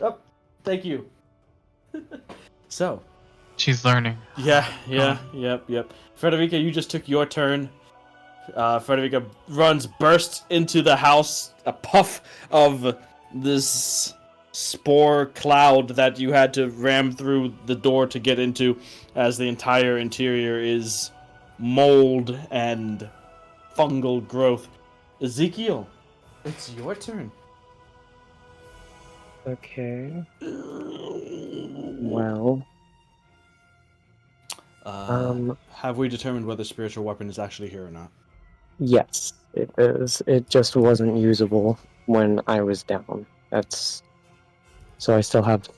Oh, thank you. So. She's learning. Yep. Frederica, you just took your turn. Frederica bursts into the house, a puff of this spore cloud that you had to ram through the door to get into, as the entire interior is mold and fungal growth. Ezekiel, it's your turn. Okay. Well. Have we determined whether spiritual weapon is actually here or not? Yes, it is. It just wasn't usable when I was down. So I still have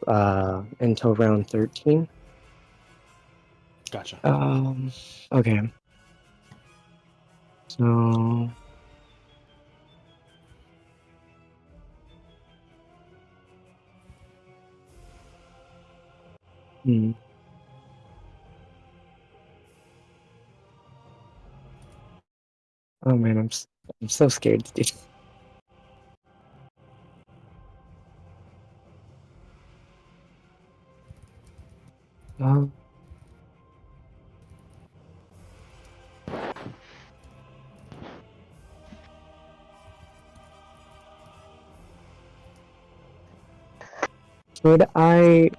until round 13. Gotcha. Okay. So Oh man, I'm so scared, dude. Would I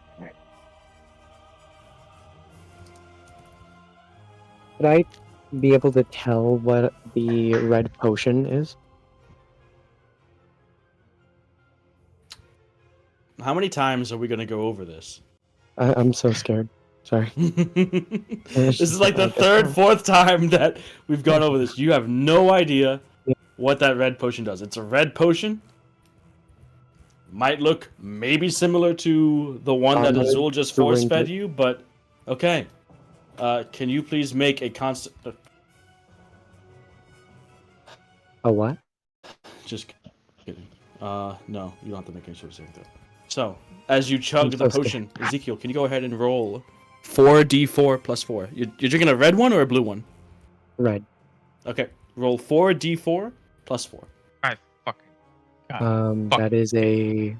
be able to tell what the red potion is? How many times are we going to go over this? I'm so scared. Sorry. This is like the third, fourth time that we've gone over this. You have no idea what that red potion does. It's a red potion. Might look maybe similar to the one that Azul just force-fed you, but okay. Can you please make a constant... A what? Just kidding. No, you don't have to make any sort of saving throw. So, as you chug the potion, Ezekiel, can you go ahead and roll 4d4 plus 4? You're drinking a red one or a blue one? Red. Okay, roll 4d4 plus 4. I fucking God. That is a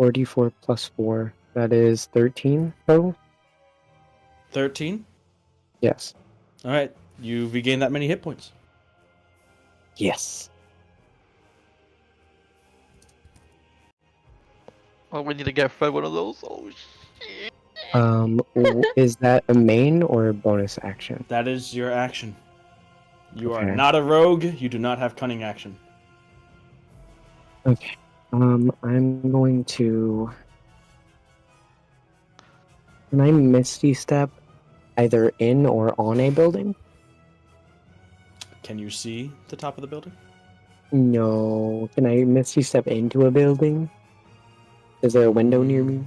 4d4 plus 4. That is 13 total. 13? Yes. Alright, you regain that many hit points. Yes. Well, we need to get Fred one of those. Oh shit. Is that a main or a bonus action? That is your action. You are not a rogue. You do not have cunning action. Okay. I'm going to... Can I Misty Step either in or on a building? Can you see the top of the building? No. Can I Misty Step into a building? Is there a window near me?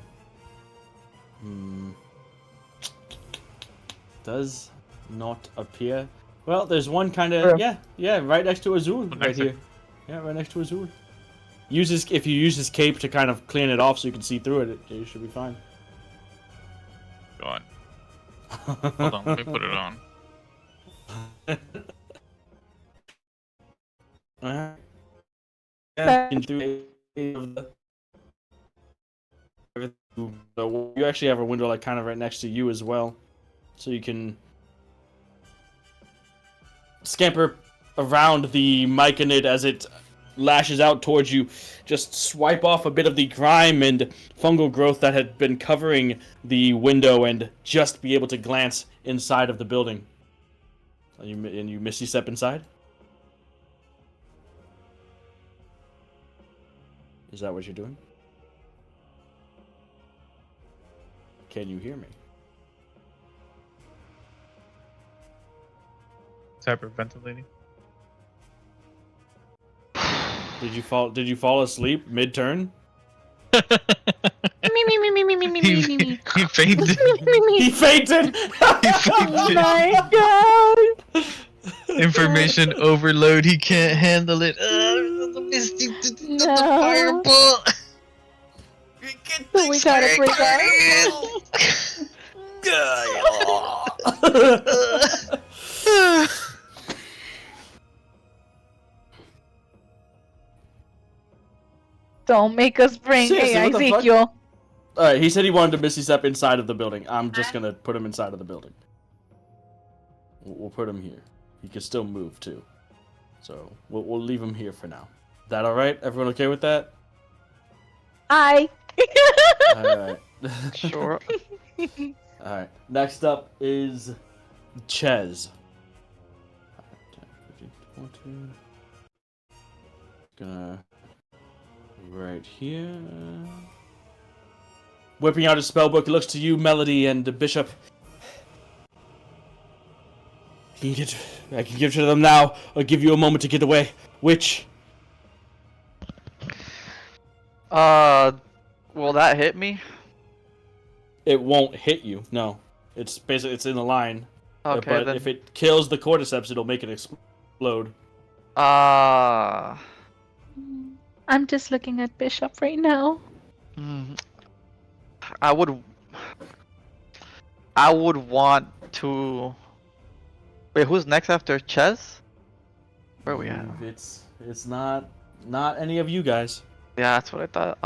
Does not appear. Well, there's one kind of... Yeah, right next to Azul, right here. Yeah, right next to Azul. If you use his cape to kind of clean it off so you can see through it, you should be fine. Go on. Hold on, let me put it on. You actually have a window like kind of right next to you as well, so you can scamper around the myconid as it lashes out towards you. Just swipe off a bit of the grime and fungal growth that had been covering the window and just be able to glance inside of the building. And you misty step inside? Is that what you're doing? Can you hear me? Is hyperventilating? Did you fall asleep mid-turn? He fainted. He fainted! Oh my god! Information overload. He can't handle it. The misty, the fireball. We gotta break out. Don't make us bring Seriously, what the fuck? Ezekiel. Alright, he said he wanted to Misty Step inside of the building. I'm just gonna put him inside of the building. We'll put him here. He can still move, too. So, we'll leave him here for now. That alright? Everyone okay with that? Hi. Alright. Sure. Alright. Next up is Ches. Gonna right here. Whipping out his spellbook, he looks to you, Melody, and the Bishop. I can give it to them now, or give you a moment to get away. Which? Will that hit me? It won't hit you. No, it's basically it's in the line. Okay, but then. if it kills the cordyceps, it'll make it explode. Ah. I'm just looking at Bishop right now. I would want to. Wait, who's next after Ches? Where are we at? It's not any of you guys. Yeah, that's what I thought.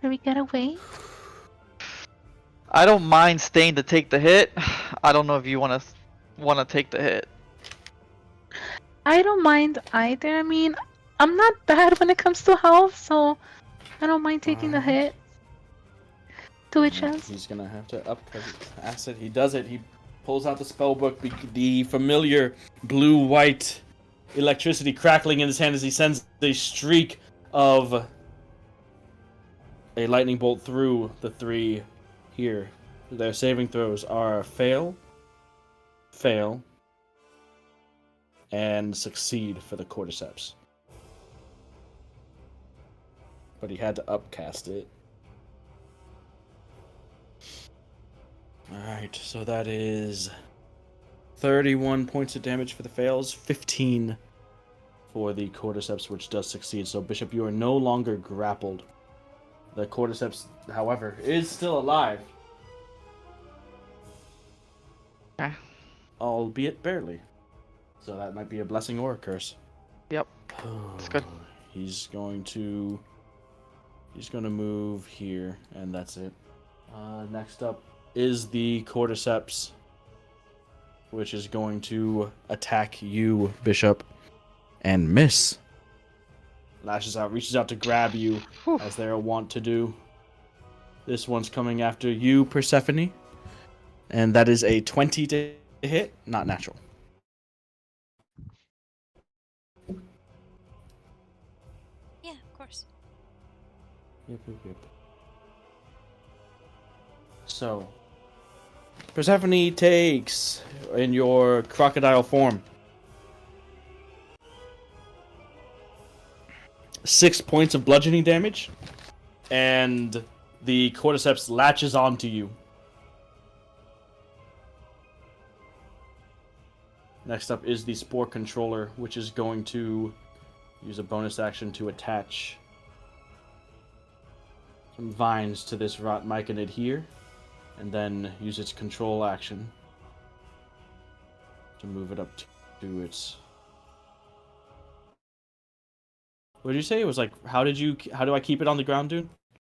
Can we get away? I don't mind staying to take the hit. I don't know if you wanna take the hit. I don't mind either. I mean, I'm not bad when it comes to health, so I don't mind taking the hit. Do it, Chance. He's gonna have to pass it. He does it. He pulls out the spellbook, the familiar blue-white electricity crackling in his hand as he sends a streak of a lightning bolt through the three here. Their saving throws are fail, and succeed for the cordyceps. But he had to upcast it. Alright, so that is 31 points of damage for the fails, 15 for the cordyceps, which does succeed. So, Bishop, you are no longer grappled. The cordyceps, however, is still alive. Okay. Albeit barely. So that might be a blessing or a curse. Yep. That's good. He's going to move here, and that's it. Next up is the cordyceps, which is going to attack you, Bishop, and miss. Lashes out, reaches out to grab you, as they are wont to do. This one's coming after you, Persephone, and that is a 20 to hit, not natural. Yeah, of course. Yep. So, Persephone takes, in your crocodile form, 6 points of bludgeoning damage, and the cordyceps latches onto you. Next up is the spore controller, which is going to use a bonus action to attach some vines to this rot myconid here, and then use its control action to move it up to its... What did you say? It was like, how do I keep it on the ground, dude?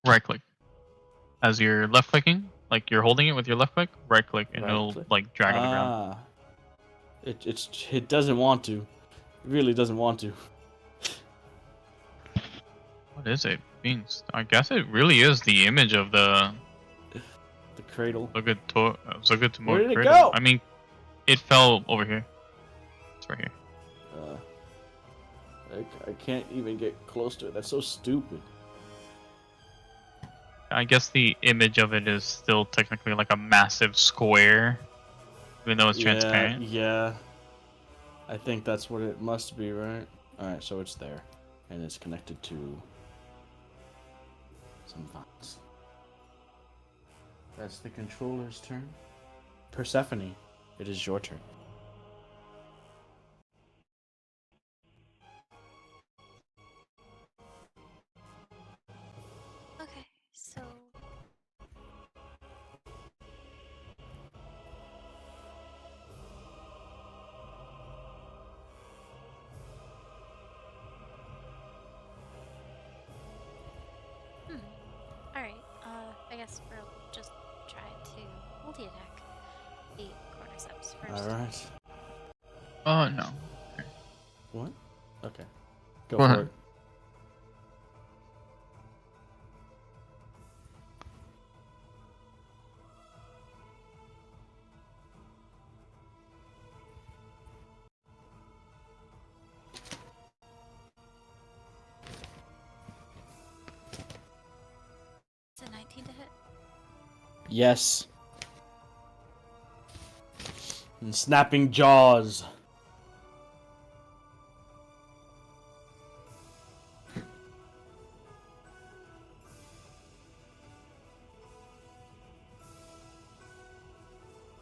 Right click. As you're left clicking, like you're holding it with your left click, right click, and it'll like drag on the ground. It doesn't want to. It really doesn't want to. What is it? Means I guess it really is the image of the Cradle. Zuggtmoy Where did it Cradle. go? I mean, it fell over here. It's right here. I can't even get close to it. That's so stupid. I guess the image of it is still technically like a massive square, even though it's transparent. Yeah. I think that's what it must be, right? Alright, so it's there. And it's connected to some vines. That's the controller's turn. Persephone, it is your turn. Okay, so guess we'll just try to multi attack the cordyceps first. Alright. Oh no. What? Okay. Go Go for ahead. it. Is it 19 to hit? Yes. And snapping jaws.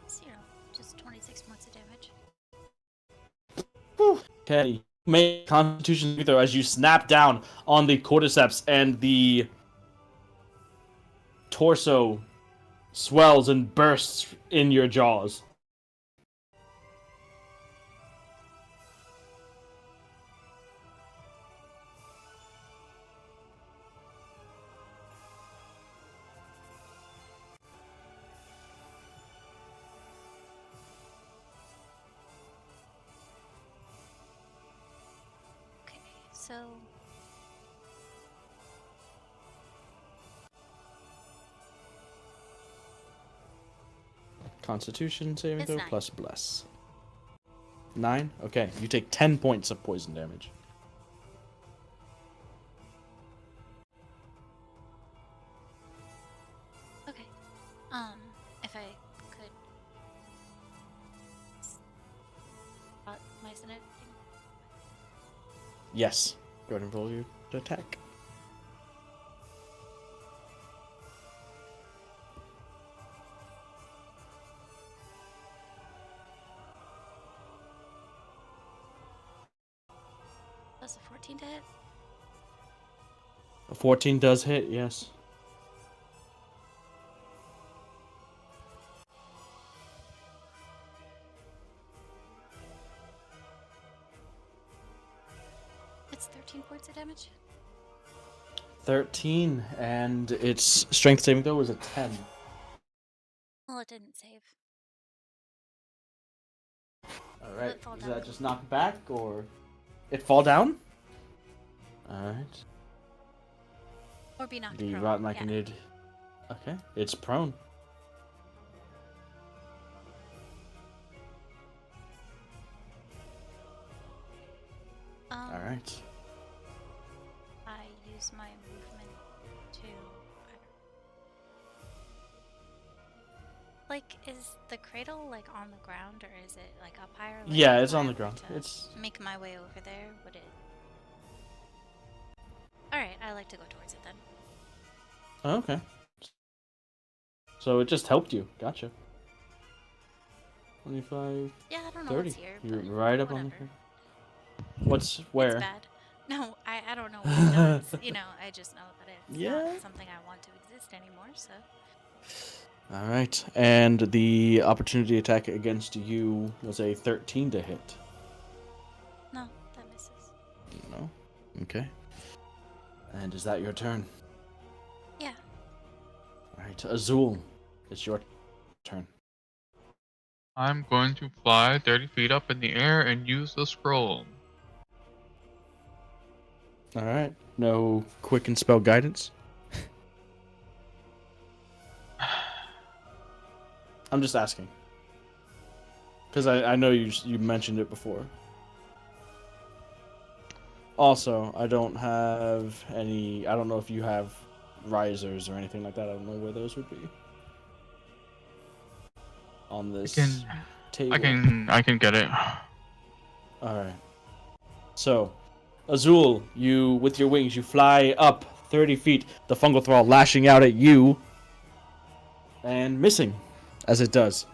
Zero. Just 26 points of damage. Okay. Make Constitution saving throw as you snap down on the cordyceps and the torso swells and bursts in your jaws. Okay, so. Constitution saving It's throw 9. plus bless. 9? Okay, you take 10 points of poison damage. Okay. If I could. Mice and everything. Yes. Go ahead and roll your attack. Plus a 14 to hit. A 14 does hit, yes. It's 13 points of damage. 13, and its strength saving throw is a 10. Well, it didn't save. Alright, It fall does down. that just knock back, or it fall down? Alright. Or be knocked The prone. rot Yeah. machinid. Okay, it's prone. Alright. I use my movement to. Like, is the cradle like on the ground or is it like up higher? Like, Yeah, if it's I on the were ground. to It's make my way over there. Would it? All right, I like to go towards it then. oh, okay. So it just helped you. Gotcha. 25, Yeah, I don't know 30. what's here. You're but right up whatever. on the. What's where? It's bad. No, I don't know what it does. You know, I just know that it's Yeah. not something I want to exist anymore. So All right, and the opportunity attack against you was a 13 to hit. no, that misses. No. Okay. And is that your turn? Yeah. All right, Azul, it's your turn. I'm going to fly 30 feet up in the air and use the scroll. All right. No quick and spell guidance. I'm just asking. Because I know you mentioned it before. Also, I don't have any. I don't know if you have risers or anything like that. I don't know where those would be. On this table. I can get it. All right. So, Azul, you with your wings, you fly up 30 feet. The fungal thrall lashing out at you and missing, as it does.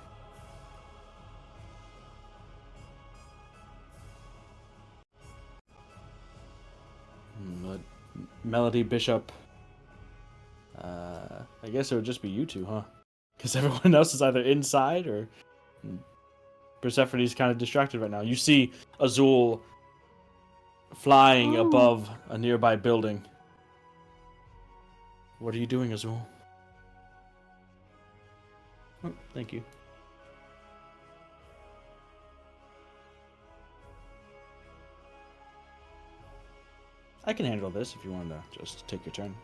But Melody, Bishop. I guess it would just be you two, huh? Because everyone else is either inside or Persephone's kind of distracted right now. You see Azul flying Oh. above a nearby building. What are you doing, Azul? Oh, thank you. I can handle this if you want to just take your turn.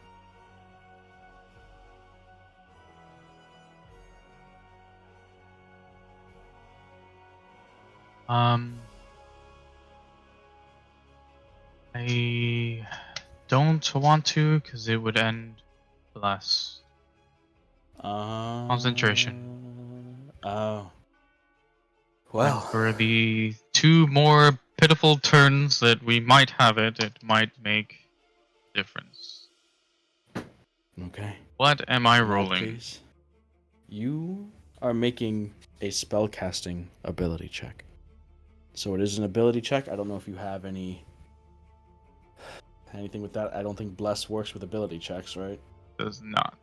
I don't want to because it would end less. Concentration. Oh. And Well. for the 2 more pitiful turns that we might have it, it might make difference. Okay. What am I In that rolling? case, you are making a spellcasting ability check. So it is an ability check. I don't know if you have anything with that. I don't think Bless works with ability checks, right? Does not.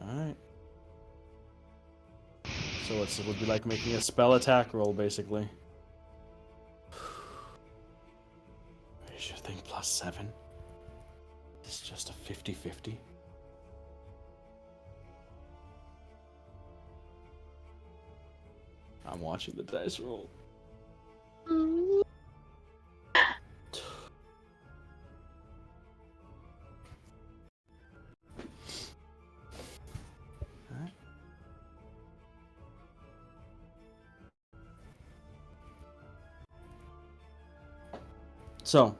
Alright. So it would be like making a spell attack roll, basically. I should think +7. This is just a 50-50. I'm watching the dice roll. Alright. So,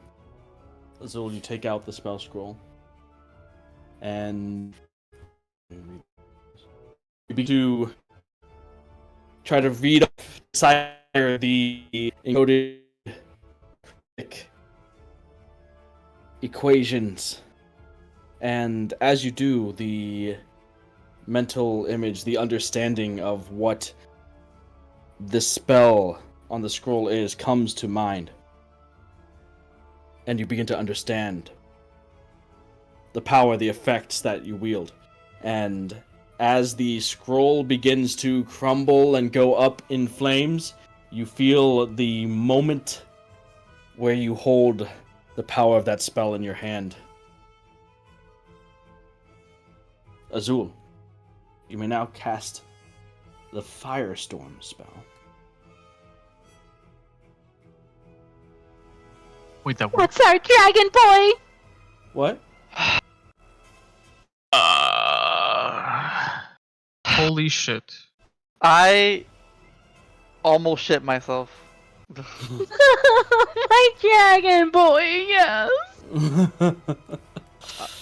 Azul, you take out the spell scroll, and you begin to try to read off decipher the encoded equations, and as you do, the mental image, the understanding of what the spell on the scroll is, comes to mind. And you begin to understand the power, the effects that you wield. And as the scroll begins to crumble and go up in flames, you feel the moment where you hold the power of that spell in your hand. Azul, you may now cast the Firestorm spell. Wait, that works. What's our dragon boy? What? Holy shit. I almost shit myself. My dragon boy, yes.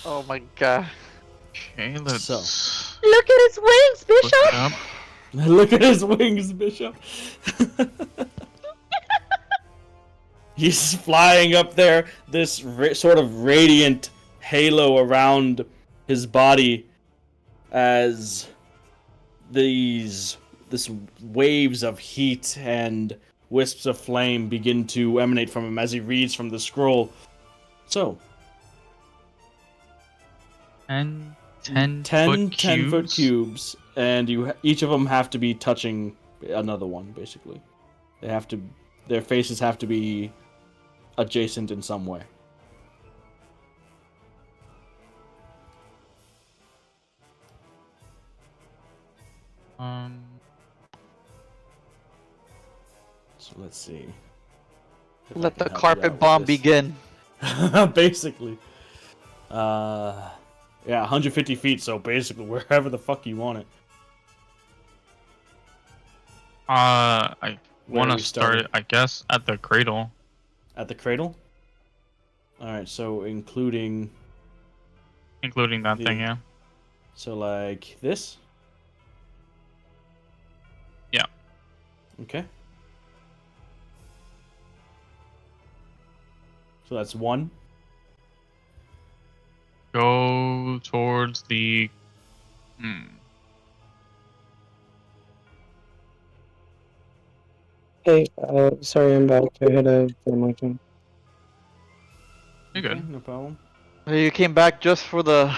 Oh my god. Okay, let's Look at his wings, look Bishop. it up. Look at his wings, Bishop. He's flying up there, this sort of radiant halo around his body as this waves of heat and wisps of flame begin to emanate from him as he reads from the scroll. So, 10 10 10-foot cubes, and each of them have to be touching another one, basically. Their faces have to be adjacent in some way. So let's see. If I Let can the help you carpet out with bomb this. begin. Basically. Yeah, 150 feet, so basically wherever the fuck you want it. I Where want are to we start starting? it, I guess, at the cradle. At the cradle? Alright, so including Including that thing, yeah. So like this? Yeah. Okay. So that's 1. Go towards the... Hey, sorry, I'm back. I had a family thing. You're Okay, good. no problem. You came back just for the.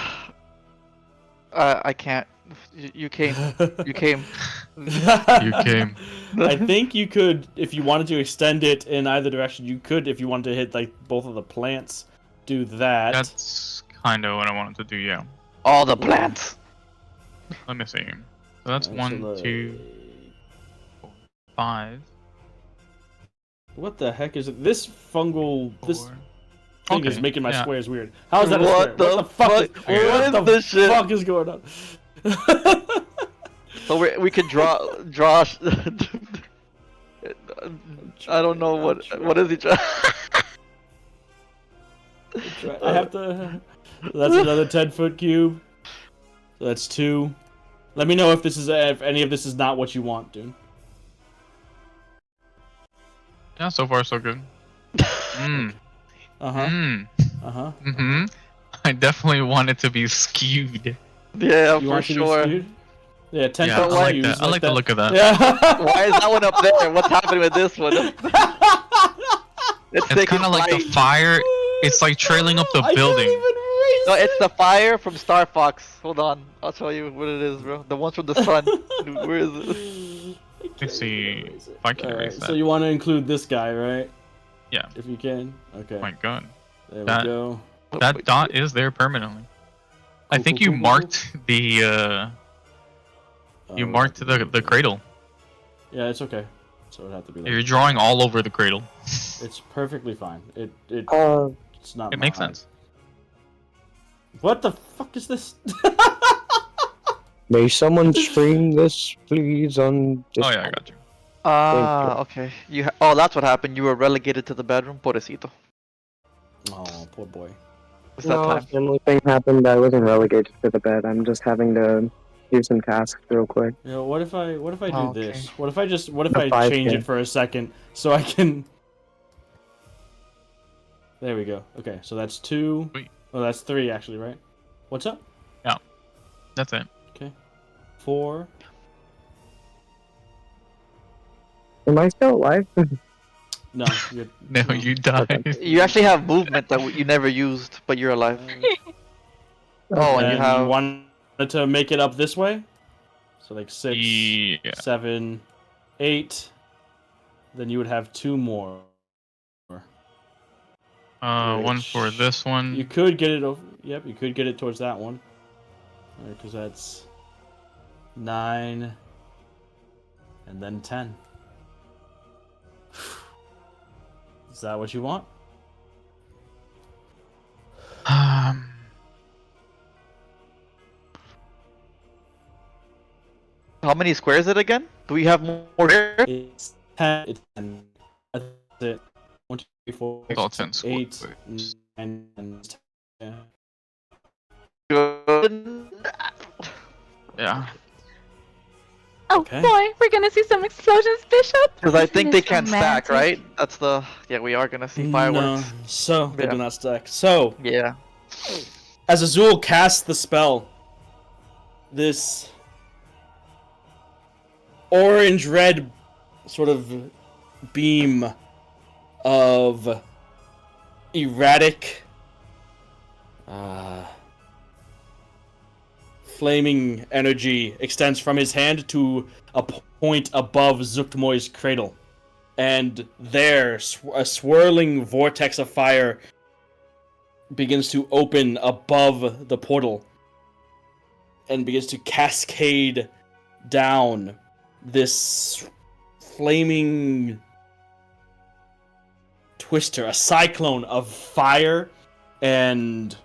I can't. You came. You came. You came. I think you could, if you wanted to extend it in either direction, you could, if you wanted to hit like both of the plants, do that. That's kind of what I wanted to do, yeah. All the plants. Let me see. So that's Alright, 1, 2, 4, 5, What the heck is it? This fungal... 4. This thing is making my yeah. squares weird. How is that a What square? the What the fuck fuck? is... Figure it What out. the This shit? fuck is going on? So we could draw. I don't know what is he trying. I have to... That's another 10-foot cube. So that's 2. Let me know if this is if any of this is not what you want, dude. Yeah, so far so good. Mm. Uh-huh. Mm. Uh-huh. Mm-hmm. I definitely want it to be skewed. Yeah, You for want it to be sure. skewed? Yeah, 10 Yeah, foot I like skews that. I like the that. look of that. Yeah. Why is that one up there? What's happening with this one? It's It's kind of like the fire. It's like trailing up the I can't building. even raise No, it's the fire from Star Fox. Hold on, I'll show you what it is, bro. The ones from the sun. Where is it? Let's see if I can erase that. So you want to include this guy, right? Yeah. If you can. Okay. Oh my god. There that- we go. That dot is there permanently. I Cool, think cool, you cool, marked the you marked the cradle. Yeah, it's okay. So it have to be. You're drawing all over the cradle. It's perfectly fine. It's not. It makes mine. sense. What the fuck is this? May someone stream this, please, on Oh yeah, I got you. Okay. Oh, that's what happened. You were relegated to the bedroom, pobrecito. Oh, poor boy. It's that No, time. similar thing happened. I wasn't relegated to the bed. I'm just having to do some tasks real quick. You know, what if I do Oh, okay. this? What if I The change 5K. it for a second so I can? There we go. Okay, so that's 2. Sweet. Oh, that's 3 actually, right? What's up? That's it. Okay. 4. Am I still alive? No, you're, No, you died. You actually have movement that you never used, but you're alive. Oh, and you And have. you wanted to make it up this way? So like 6, Yeah. 7, 8. Then you would have 2 more. One for Which this one. You could get it over. Yep, you could get it towards that one. Because that's 9, and then 10. Is that what you want? Um, How many squares is it again? Do we have more here? It's 10. It's 10. That's it. 1, 2, 3, 4, It's all 5, 10 6, 8, squares. 9, and 10. Good. yeah. Oh Okay. boy, we're gonna see some explosions, Bishop. Because I Isn't think they this can't stack, romantic? right? That's the. Yeah, we are gonna see fireworks. No. So, they Yeah. do not stack. So, Yeah. as Azul casts the spell, this orange-red sort of beam of erratic, flaming energy extends from his hand to a point above Zuggtmoy's cradle. And there, a swirling vortex of fire begins to open above the portal and begins to cascade down this flaming twister, a cyclone of fire and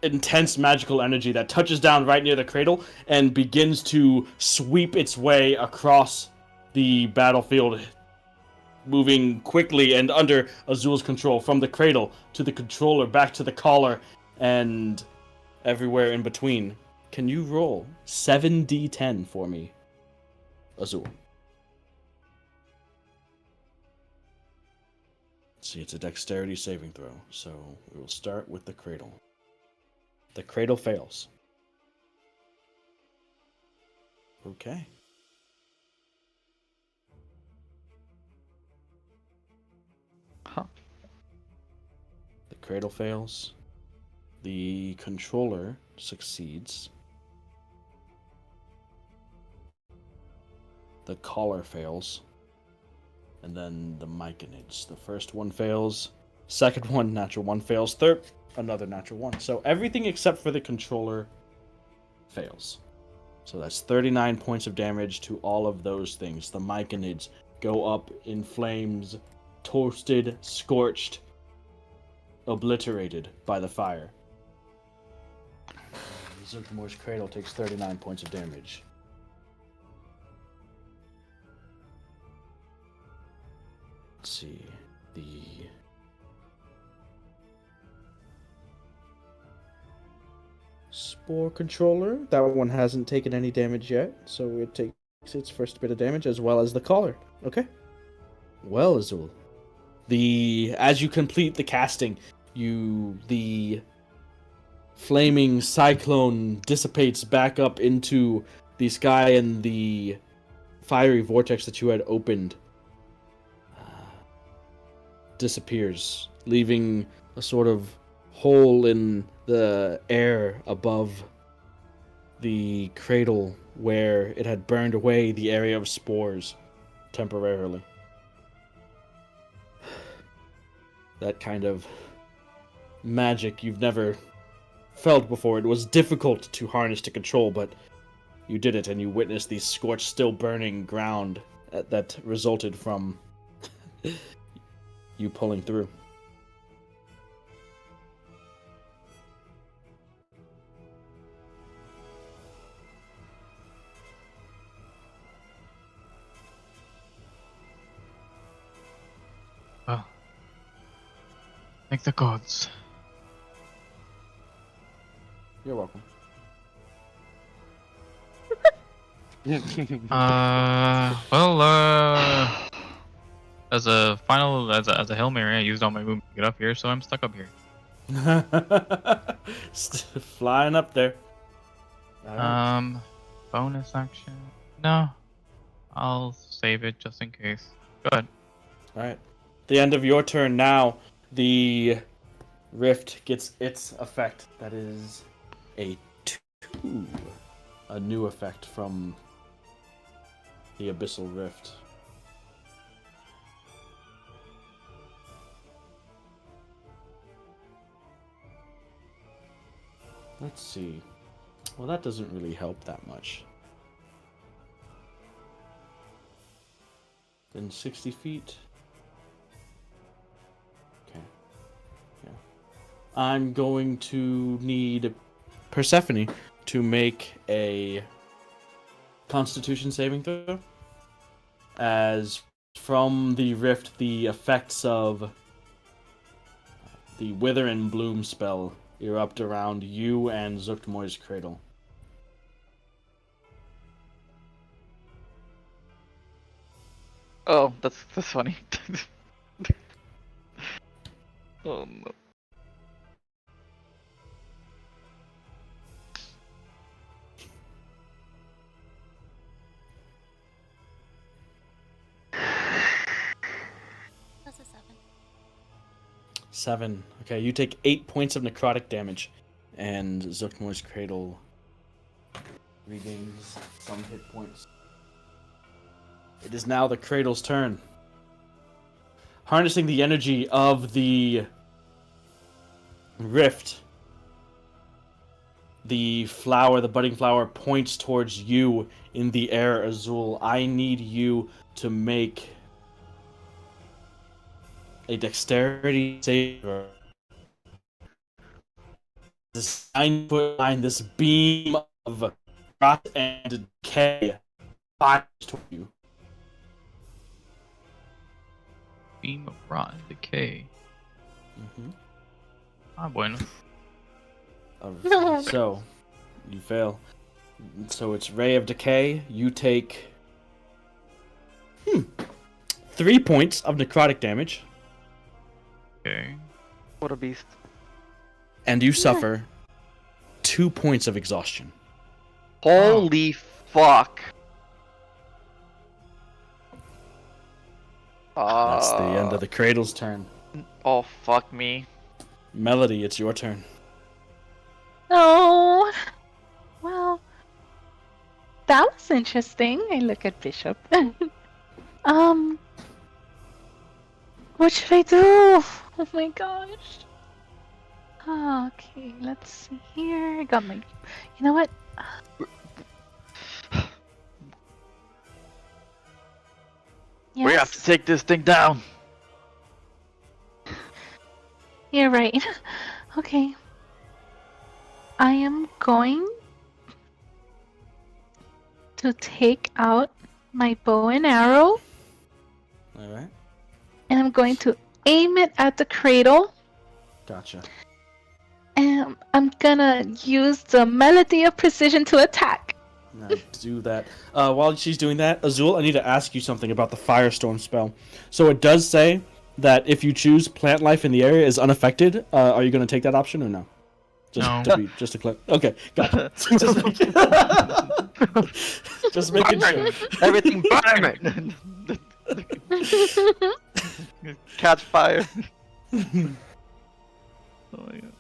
intense magical energy that touches down right near the cradle and begins to sweep its way across the battlefield, moving quickly and under Azul's control, from the cradle to the controller, back to the collar, and everywhere in between. Can you roll 7d10 for me, Azul? Let's see, it's a dexterity saving throw, so we will start with the cradle. The cradle fails. Okay. Huh. The cradle fails. The controller succeeds. The collar fails. And then the myconage. The first one fails. Second one, natural one, fails. Third, another natural one. So everything except for the controller fails. So that's 39 points of damage to all of those things. The myconids go up in flames, toasted, scorched, obliterated by the fire. Zuggtmoy's Cradle takes 39 points of damage. Let's see. The Spore Controller, that one hasn't taken any damage yet, so it takes its first bit of damage, as well as the Collar. Okay. Well, Azul. As you complete the casting, the flaming cyclone dissipates back up into the sky, and the fiery vortex that you had opened disappears, leaving a sort of hole in the air above the cradle where it had burned away the area of spores temporarily. That kind of magic you've never felt before. It was difficult to harness to control, but you did it, and you witnessed the scorched, still burning ground that resulted from you pulling through. Well, thank the gods. You're welcome. As a Hail Mary, I used all my movement to get up here, so I'm stuck up here. Flying up there. Alright. Bonus action? No. I'll save it just in case. Go ahead. Alright. The end of your turn now, the rift gets its effect. That is a 2. A new effect from the abyssal rift. Let's see. Well, that doesn't really help that much. Then 60 feet. Okay. Yeah. I'm going to need Persephone to make a Constitution saving throw. As from the rift, the effects of the Wither and Bloom spell erupt around you and Zuggtmoy's Cradle. Oh, that's funny. Oh no. That's a 7. 7. Okay, you take 8 points of necrotic damage, and Zuggtmoy's Cradle regains some hit points. It is now the Cradle's turn. Harnessing the energy of the rift, the budding flower, points towards you in the air, Azul. I need you to make a dexterity save. This 9-foot line, this beam of rot and decay fires toward you. Beam of rot and decay. Mm-hmm. Ah, bueno. No. So, you fail. So it's Ray of Decay. You take 3 points of necrotic damage, Okay. What a beast. and you suffer 2 points of exhaustion. Holy fuck. That's the end of the Cradle's turn. Oh, fuck me. Melody, it's your turn. No. Well, that was interesting. I look at Bishop. What should I do? Oh my gosh. Okay, let's see here. I got my. You know what? We have to Yes, take this thing down. you're right. Okay. I am going to take out my bow and arrow, All right. and I'm going to aim it at the cradle. Gotcha. And I'm gonna use the melody of precision to attack. Now do that. While she's doing that, Azul, I need to ask you something about the firestorm spell. So it does say that if you choose plant life in the area is unaffected. Are you going to take that option or no? No. Just to click. Okay, gotcha. Just making sure. Everything burn! Catch fire. Oh my god.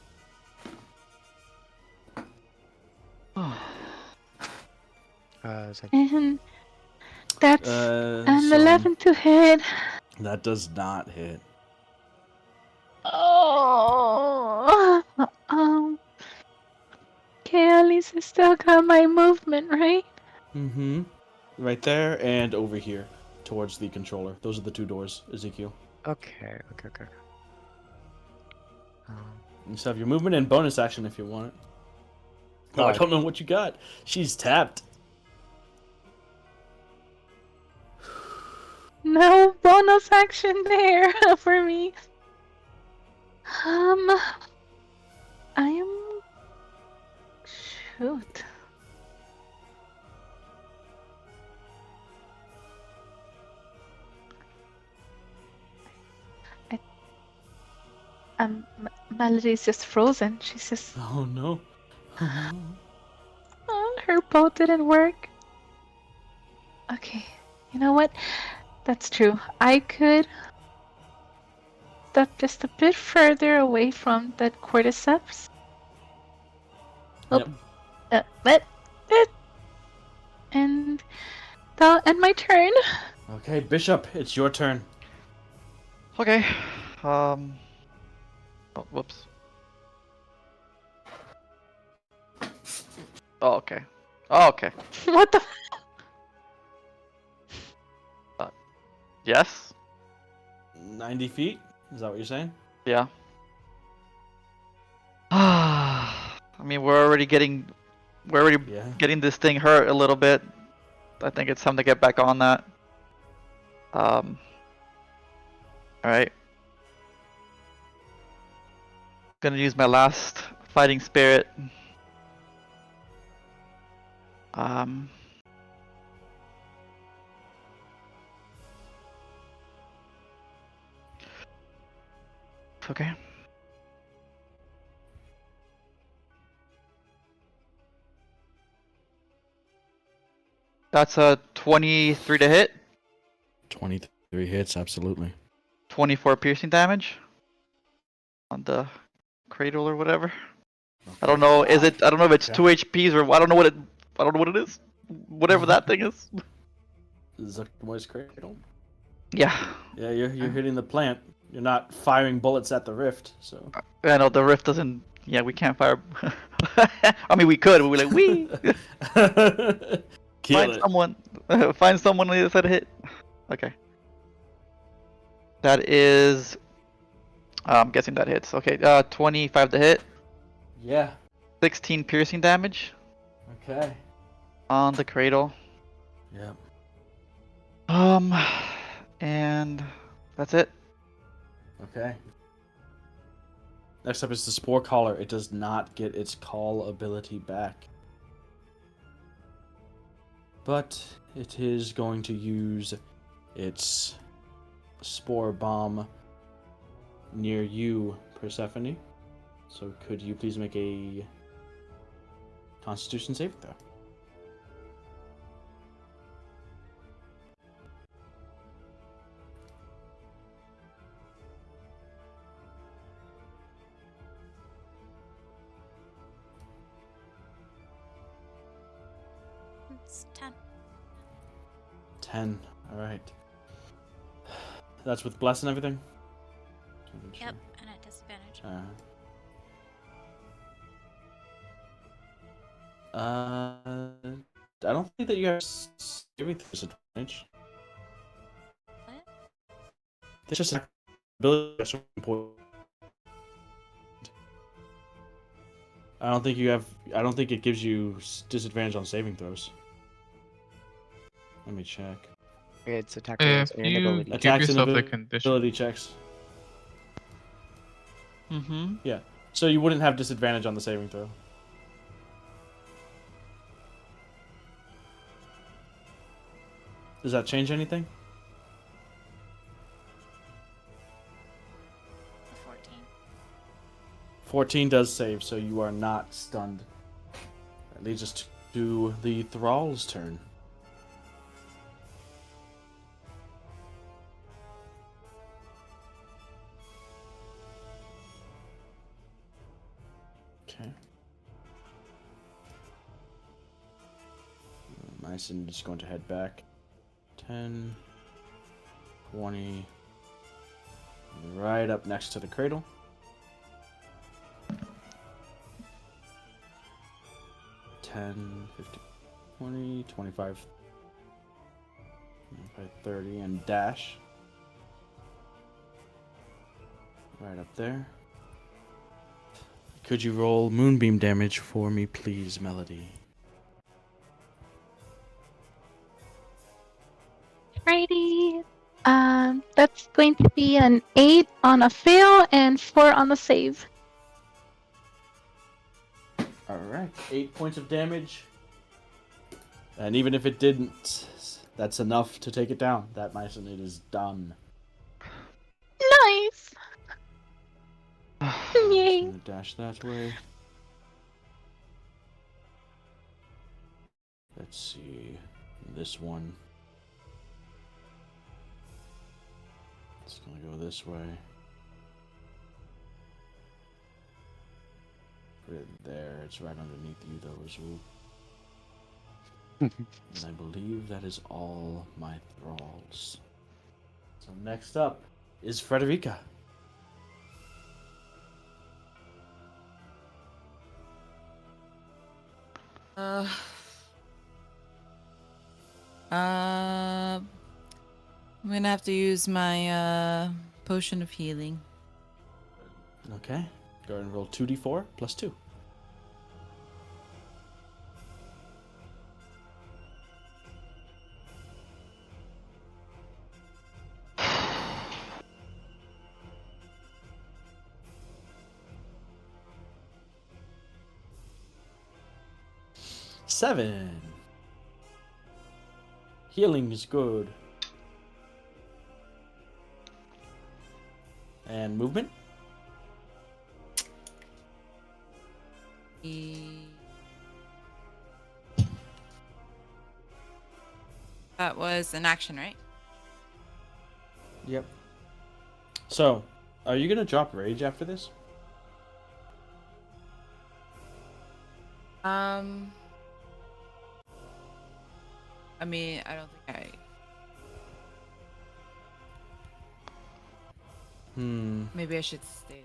Is that And that's an So 11 to hit. that does not hit. Oh. Okay, at least I still got my movement, right? Mm-hmm. Right there and over here towards the controller. Those are the two doors, Ezekiel. okay? You still have your movement and bonus action if you want it. Oh, I Alright. don't know what you got. She's tapped. No bonus action there for me. I am. Shoot. Melody's just frozen. She's just. Oh no. Oh, no. Her bow didn't work. Okay, you know what? That's true. I could step just a bit further away from that cordyceps. Oh, Yep. and that'll end my turn. Okay, Bishop, it's your turn. Okay. Oh, whoops. Oh, okay. Oh, okay. What the? Yes? 90 feet? Is that what you're saying? Yeah. I mean, we're already getting Yeah. this thing hurt a little bit. I think it's time to get back on that. Alright. Gonna use my last fighting spirit. Okay. That's a 23 to hit. 23 hits, absolutely. 24 piercing damage on the cradle or whatever. I don't know. I don't know if it's Okay. 2 HPs or I don't know what it is. Whatever that thing is. Zuggtmoy's Cradle. Yeah. Yeah, you're hitting the plant. You're not firing bullets at the rift, so. I know the rift doesn't. Yeah, we can't fire. I mean, we could. We're like, we Kill find it. someone. Find someone on the other side to hit. Okay. That is. I'm guessing that hits. Okay. 25 to hit. Yeah. 16 piercing damage Okay. on the cradle. Yeah. And that's it. Okay. Next up is the Spore Collar. It does not get its call ability back. But it is going to use its Spore Bomb near you, Persephone. So could you please make a Constitution save throw? It's 10. 10. Alright. That's with Bless and everything? Yep, and at disadvantage. I don't think that you have everything disadvantage. What? It's just an ability that's important. I don't think you have. I don't think it gives you disadvantage on saving throws. Let me check. It's attack rolls If and you ability. give Attacks and yourself the condition. ability checks. Mm-hmm. Yeah. So you wouldn't have disadvantage on the saving throw. Does that change anything? The 14. 14 does save, so you are not stunned. That leads us to the Thrall's turn. Okay. Myson is going to head back. 10, 20, right up next to the cradle. 10, 15, 20, 25, 30, and dash. Right up there. Could you roll moonbeam damage for me, please, Melody? Righty. That's going to be an 8 on a fail and 4 on the save. Alright, 8 points of damage. And even if it didn't, that's enough to take it down. That Myson, it is done. Nice. Yay. Gonna dash that way. Let's see. This one. It's gonna go this way. Put it there. It's right underneath you, though, as well. And I believe that is all my thralls. So next up is Frederica. I'm gonna have to use my potion of healing. Okay. Go ahead and roll 2d4 plus 2. Seven. Healing is good. And movement? That was an action, right? Yep. So, are you gonna drop rage after this? I mean, I don't think Maybe I should stay.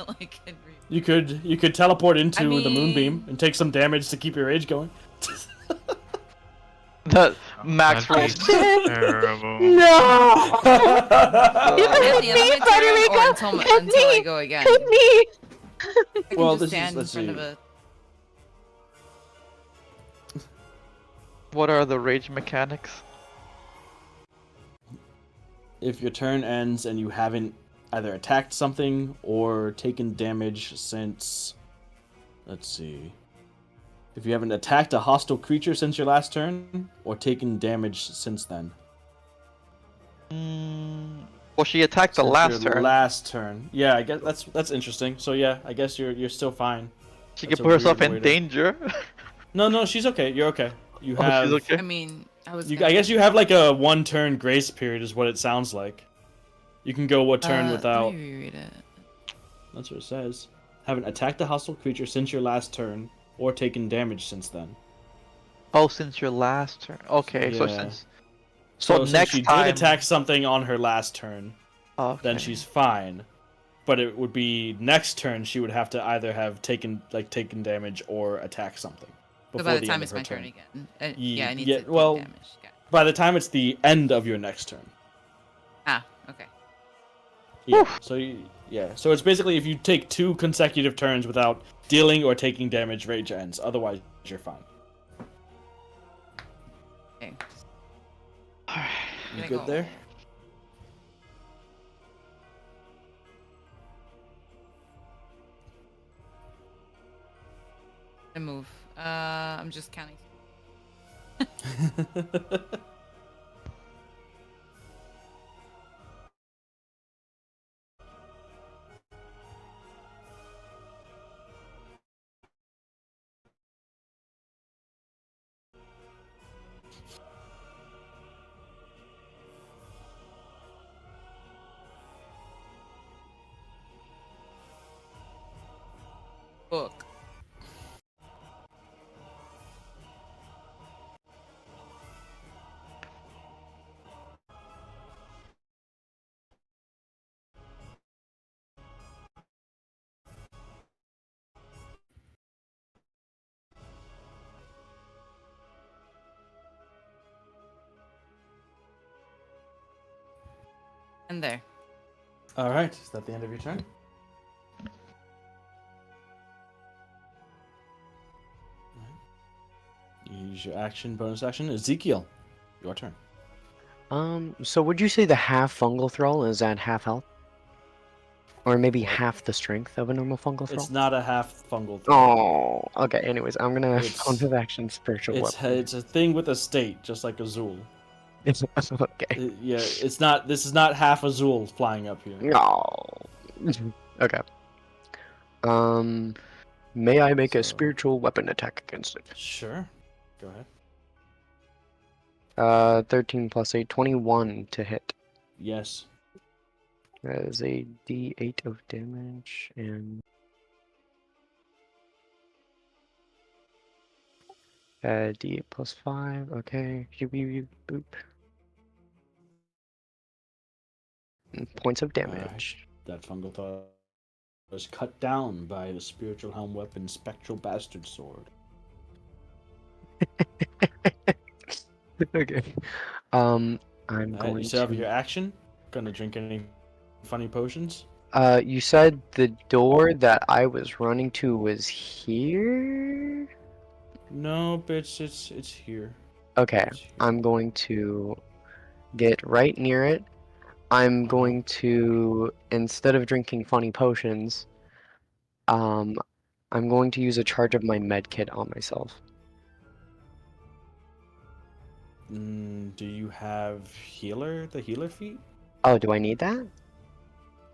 Like Henry. You could teleport into I the moonbeam mean- and take some damage to keep your rage going. That max That'd rolls. be terrible. No. At the end of my turn or Frederica, until I go again? Hit me. I can Well, just this is- stand in let's front see. of a. What are the rage mechanics? If your turn ends and you haven't either attacked something or taken damage since... Let's see. If you haven't attacked a hostile creature since your last turn, or taken damage since then. Well, she attacked the Since last your turn. Last turn. Yeah, I guess that's interesting. So yeah, I guess you're still fine. She That's could a put herself weird in way to- danger. No, she's okay. You're okay. You Oh, have... she's okay. I mean, I was. I gonna- guess you have like a 1-turn grace period is what it sounds like. You can go a turn without... Let me reread it. That's what it says. Haven't attacked a hostile creature since your last turn, or taken damage since then. Oh, since your last turn. Okay, so Yeah. since Since next she time. did attack something on her last turn, Okay. then she's fine. But it would be next turn she would have to either have taken damage or attack something. So Before by the the time end it's of her my turn turn. again. Yeah, I need yeah, to take well- damage. Got it. By the time it's the end of your next turn. Ah, okay. Yeah. So it's basically if you take 2 consecutive turns without dealing or taking damage, rage ends. Otherwise, you're fine. Okay. You Gonna good go. there? I move. I'm just counting. Book. And there. All right. Is that the end of your turn? Use your action, bonus action. Ezekiel, your turn. So would you say the half fungal thrall is at half health? Or maybe half the strength of a normal fungal thrall? It's not a half fungal thing. Oh, okay. Anyways, I'm gonna It's- bonus action spiritual weapon. It's a thing with a state, just like Azul. Okay. Yeah, it's not. This is not half Azul flying up here. No. Okay. May I make a So- spiritual weapon attack against it? Sure. Go ahead. 13 plus 8, 21 to hit. Yes. That is a D8 of damage and D8 plus 5. Okay. Boop. And points of damage. That fungal thought was cut down by the spiritual helm weapon, spectral bastard sword. Okay. I'm Alright, going you still have to. your action. Gonna drink any funny potions? You said the door that I was running to was here? No, bitch. It's here. Okay. It's here. I'm going to get right near it. I'm going to, instead of drinking funny potions, I'm going to use a charge of my med kit on myself. Do you have the healer feat? Oh, do I need that?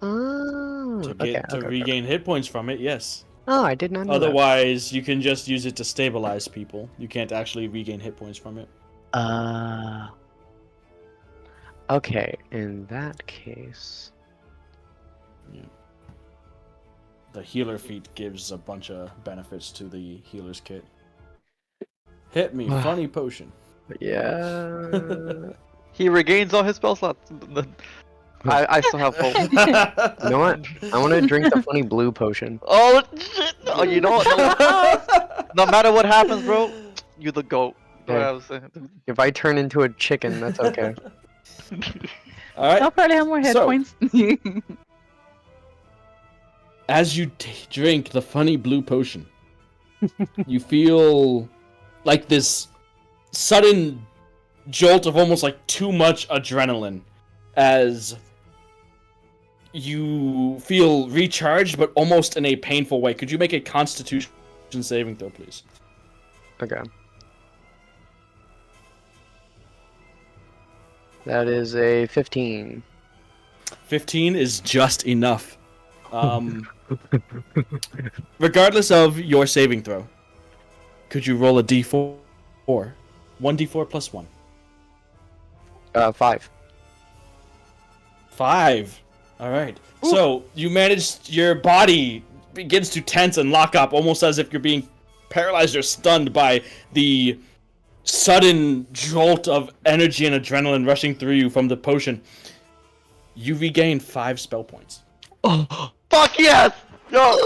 Oh, To okay, get to okay. regain hit points from it, yes. Oh, I did not know that. Otherwise, you can just use it to stabilize people. You can't actually regain hit points from it. Okay, in that case. The healer feat gives a bunch of benefits to the healer's kit. Hit me, funny potion. Yeah. He regains all his spell slots. I still have hope. You know what? I want to drink the funny blue potion. Oh shit! No, you know what? No matter what happens, bro, you the goat. That's what I was saying. If I turn into a chicken, that's okay. Alright, I'll probably have more hit so- points. as you drink the funny blue potion, you feel like this sudden jolt of almost like too much adrenaline as you feel recharged, but almost in a painful way. Could you make a Constitution saving throw, please? Okay. That is a 15. 15 is just enough. Regardless of your saving throw, could you roll a d4? 1d4 plus 1. 5. 5. Alright. So, you managed, your body begins to tense and lock up, almost as if you're being paralyzed or stunned by the sudden jolt of energy and adrenaline rushing through you from the potion. You regain 5 spell points. Oh, Fuck yes! Yo!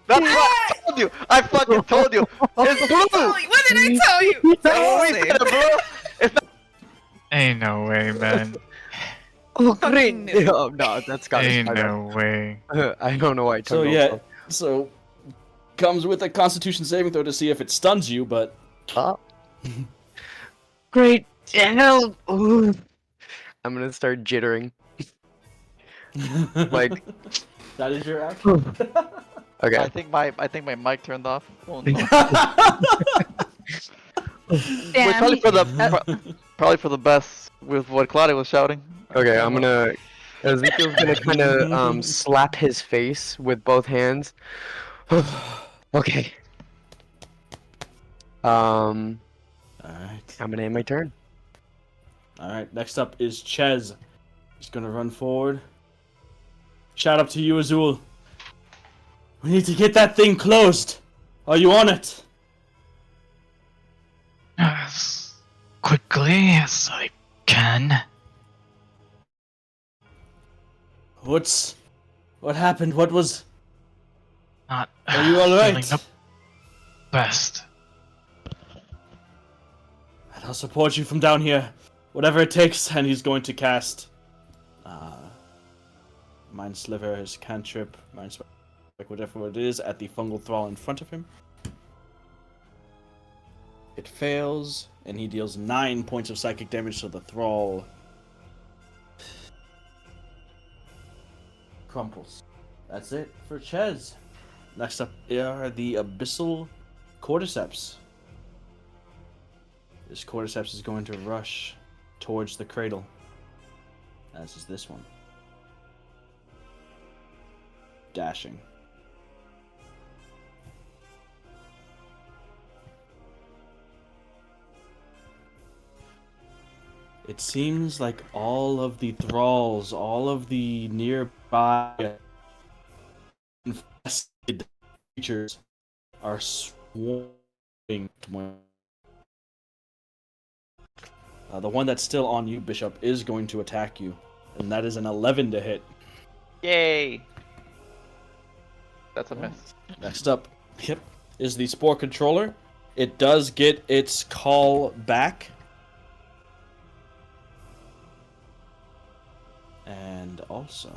That's what I told you! I fucking told you! It's blue! What did I tell you? Oh, we said it, bro! It's not Ain't no way, man. Oh, great! Fucking no. Oh, no, that's gotta be Ain't my bad. no way. I don't know why I took So yeah, so comes with a Constitution saving throw to see if it stuns you, but Oh. Great hell! Ooh. I'm gonna start jittering. Like- that is your action. Okay. I think my mic turned off. Oh no. Wait, Damn. probably for the best with what Claudia was shouting. Okay, I'm gonna. Ezekiel's gonna kind of slap his face with both hands. Okay. All right. I'm gonna end my turn. All right. Next up is Ches. He's gonna run forward. Shout up to you, Azul. We need to get that thing closed. Are you on it? As quickly as I can. What happened? What was? Not Are you all feeling right? the best. And I'll support you from down here, whatever it takes. And he's going to cast, Mind Sliver, his cantrip, Mind Spike, whatever it is, at the fungal thrall in front of him. It fails, and he deals 9 points of psychic damage to the thrall. Crumples. That's it for Ches. Next up are the abyssal cordyceps. This cordyceps is going to rush towards the cradle, as is this one. Dashing. It seems like all of the thralls, all of the nearby infested creatures are swarming. The one that's still on you, Bishop, is going to attack you, and that is an 11 to hit. Yay! That's a miss. Next up, is the Spore Controller. It does get its call back. And also,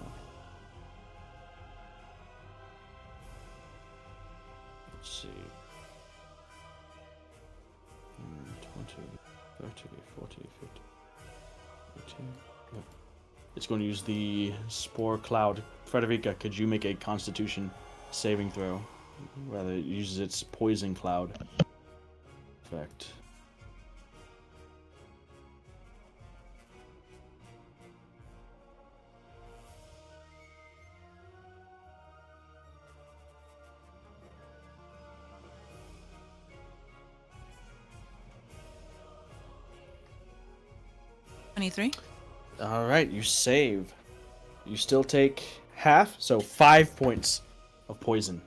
let's see, 20, 30, 40, 50, 18. Yep. It's going to use the Spore Cloud. Frederica, could you make a Constitution saving throw? Rather, it uses its Poison Cloud effect. $23. All right, you save. You still take half, so 5 points of poison.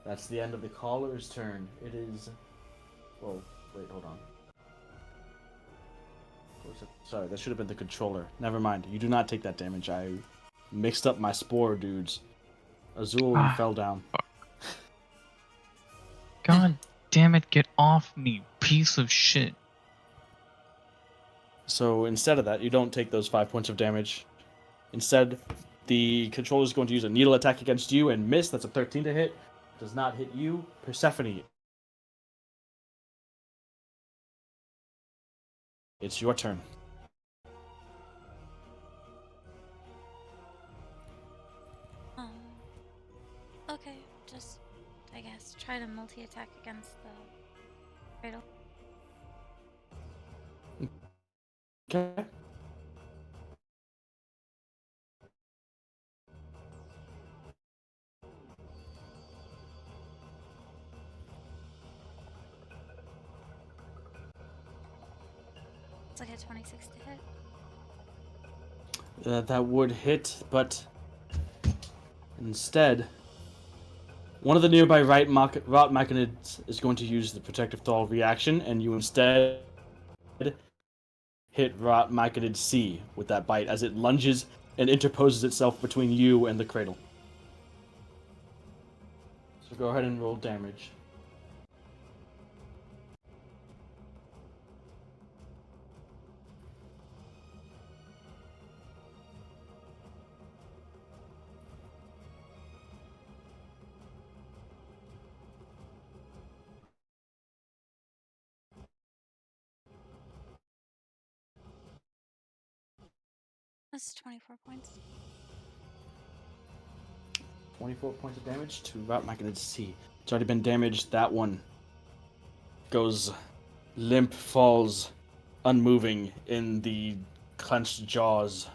That's the end of the caller's turn. It is. Whoa, wait, hold on. Sorry, that should have been the controller. Never mind. You do not take that damage. I mixed up my spore dudes. Azul, you fell down. God damn it, get off me, piece of shit. So instead of that, you don't take those 5 points of damage. Instead, the controller is going to use a needle attack against you and miss. That's a 13 to hit. Does not hit you. Persephone. It's your turn. Okay, just, I guess, try to multi-attack against the cradle. Okay. It's like a 26 to hit. That would hit, but instead, one of the nearby rot machinids is going to use the protective thrall reaction, and you instead hit rot machinid C with that bite as it lunges and interposes itself between you and the cradle. So go ahead and roll damage. was 24 points. 24 points of damage to Route Magnet C. It's already been damaged. That one goes limp, falls unmoving in the clenched jaws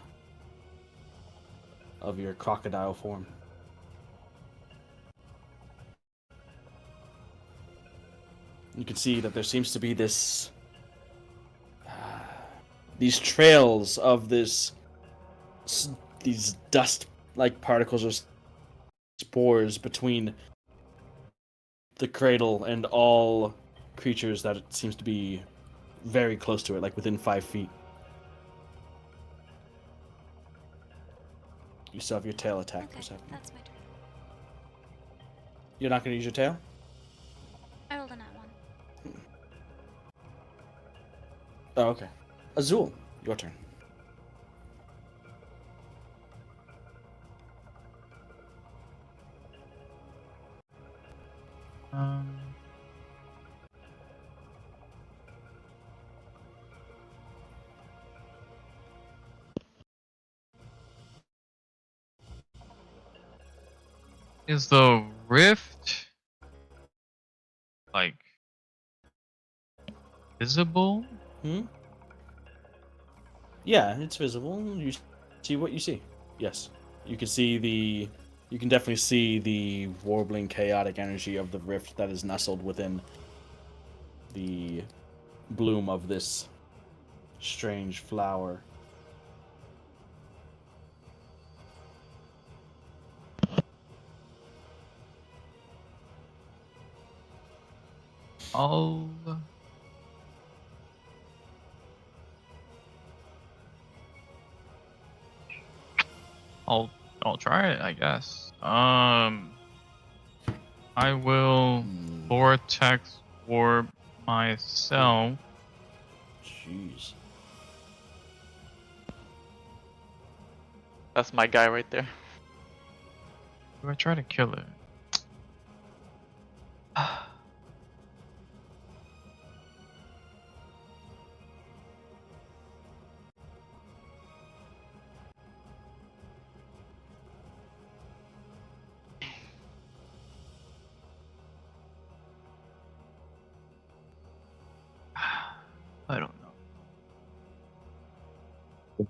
of your crocodile form. You can see that there seems to be this these trails of these dust-like particles or spores between the cradle and all creatures that it seems to be very close to it, like within 5 feet. You still have your tail attack for a Okay, second. that's my turn. You're not going to use your tail? I rolled a nat 1. Oh, okay. Azul, your turn. Is the rift like visible? Yeah, it's visible. You see what you see. Yes. You can see you can definitely see the warbling chaotic energy of the rift that is nestled within the bloom of this strange flower. Oh. I'll try it, I guess. I will vortex warp myself. Jeez. That's my guy right there. Do I try to kill it? I don't know.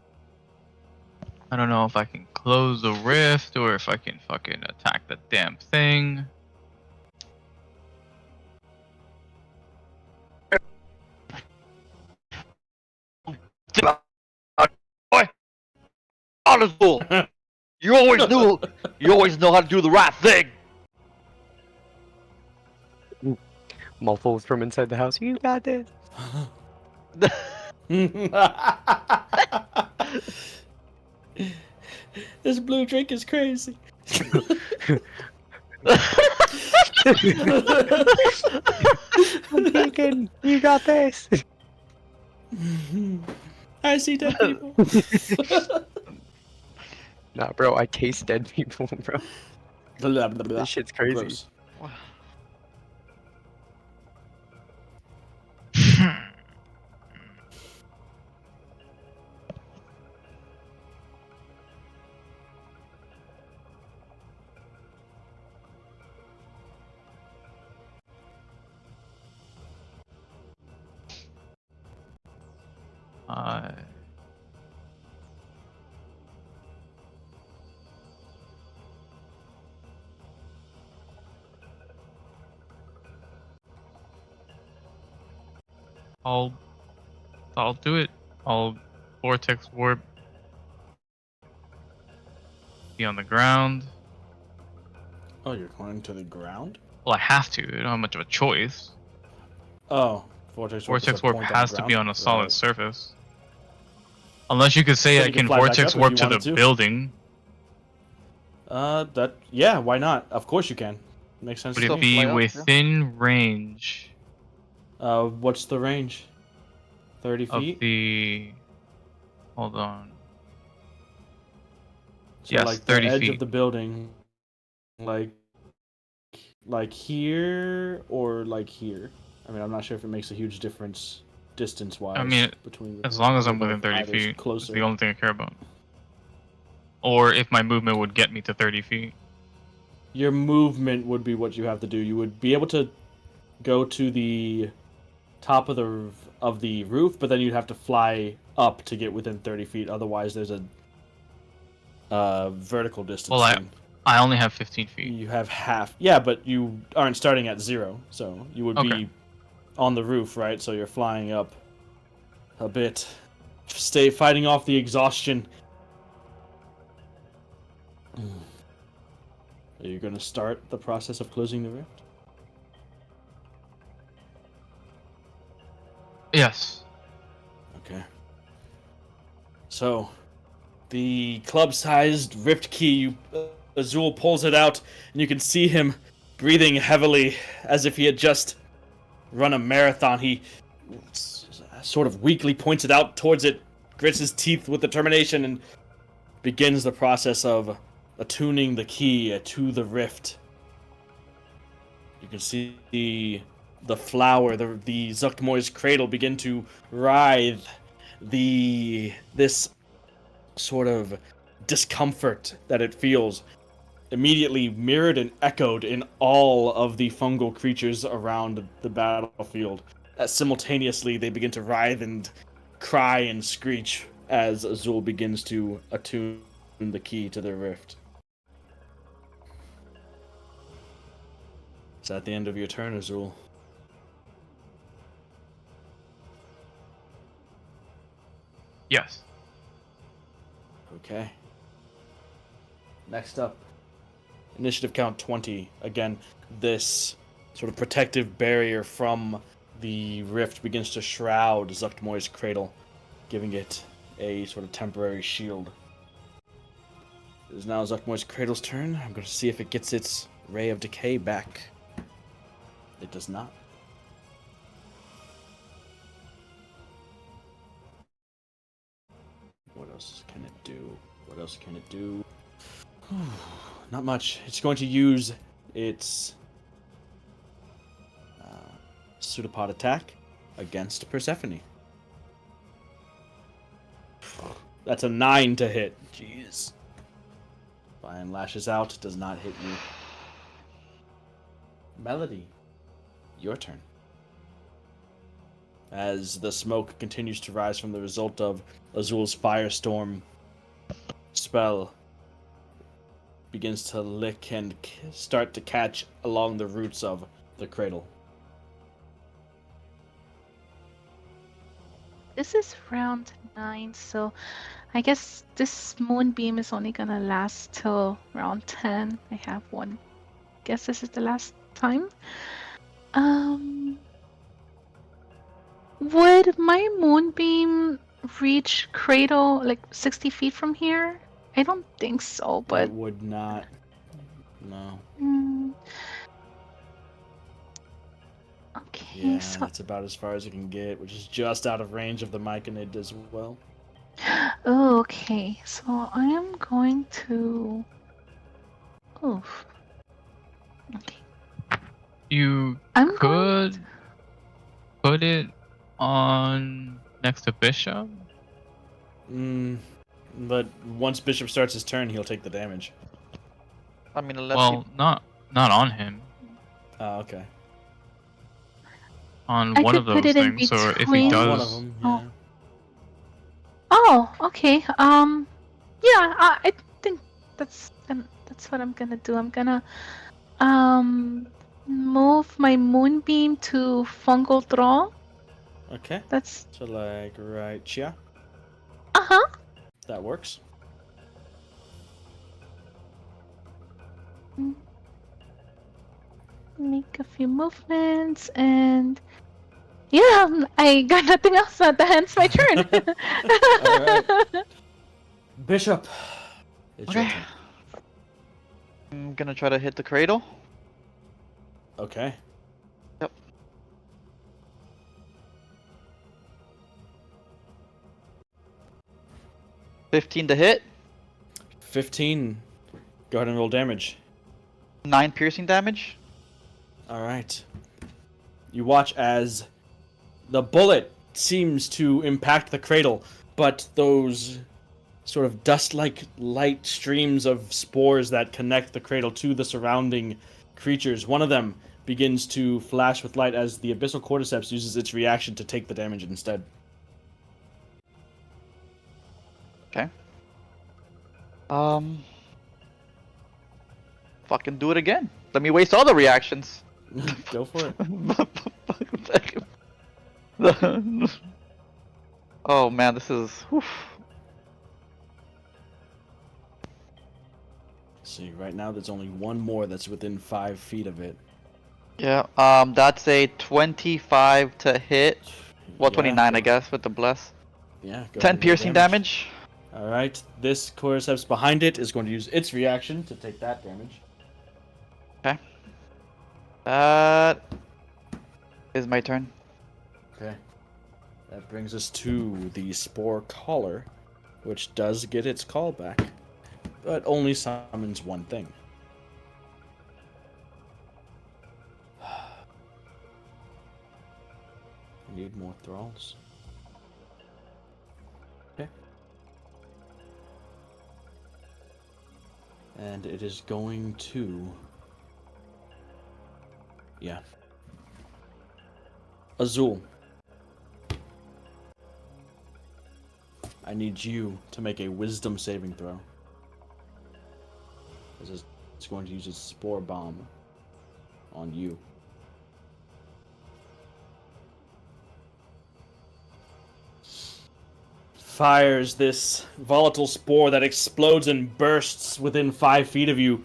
I don't know if I can close the rift or if I can fucking attack the damn thing. Boy, Honorable, you always know how to do the right thing. Muffles from inside the house. You got this. This blue drink is crazy. I'm thinking, you got this. I see dead people. Nah, bro, I taste dead people, bro. This shit's crazy. Gross. I'll do it. I'll vortex warp. Be on the ground. Oh, you're going to the ground? Well, I have to. I don't have much of a choice. Oh, vortex warp, Vortex warp has to be on a solid Right. surface. Unless you could say So I you can can fly back vortex up if warp you to the wanted to. building. Yeah, why not? Of course you can. Makes sense Would to it me. be fly up, yeah. within range What's the range? 30 of feet? the... Hold on. So Yes, like 30 the edge feet. of the building, like here or like here. I mean, I'm not sure if it makes a huge difference distance-wise. I mean, between as long as they're I'm within both 30 either feet, it's closer. the only thing I care about. or if my movement would get me to 30 feet. Your movement would be what you have to do. You would be able to go to the top of the roof, but then you'd have to fly up to get within 30 feet. Otherwise, there's a vertical distance Well, thing. I only have 15 feet. You have half. Yeah, but you aren't starting at 0, so you would Okay. be on the roof, right? So you're flying up a bit. Stay fighting off the exhaustion. Are you going to start the process of closing the rift? Yes. Okay. So, the club-sized rift key, Azul pulls it out, and you can see him breathing heavily as if he had just run a marathon. He sort of weakly points it out towards it, grits his teeth with determination, and begins the process of attuning the key to the rift. You can see the flower, the Zuggtmoy's cradle begin to writhe. This sort of discomfort that it feels immediately mirrored and echoed in all of the fungal creatures around the battlefield. As simultaneously, they begin to writhe and cry and screech as Azul begins to attune the key to the rift. Is that the end of your turn, Azul? Yes. Okay. Next up, initiative count 20. Again, this sort of protective barrier from the rift begins to shroud Zuggtmoy's cradle, giving it a sort of temporary shield. It is now Zuggtmoy's cradle's turn. I'm going to see if it gets its ray of decay back. It does not. What else can it do? What else can it do? Not much. It's going to use its pseudopod attack against Persephone. That's a 9 to hit. Jeez. Vayne lashes out. Does not hit you. Melody, your turn. As the smoke continues to rise from the result of Azul's firestorm spell begins to lick and start to catch along the roots of the cradle. This is round 9, so I guess this moonbeam is only gonna last till round 10. I have one. Guess this is the last time. Would my moonbeam reach Cradle like 60 feet from here? I don't think so, but It would not. No. Okay, Yeah, so that's about as far as it can get, which is just out of range of the Myconid as well. oh, okay. So I am going to. Oof. Okay. You I'm could put it on next to Bishop. But once Bishop starts his turn, he'll take the damage. I mean, unless Well, not on him. Oh, okay. On I one could of put those it in things, or if he between- On does. one of them, yeah. Oh, okay. Yeah. I think that's what I'm gonna do. I'm gonna move my moonbeam to fungal draw. Okay. That's So like right here. uh-huh. That works. Make a few movements and yeah, I got nothing else. That ends my turn. Alright. Bishop. It's your Okay. turn. I'm gonna try to hit the cradle. Okay. Yep. $15 to hit. 15. Go ahead and roll damage. 9 piercing damage. Alright. You watch as the bullet seems to impact the cradle, but those sort of dust-like light streams of spores that connect the cradle to the surrounding creatures. One of them begins to flash with light as the abyssal cordyceps uses its reaction to take the damage instead. Okay. Fucking do it again. Let me waste all the reactions. Go for it. Oh man, this is. Whew. See, right now there's only one more that's within 5 feet of it. Yeah. That's a 25 to hit. Well, Yeah, 29, I go- guess, with the bless. Yeah. Go 10 ahead and roll piercing damage. All right. This cordyceps behind it is going to use its reaction to take that damage. Okay. That is my turn. Okay. That brings us to the spore collar, which does get its call back, but only summons one thing. We need more thralls. Okay. And it is going to... Yeah. Azul. I need you to make a wisdom saving throw. It's going to use its spore bomb on you. Fires this volatile spore that explodes and bursts within 5 feet of you,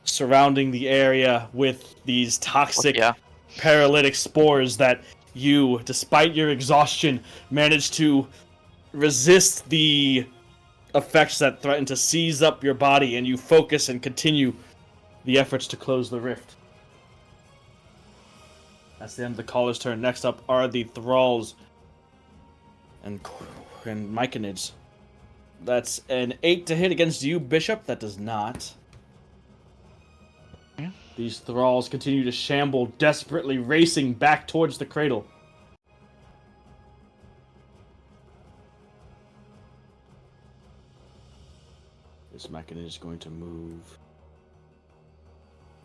surrounding the area with these toxic, Yeah. paralytic spores that you, despite your exhaustion, manage to resist the effects that threaten to seize up your body, and you focus and continue the efforts to close the rift. That's the end of the caller's turn. Next up are the thralls and myconids. That's an 8 to hit against you, Bishop. That does not. Yeah. These thralls continue to shamble, desperately racing back towards the cradle. This mechanid is going to move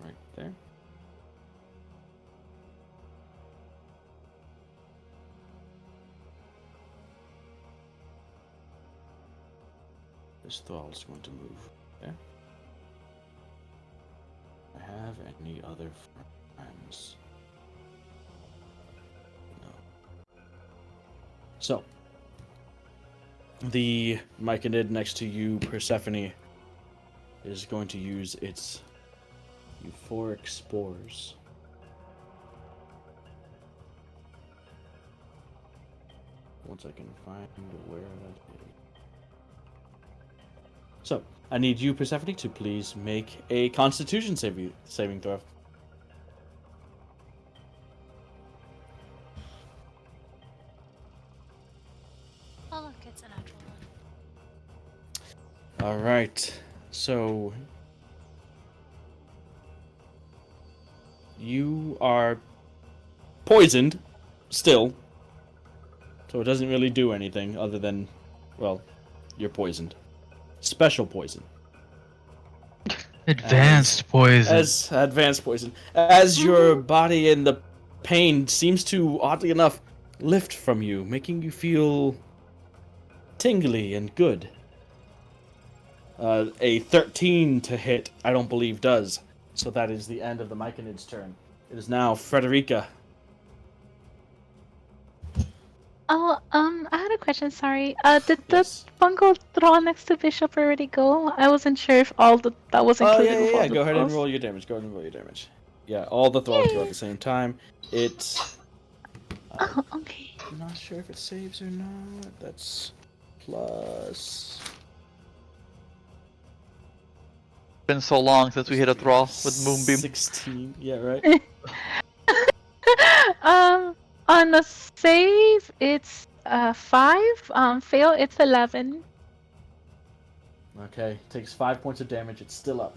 right there. This thrall is going to move there. I have any other friends? No. So, the myconid next to you, Persephone, is going to use its euphoric spores. Once I can find where that is. So, I need you, Persephone, to please make a Constitution saving throw. Oh look, it's a natural one. All right. So, you are poisoned still. So it doesn't really do anything other than, well, you're poisoned. Special poison. Advanced poison. As advanced poison. As your body and the pain seems to, oddly enough, lift from you, making you feel tingly and good. A 13 to hit, I don't believe does. So that is the end of the myconid's turn. It is now Frederica. Oh, I had a question, sorry. Did the Yes. fungal thrall next to Bishop already go? I wasn't sure if all that was Oh, included yeah, with yeah, all yeah. the Go ahead and thralls. roll your damage. Go ahead and roll your damage. Yeah, all the thralls go at the same time. It... Oh, okay. I'm not sure if it saves or not. That's plus... Been so long since we hit a thrall with Moonbeam. 16. Yeah, right? On the save, it's 5. Fail, it's 11. Okay, takes 5 points of damage. It's still up.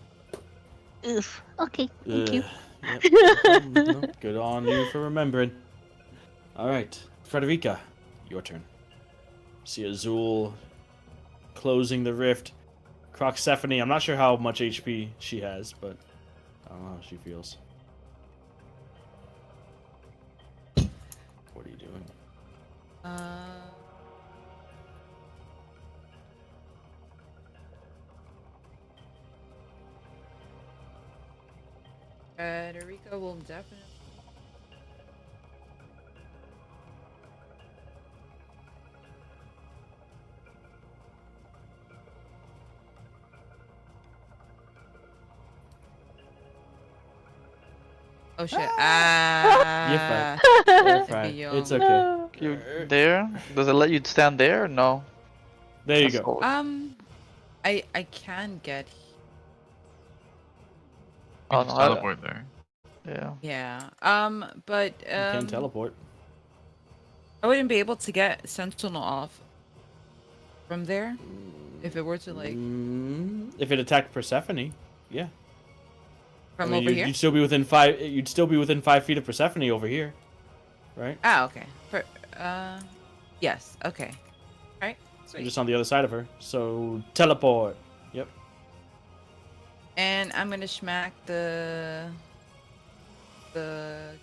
Oof. Okay, thank you. Yep, no problem. No, good on you for remembering. Alright, Frederica, your turn. See Azul closing the rift. Croxephany, I'm not sure how much HP she has, but I don't know how she feels. What are you doing? Frederica will definitely. Oh shit! You're Ah. You're fine. yo. It's okay. You there? Does it let you stand there? Or no. There you That's go. old. I can get. Oh, Just no, I- teleport there. Yeah. Yeah. But You can teleport. I wouldn't be able to get Sentinel off from there if it were to like If it attacked Persephone, yeah. from I mean, over here. You'd still be within 5. You'd still be within 5 feet of Persephone over here, right? Ah, okay. Yes. Okay. All right. You're Sweet. just on the other side of her. So teleport. Yep. And I'm gonna smack the Read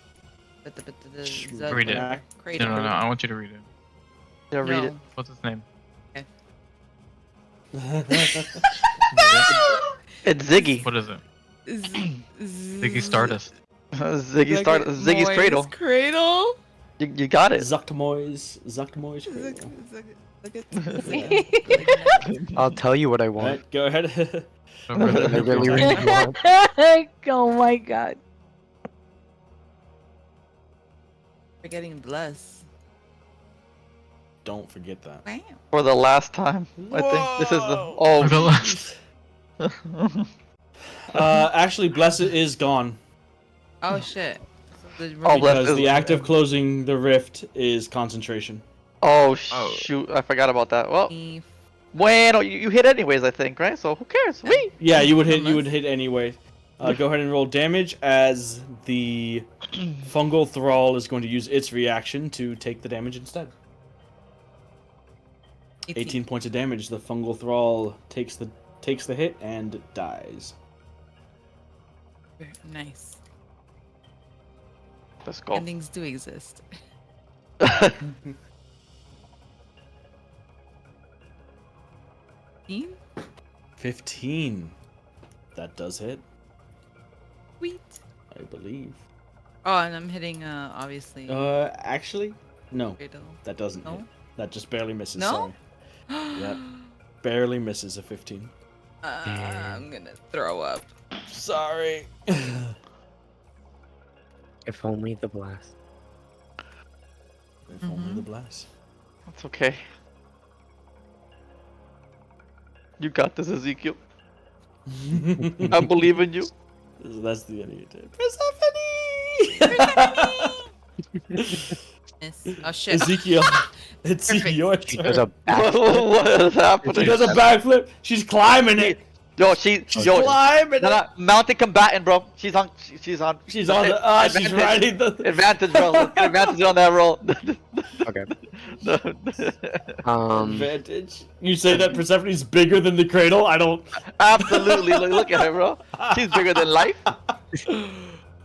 it. Smack. Cradle. No, I want you to read it. Yeah, read it. What's his name? It's Ziggy. What is it? Ziggy Ziggy Stardust. Ziggy's Cradle. Cradle. You got it. Zuggtmoy's cradle. I'll tell you what I want. Alright, go ahead. Oh, brother, I really, your really turn. want. Oh my god. We're getting blessed. Don't forget that. Wow. For the last time. I think this is the. Whoa. For the last. Actually, Blessed is gone. Oh shit. So the Oh, Blessed Because is- the act of closing the rift is concentration. Oh Oh. shoot! I forgot about that. Well, me- bueno, you hit anyways, I think, right? So who cares? Wee! Yeah, you would hit. You Unless- would hit anyway. Go ahead and roll damage as the fungal thrall is going to use its reaction to take the damage instead. 18 points of damage. The fungal thrall takes the hit and dies. Nice. Let's go. Endings do exist. 15? 15. That does hit, Sweet. I believe. Oh, and I'm hitting obviously. Actually, no, Cradle. that doesn't No? hit. That just barely misses. No? Sorry. Yep. Barely misses a 15. I'm gonna throw up. Sorry. If only the blast. If only the blast. That's okay. You got this, Ezekiel. I believe in you. That's the end of your turn. Miss. Oh shit. Ezekiel, it's Perfect. your She turn. does a backflip. What is She happening? does a backflip. She's climbing it. Yo, She's yo, climbing no, it. mounted combatant, bro. She's on. She's on. She's on the. She's Advantage. riding the. Advantage, bro. Let's get advantage on that roll. Okay. No. Advantage. You say that Persephone's bigger than the cradle? I don't. Absolutely. Look at her, bro. She's bigger than life.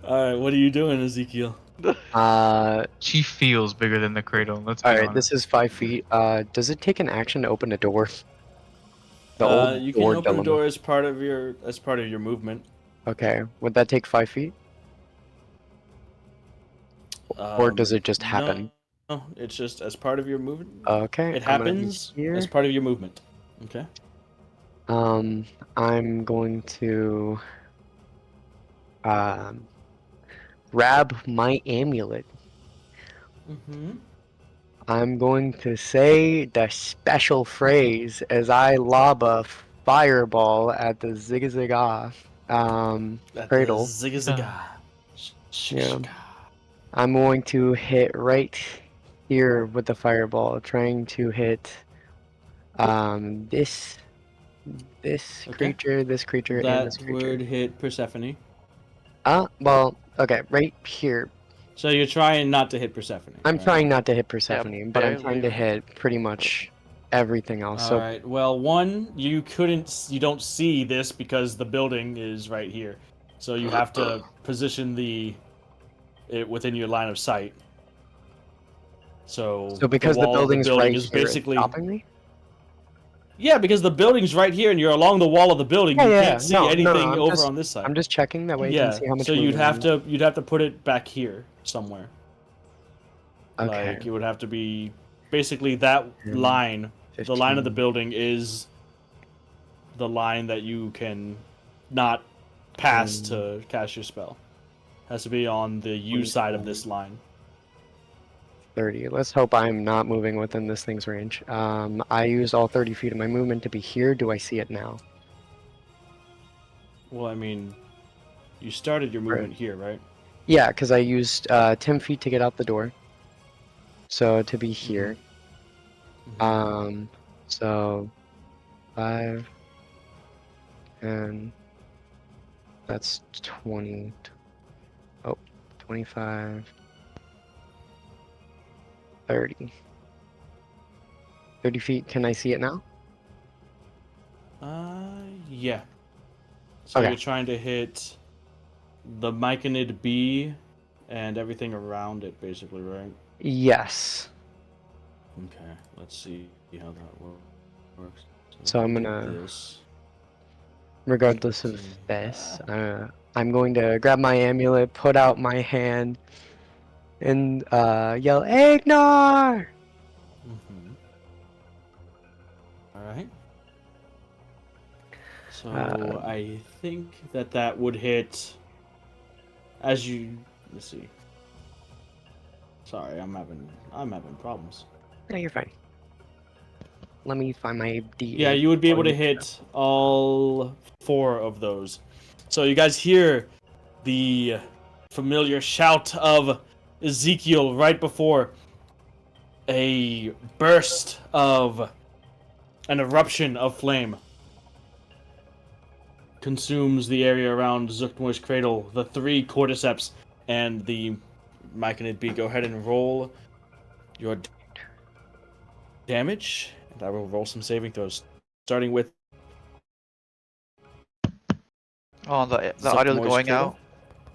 Alright, what are you doing, Ezekiel? She feels bigger than the cradle. Let's be Alright, honest. this is 5 feet. Does it take an action to open a door? The old You can door open dilemma. the door as part of your movement. Okay, would that take 5 feet? Or does it just happen? No, it's just as part of your movement. Okay. It I'm gonna happens be here. as part of your movement. Okay. I'm going to grab my amulet. Mm-hmm. I'm going to say the special phrase as I lob a fireball at the Zigga Cradle. Zigga zigga. Yeah. I'm going to hit right here with the fireball, trying to hit this Okay. creature, this creature, and That this creature. would hit Persephone. Well, okay, right here. So you're trying not to hit Persephone. I'm right? trying not to hit Persephone, but I'm barely. trying to hit pretty much everything else. All So right. Well, one, you don't see this because the building is right here, so you have to position it within your line of sight. So because the wall of the building's building right is here, it's basically stopping me. yeah, because the building's right here and you're along the wall of the building. Yeah, You yeah, can't see no, no, anything I'm over just, on this side. I'm just checking that way. I can Yeah, see how much so you'd movement have to put it back here somewhere. Okay. Like it would have to be basically that 10, line. The line of the 15. building is the line that you can not pass to cast your spell. Has to be on the U side of this line. 30. Let's hope I'm not moving within this thing's range. I used all 30 feet of my movement to be here. Do I see it now? Well, I mean, you started your movement here, right? Yeah, because I used 10 feet to get out the door. So to be here. So 5 and that's 20. Oh, 25. 30. 30 feet. Can I see it now? Yeah. So Okay. you're trying to hit the Myconid B and everything around it, basically, right? Yes. Okay, let's see how that works. So I'm we did gonna, this. regardless of this, I'm going to grab my amulet, put out my hand, and yell, Ignore! All right. So I think that would hit. Let's see. Sorry, I'm having problems. No, you're fine. Let me find my D8. Yeah, you would be able to hit all 4 of those. So you guys hear the familiar shout of Ezekiel right before a burst of an eruption of flame consumes the area around Zuggtmoy's cradle. The 3 cordyceps and the Myconid B. Go ahead and roll your damage. And I will roll some saving throws, starting with Oh, the audio's Zuggtmoy's going cradle,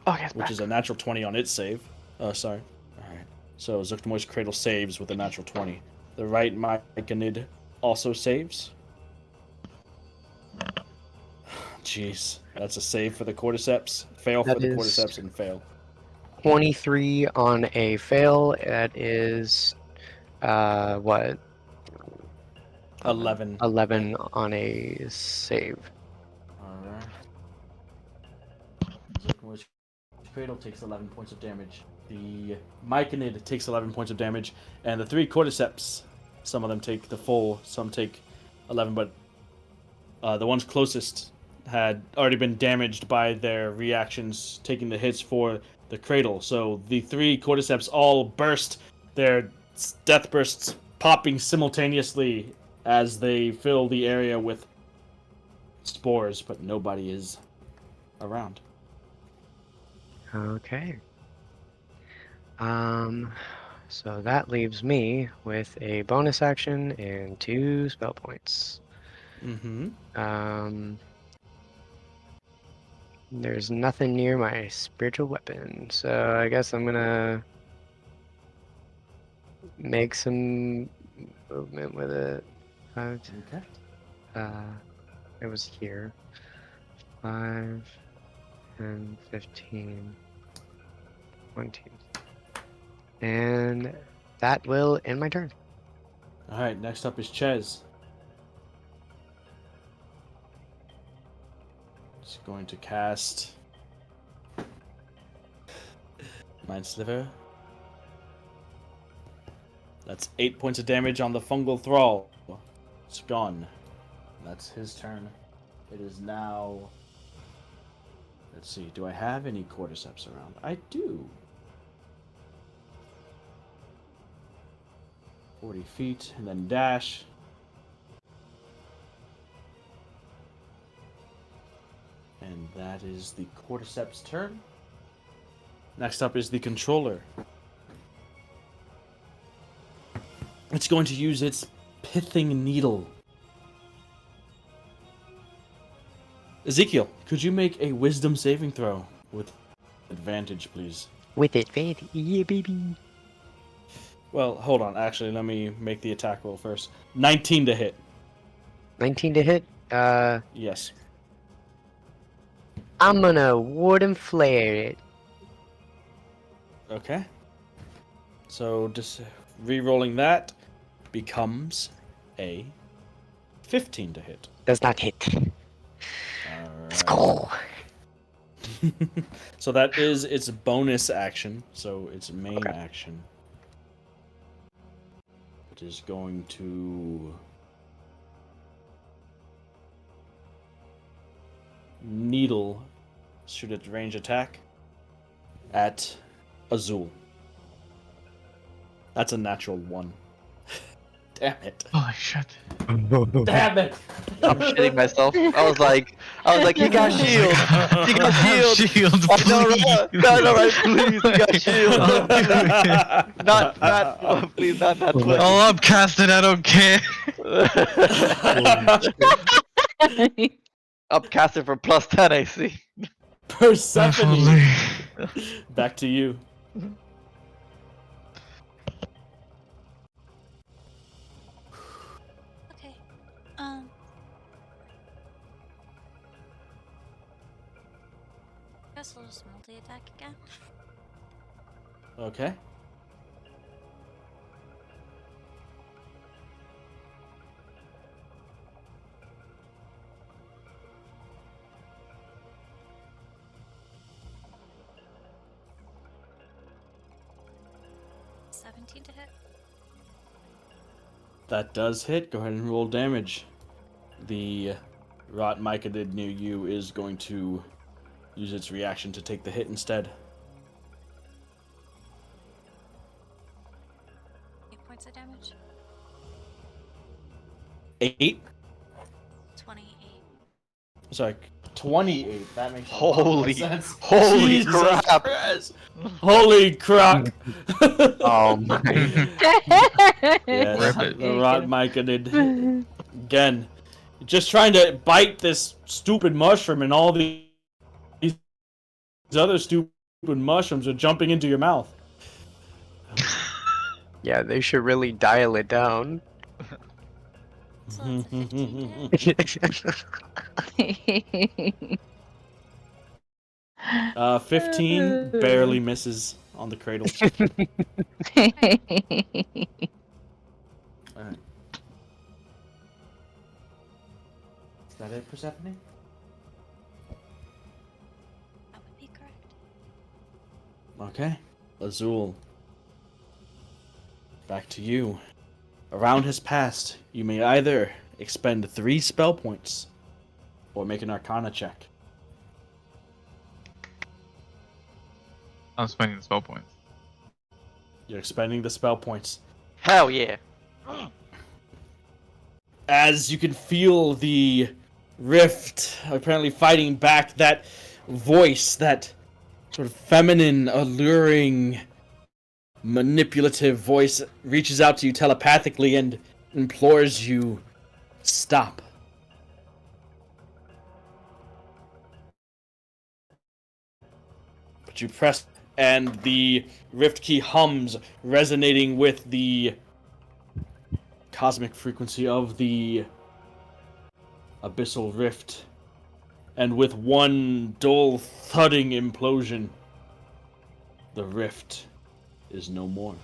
out. Okay, it's which back. is a natural 20 on its save. Sorry. Alright. So Zuggtmoy's cradle saves with a natural 20. The right Myconid also saves. Jeez. That's a save for the cordyceps. Fail for That the is cordyceps and fail. 23 on a fail. That is, what? 11. 11 on a save. Alright. Zuggtmoy's cradle takes 11 points of damage. The Myconid takes 11 points of damage. And the 3 cordyceps, some of them take the full, some take 11, but the ones closest had already been damaged by their reactions, taking the hits for the cradle. So the 3 cordyceps all burst, their death bursts popping simultaneously as they fill the area with spores, but nobody is around. Okay. So that leaves me with a bonus action and 2 spell points. There's nothing near my spiritual weapon, so I guess I'm gonna make some movement with it. Okay. It was here. 5, 10, 15, 20. And that will end my turn. Alright, next up is Ches. He's going to cast Mind Sliver. That's 8 points of damage on the fungal thrall. It's gone. That's his turn. It is now... Let's see, do I have any cordyceps around? I do. 40 feet, and then dash. And that is the cordyceps' turn. Next up is the controller. It's going to use its pithing needle. Ezekiel, could you make a wisdom saving throw with advantage, please? With advantage, yeah, baby. Well, hold on. Actually, let me make the attack roll first. 19 to hit. 19 to hit. Yes. I'm gonna wooden flare it. Okay. So just re-rolling that becomes a 15 to hit. Does not hit. Alright. Skull. So that is its bonus action. So its main Okay. action. It is going to needle shoot its range attack at Azul. That's a natural 1. Damn it. Holy shit. Damn it. I'm shitting myself. I was like, he got shield. He got shield. Shield, I know, please. right? No, no, right? Please, he got shield. Not, please, not that way. I'll upcast it, I don't care. Upcast it for plus 10 AC. Persephone. Definitely. Back to you. Okay. Guess we'll just multi-attack again. Okay. To hit. That does hit. Go ahead and roll damage. The rot myconid near you is going to use its reaction to take the hit instead. 8 points of damage. 8? 28. Sorry, 28. That makes a lot more Holy, sense. holy Jesus crap. Christ. Holy crock. Oh my. Yes, Rip it. the rot myconid. Again, just trying to bite this stupid mushroom, and all these other stupid mushrooms are jumping into your mouth. Yeah, they should really dial it down. So that's a 15 to hit. 15 barely misses on the cradle. Alright. Is that it, Persephone? That would be correct. Okay. Azul. Back to you. A round has passed. You may either expend 3 spell points or make an Arcana check. I'm spending the spell points. You're expending the spell points. Hell yeah. As you can feel the rift apparently fighting back, that voice, that sort of feminine, alluring, manipulative voice reaches out to you telepathically and implores you, stop. But you press, and the rift key hums, resonating with the cosmic frequency of the abyssal rift, and with one dull thudding implosion, the rift is no more.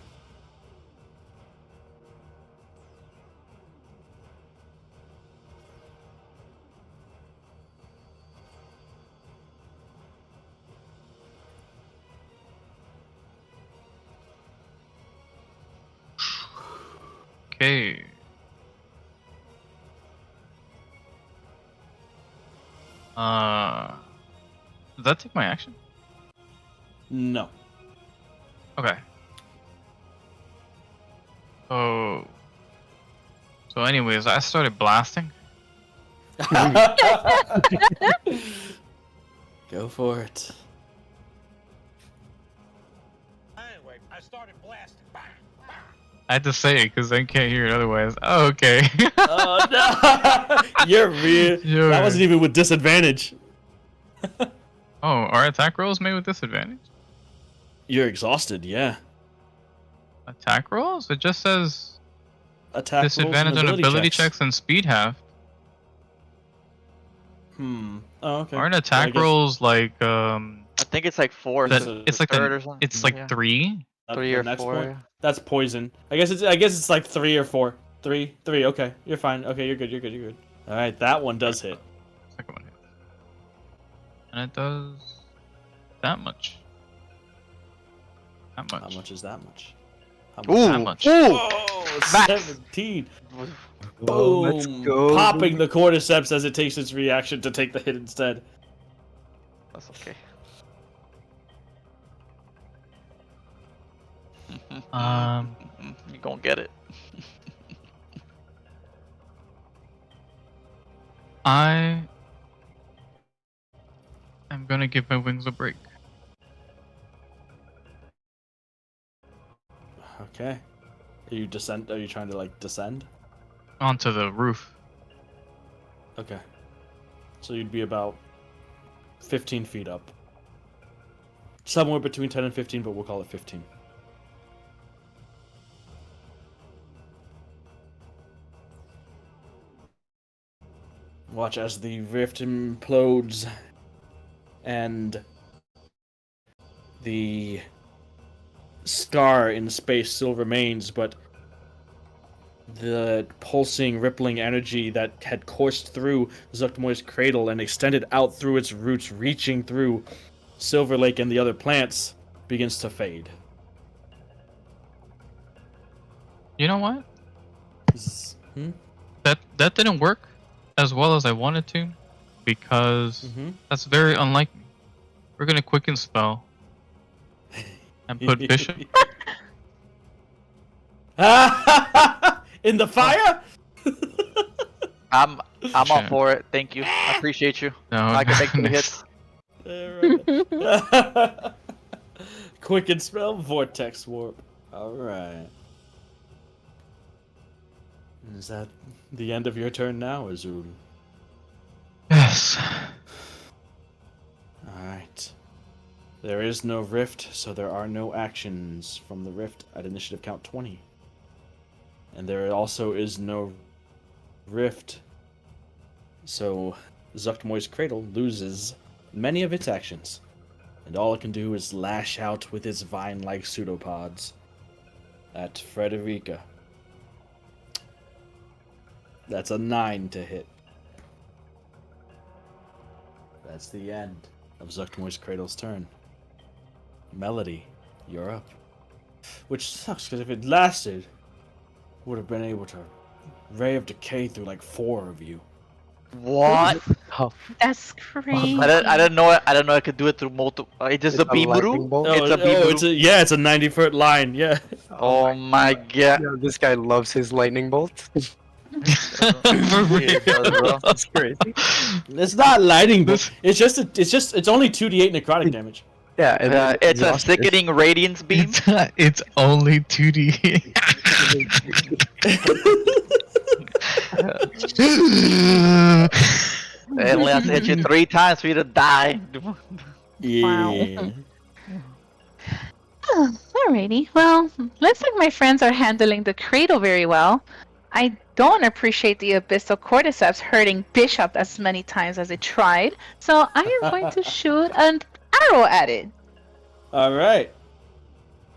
Okay. Does that take my action? No. Okay. Oh. So anyways, I started blasting. Go for it. Anyway, I started blasting. Bang, bang. I had to say it because I can't hear it otherwise. Oh, okay. Oh no! You're real. Sure. That wasn't even with disadvantage. Oh, are attack rolls made with disadvantage? You're exhausted, yeah. Attack rolls? It just says Attack rolls and disadvantage on ability checks and speed half. Oh, okay. Aren't I attack guess- rolls like I think it's like 4. that- so it's like third the- or something. it's like Yeah. 3? 3 the or next 4. point? That's poison. I guess it's like 3 or 4. 3. Okay, you're fine. Okay, you're good. All right, that one does hit. Second one hit. And it does that much. That much. How much is that much? How Ooh, That much. ooh, Oh, Max. 17. Oh, let's Boom. go. Popping the cordyceps as it takes its reaction to take the hit instead. That's okay. You gonna get it. I am gonna give my wings a break. Okay. Are you trying to like descend? Onto the roof. Okay. So you'd be about 15 feet up. Somewhere between 10 and 15, but we'll call it 15. Watch as the rift implodes and the scar in space still remains, but the pulsing, rippling energy that had coursed through Zuggtmoy's cradle and extended out through its roots, reaching through Silverlake and the other plants, begins to fade. You know what? Hmm? That didn't work as well as I wanted to, because Mm-hmm. that's very unlike me. We're gonna quicken spell and put Bishop. In the fire? I'm all Shit. for it. Thank you. I appreciate you. No, I can make 2 nice. hits. Alright. Quicken spell, vortex warp. Alright. Is that the end of your turn now, Azul? Yes. Alright. There is no rift, so there are no actions from the rift at initiative count 20. And there also is no rift, so Zuggtmoy's Cradle loses many of its actions. And all it can do is lash out with its vine-like pseudopods at Frederica. That's a 9 to hit. That's the end of Zuggtmoy's Cradle's turn. Melody, you're up. Which sucks, because if it lasted, would have been able to Ray of Decay through like 4 of you. What? Oh, That's crazy. I didn't know I could do it through multiple. It's just a lightning Bimuru. bolt? It's a Bimuru. It's a 90-foot line, yeah. Oh my god. Yeah, this guy loves his lightning bolts. For real. That's crazy. It's not lightning, but it's only 2d8 necrotic damage. Yeah, and then It's a exhaust- sickening radiance beam. It's only 2D. It only has to hit you 3 times for you to die. Yeah. Alrighty. Well, looks like my friends are handling the cradle very well. I don't appreciate the abyssal cordyceps hurting Bishop as many times as it tried, so I am going to shoot an arrow at it. Alright.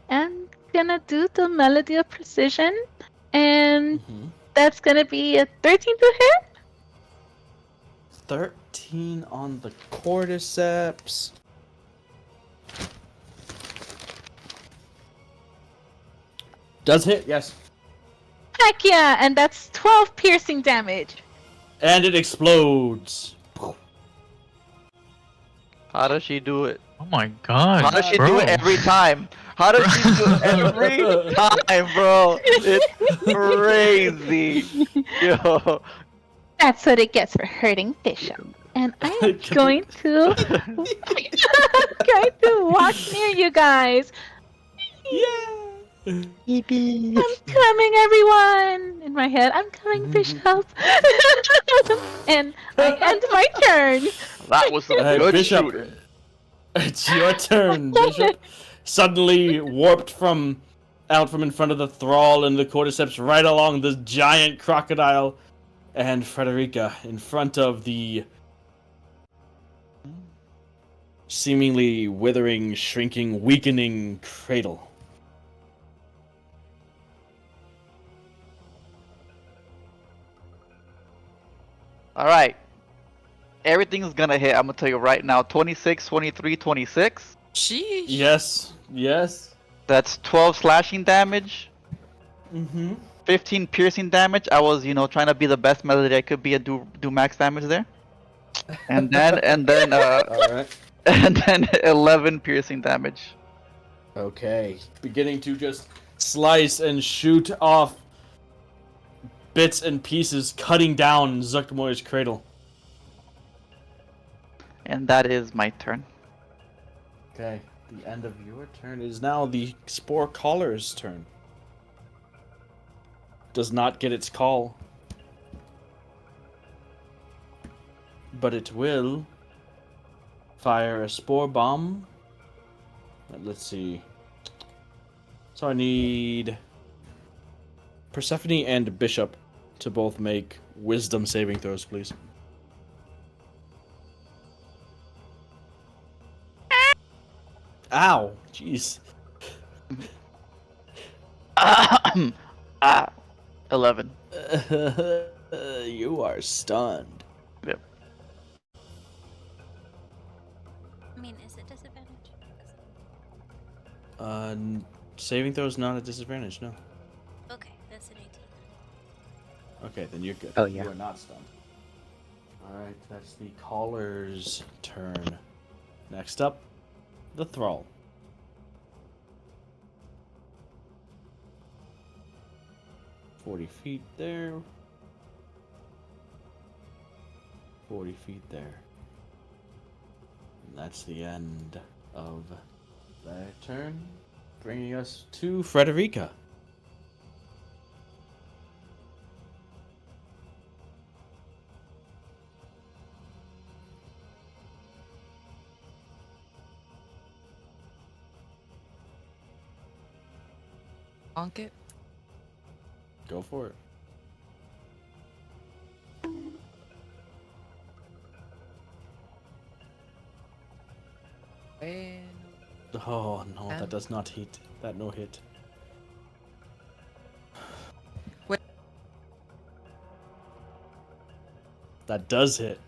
And gonna do the Melody of Precision, and that's gonna be a 13 to hit. 13 on the cordyceps. Does hit, yes. Heck yeah, and that's 12 piercing damage. And it explodes. How does she do it? Oh my god. How does she bro. do it every time? How does she do it every time, bro? It's crazy. Yo. That's what it gets for hurting Bishop. And I am going to walk near you guys. Yeah. Yippee! I'm coming, everyone! In my head, I'm coming, Bishop. And I end my turn. That was some Hey, good Bishop. shooting. It's your turn, Bishop. Suddenly warped from out from in front of the thrall and the cordyceps right along this giant crocodile, and Frederica in front of the seemingly withering, shrinking, weakening Cradle. All right. Everything's gonna hit. I'm gonna tell you right now. 26, 23, 26. Sheesh. Yes, yes. That's 12 slashing damage, Mm-hmm. 15 piercing damage. I was, trying to be the best melody I could be and do max damage there. And then Alright. and then 11 piercing damage. Okay. Beginning to just slice and shoot off bits and pieces, cutting down Zuggtmoy's Cradle. And that is my turn. Okay. The end of your turn is now the Spore Caller's turn. Does not get its call. But it will fire a Spore Bomb. Let's see. So I need Persephone and Bishop to both make Wisdom saving throws, please. Ow! Jeez. 11. You are stunned. Yep. I mean, is it disadvantage? Saving throw is not a disadvantage, no. Okay, that's an 18. Okay, then you're good. Oh, yeah. You are not stunned. Alright, that's the Caller's turn. Next up, the Thrall. $40 feet there. 40 feet there. And that's the end of their turn, bringing us to Frederica. Bonk it. Go for it. And Oh no, that does not hit. That no hit. What? That does hit.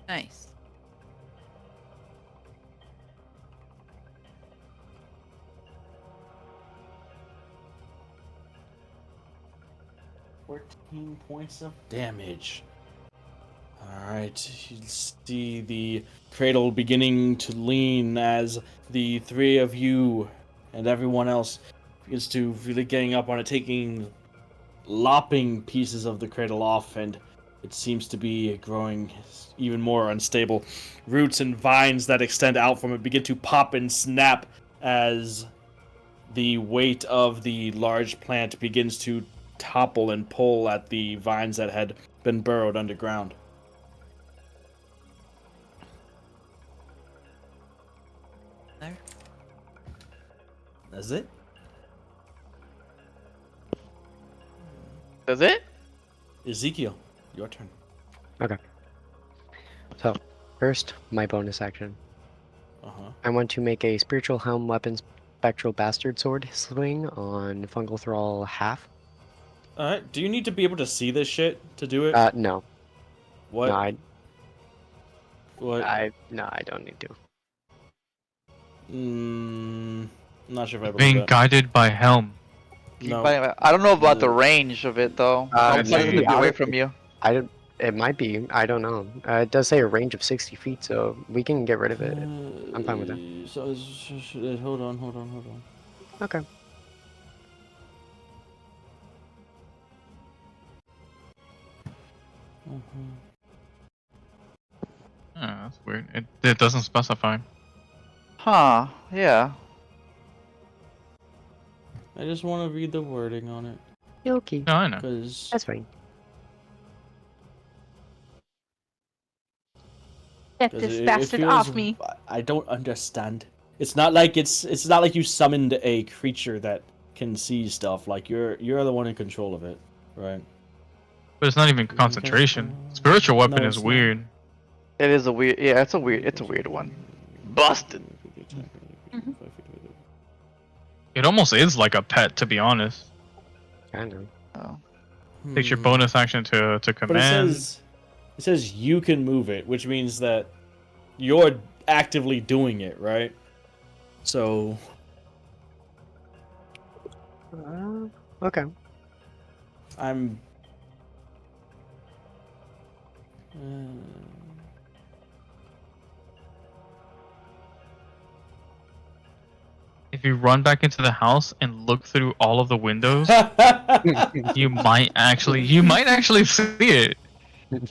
nice. $14 points of damage. Alright, you see the cradle beginning to lean as the three of you and everyone else begins to really getting up on it, lopping pieces of the cradle off, and it seems to be growing even more unstable. Roots and vines that extend out from it begin to pop and snap as the weight of the large plant begins to topple and pull at the vines that had been burrowed underground. There. That's it? That's it? Ezekiel, your turn. So, first, my bonus action. Uh-huh. I want to make a Spiritual Helm Weapon Spectral Bastard Sword swing on Fungal Thrall half. Alright, do you need to be able to see this shit to do it? No. What? No, What? I don't need to. Not sure if I believe Being that. guided by Helm. No. I don't know about the No. range of it though. Uh, How far is it to be away from you? I don't. It might be. I don't know. It does say a range of 60 feet, so we can get rid of it. I'm fine with that. So, hold on. Okay. Oh, that's weird. It doesn't specify. Huh, yeah. I just want to read the wording on it. Okay, No, I know. Because that's fine. Get it, this it bastard feels, off me. I don't understand. It's not like it's not like you summoned a creature that can see stuff. Like you're the one in control of it, right? But it's not even concentration. Spiritual weapon No, is it's not. weird. It is a weird. Yeah, it's a weird one. Busted. Mhm. It almost is like a pet, to be honest. Kind of. Oh. Takes your Hmm. bonus action to But command. it says you can move it, which means that you're actively doing it, right? So Okay. I'm. If you run back into the house and look through all of the windows, you might actually see it.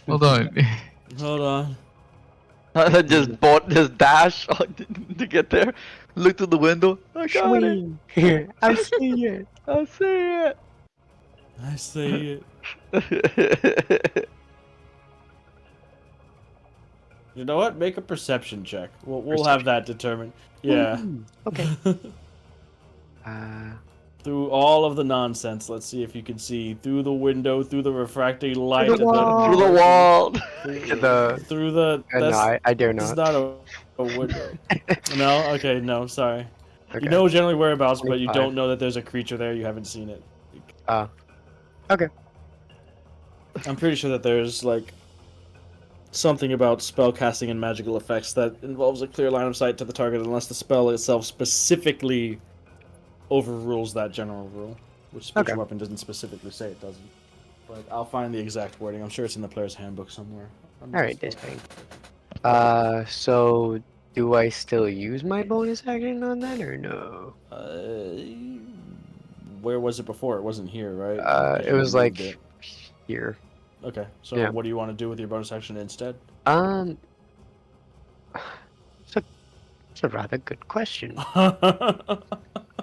Hold on. Hold on. just dash to get there. Look through the window. I got it. Swing. I see it. I see I see it. it. You know what? Make a perception check. We'll have that determined. Yeah. Ooh, okay. Uh, Through all of the nonsense, let's see if you can see through the window, through the refracting light, the and then wall. Through the wall. through the. no, I dare This is not. not a window. No. Okay. No. Sorry. Okay. You know generally whereabouts, but you 25. don't know that there's a creature there. You haven't seen it. Okay. I'm pretty sure that there's like something about spell casting and magical effects that involves a clear line of sight to the target unless the spell itself specifically overrules that general rule, which spiritual Okay. weapon doesn't specifically say it doesn't. But I'll find the exact wording. I'm sure it's in the player's handbook somewhere. Alright, that's fine. So do I still use my bonus action on that or no? Where was it before? It wasn't here, right? It was moved like here. Okay, so Yeah. what do you want to do with your bonus action instead? It's a rather good question. I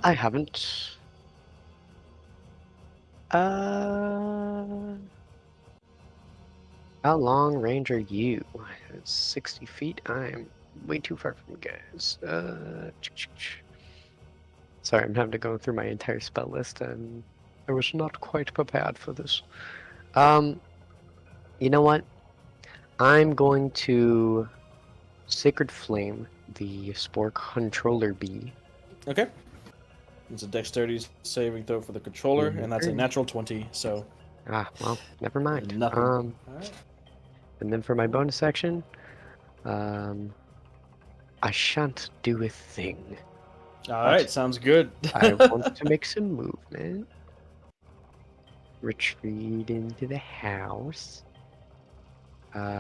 I haven't. How long range are you? 60 feet. I'm way too far from you guys. Sorry, I'm having to go through my entire spell list, and I was not quite prepared for this. You know what? I'm going to Sacred Flame the Spore Controller Bee. Okay. It's a dexterity saving throw for the controller, and that's a natural 20, so Ah, well, never mind. nothing. Alright. And then for my bonus action, I shan't do a thing. Alright, sounds good. I want to make some movement. Retreat into the house.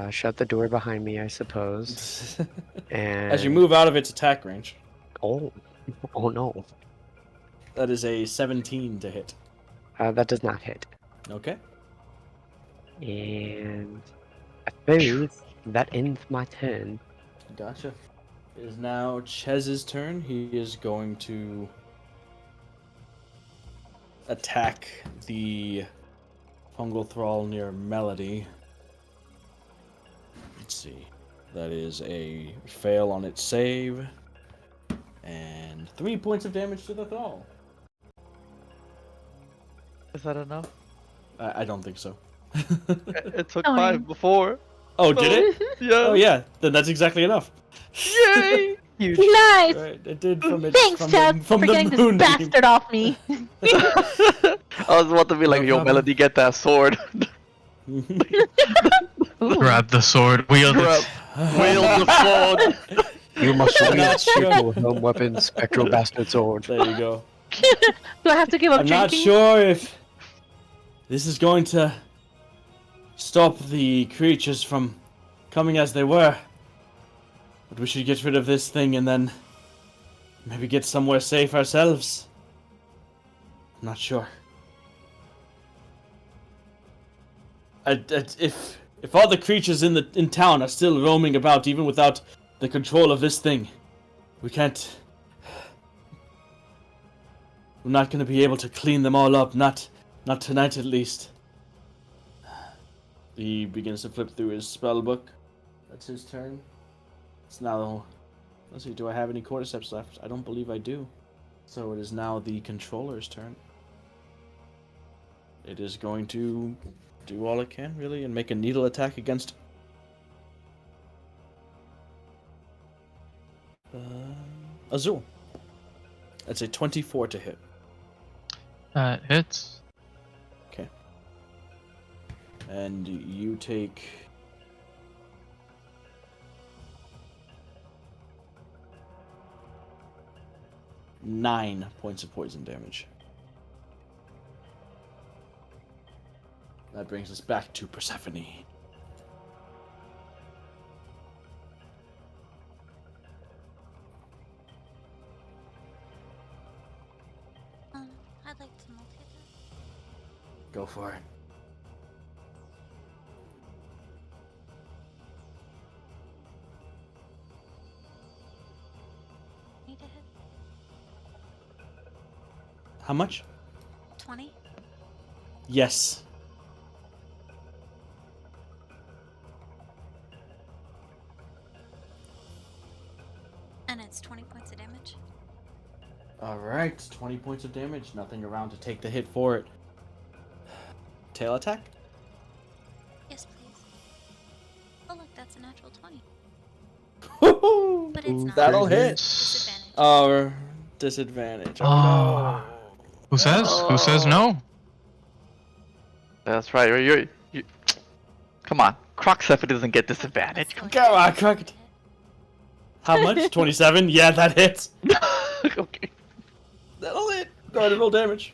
Shut the door behind me, I suppose. And As you move out of its attack range, oh no, that is a 17 to hit. that does not hit. Okay. And I suppose that ends my turn. Gotcha. It is now Chez's turn. He is going to attack the fungal thrall near Melody. Let's see. That is a fail on its save. And 3 points of damage to the thrall. Is that enough? I don't think so. It took Oh, 5 before. Oh, did it? Yeah. Oh, yeah. Then that's exactly enough. Yay! Huge. Nice! Right, it did from its Thanks, from Chad, the, from for the getting this moon. bastard off me. I was about to be like, No yo, problem. Melody, get that sword. Ooh. Grab the sword, wield Grab- it. Wield the sword. You must I'm wield not sure. spectral helm weapon, spectral bastard sword. There you go. Do I have to give up I'm not drinking? sure if this is going to stop the creatures from coming as they were. But we should get rid of this thing and then maybe get somewhere safe ourselves. I'm not sure. If all the creatures in town are still roaming about even without the control of this thing, we can't. I'm not going to be able to clean them all up. Not tonight, at least. He begins to flip through his spell book. That's his turn. It's now... Let's see, do I have any cordyceps left? I don't believe I do. So it is now the controller's turn. It is going to do all it can, really, and make a needle attack against... Azul. That's a 24 to hit. That hits. Okay. And you take... 9 points of poison damage. That brings us back to Persephone. I'd like to multi-attack. Go for it. Need to hit How much? 20. Yes. And it's 20 points of damage. Alright, 20 points of damage. Nothing around to take the hit for it. Tail attack? Yes, please. Oh, look, that's a natural 20. Woohoo! But it's not. That'll hit. Disadvantage. Disadvantage. Oh, Oh. Who says? Who says no? That's right. You come on. Crocsepha doesn't get disadvantage. Let's Come on, go Croc. ahead. How much? 27? Yeah, that hits. Okay. That'll hit. Go ahead and roll damage.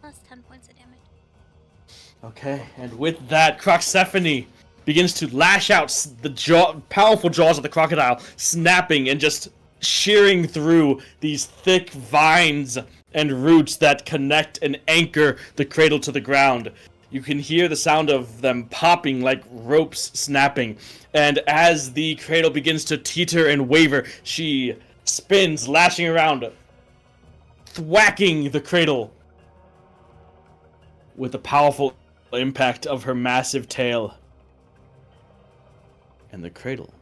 Plus 10 points of damage. Okay, and with that, Croxephone begins to lash out the powerful jaws of the crocodile, snapping and just shearing through these thick vines and roots that connect and anchor the cradle to the ground. You can hear the sound of them popping like ropes snapping, and as the cradle begins to teeter and waver, she spins, lashing around, thwacking the cradle with the powerful impact of her massive tail. And the cradle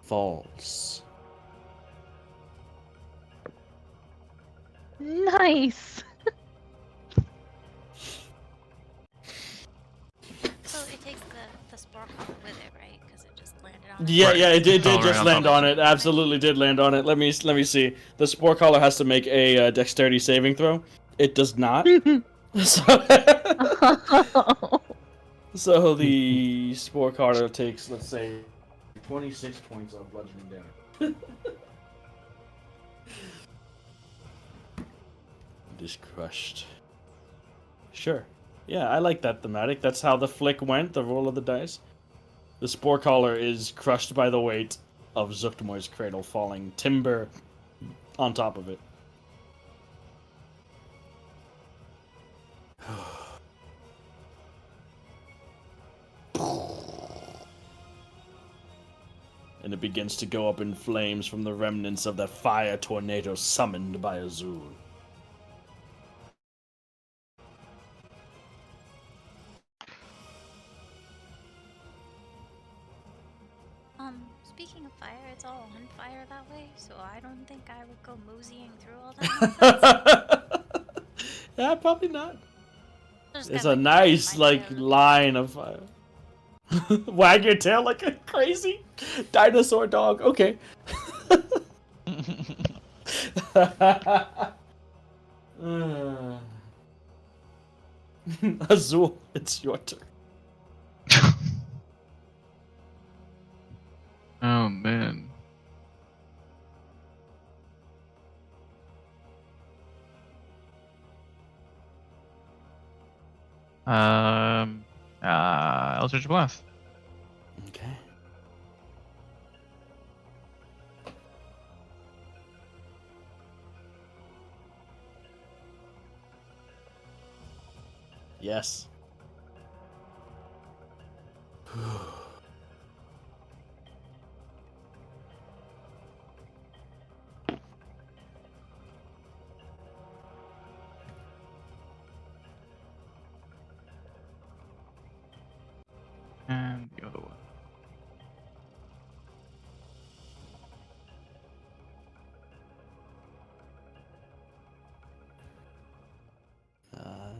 falls. Nice. So it takes the spore collar with it, right? Because it just landed on it. Yeah, Right. yeah, it did Oh, right just on land top. on it. Absolutely did land on it. Let me see. The spore collar has to make a dexterity saving throw. It does not. So the spore collar takes, let's say, 26 points of bludgeoning damage. It is crushed. Sure. Yeah, I like that thematic. That's how the flick went, the roll of the dice. The spore collar is crushed by the weight of Zuggtmoy's cradle falling timber on top of it. And it begins to go up in flames from the remnants of that fire tornado summoned by Azul. Speaking of fire, it's all on fire that way, so I don't think I would go moseying through all that. Yeah, probably not. Just It's got, a nice, my like, tail. line of fire. Wag your tail like a crazy dinosaur dog. Okay. Azul, it's your turn. Oh man. Eldritch Blast. Okay. Yes.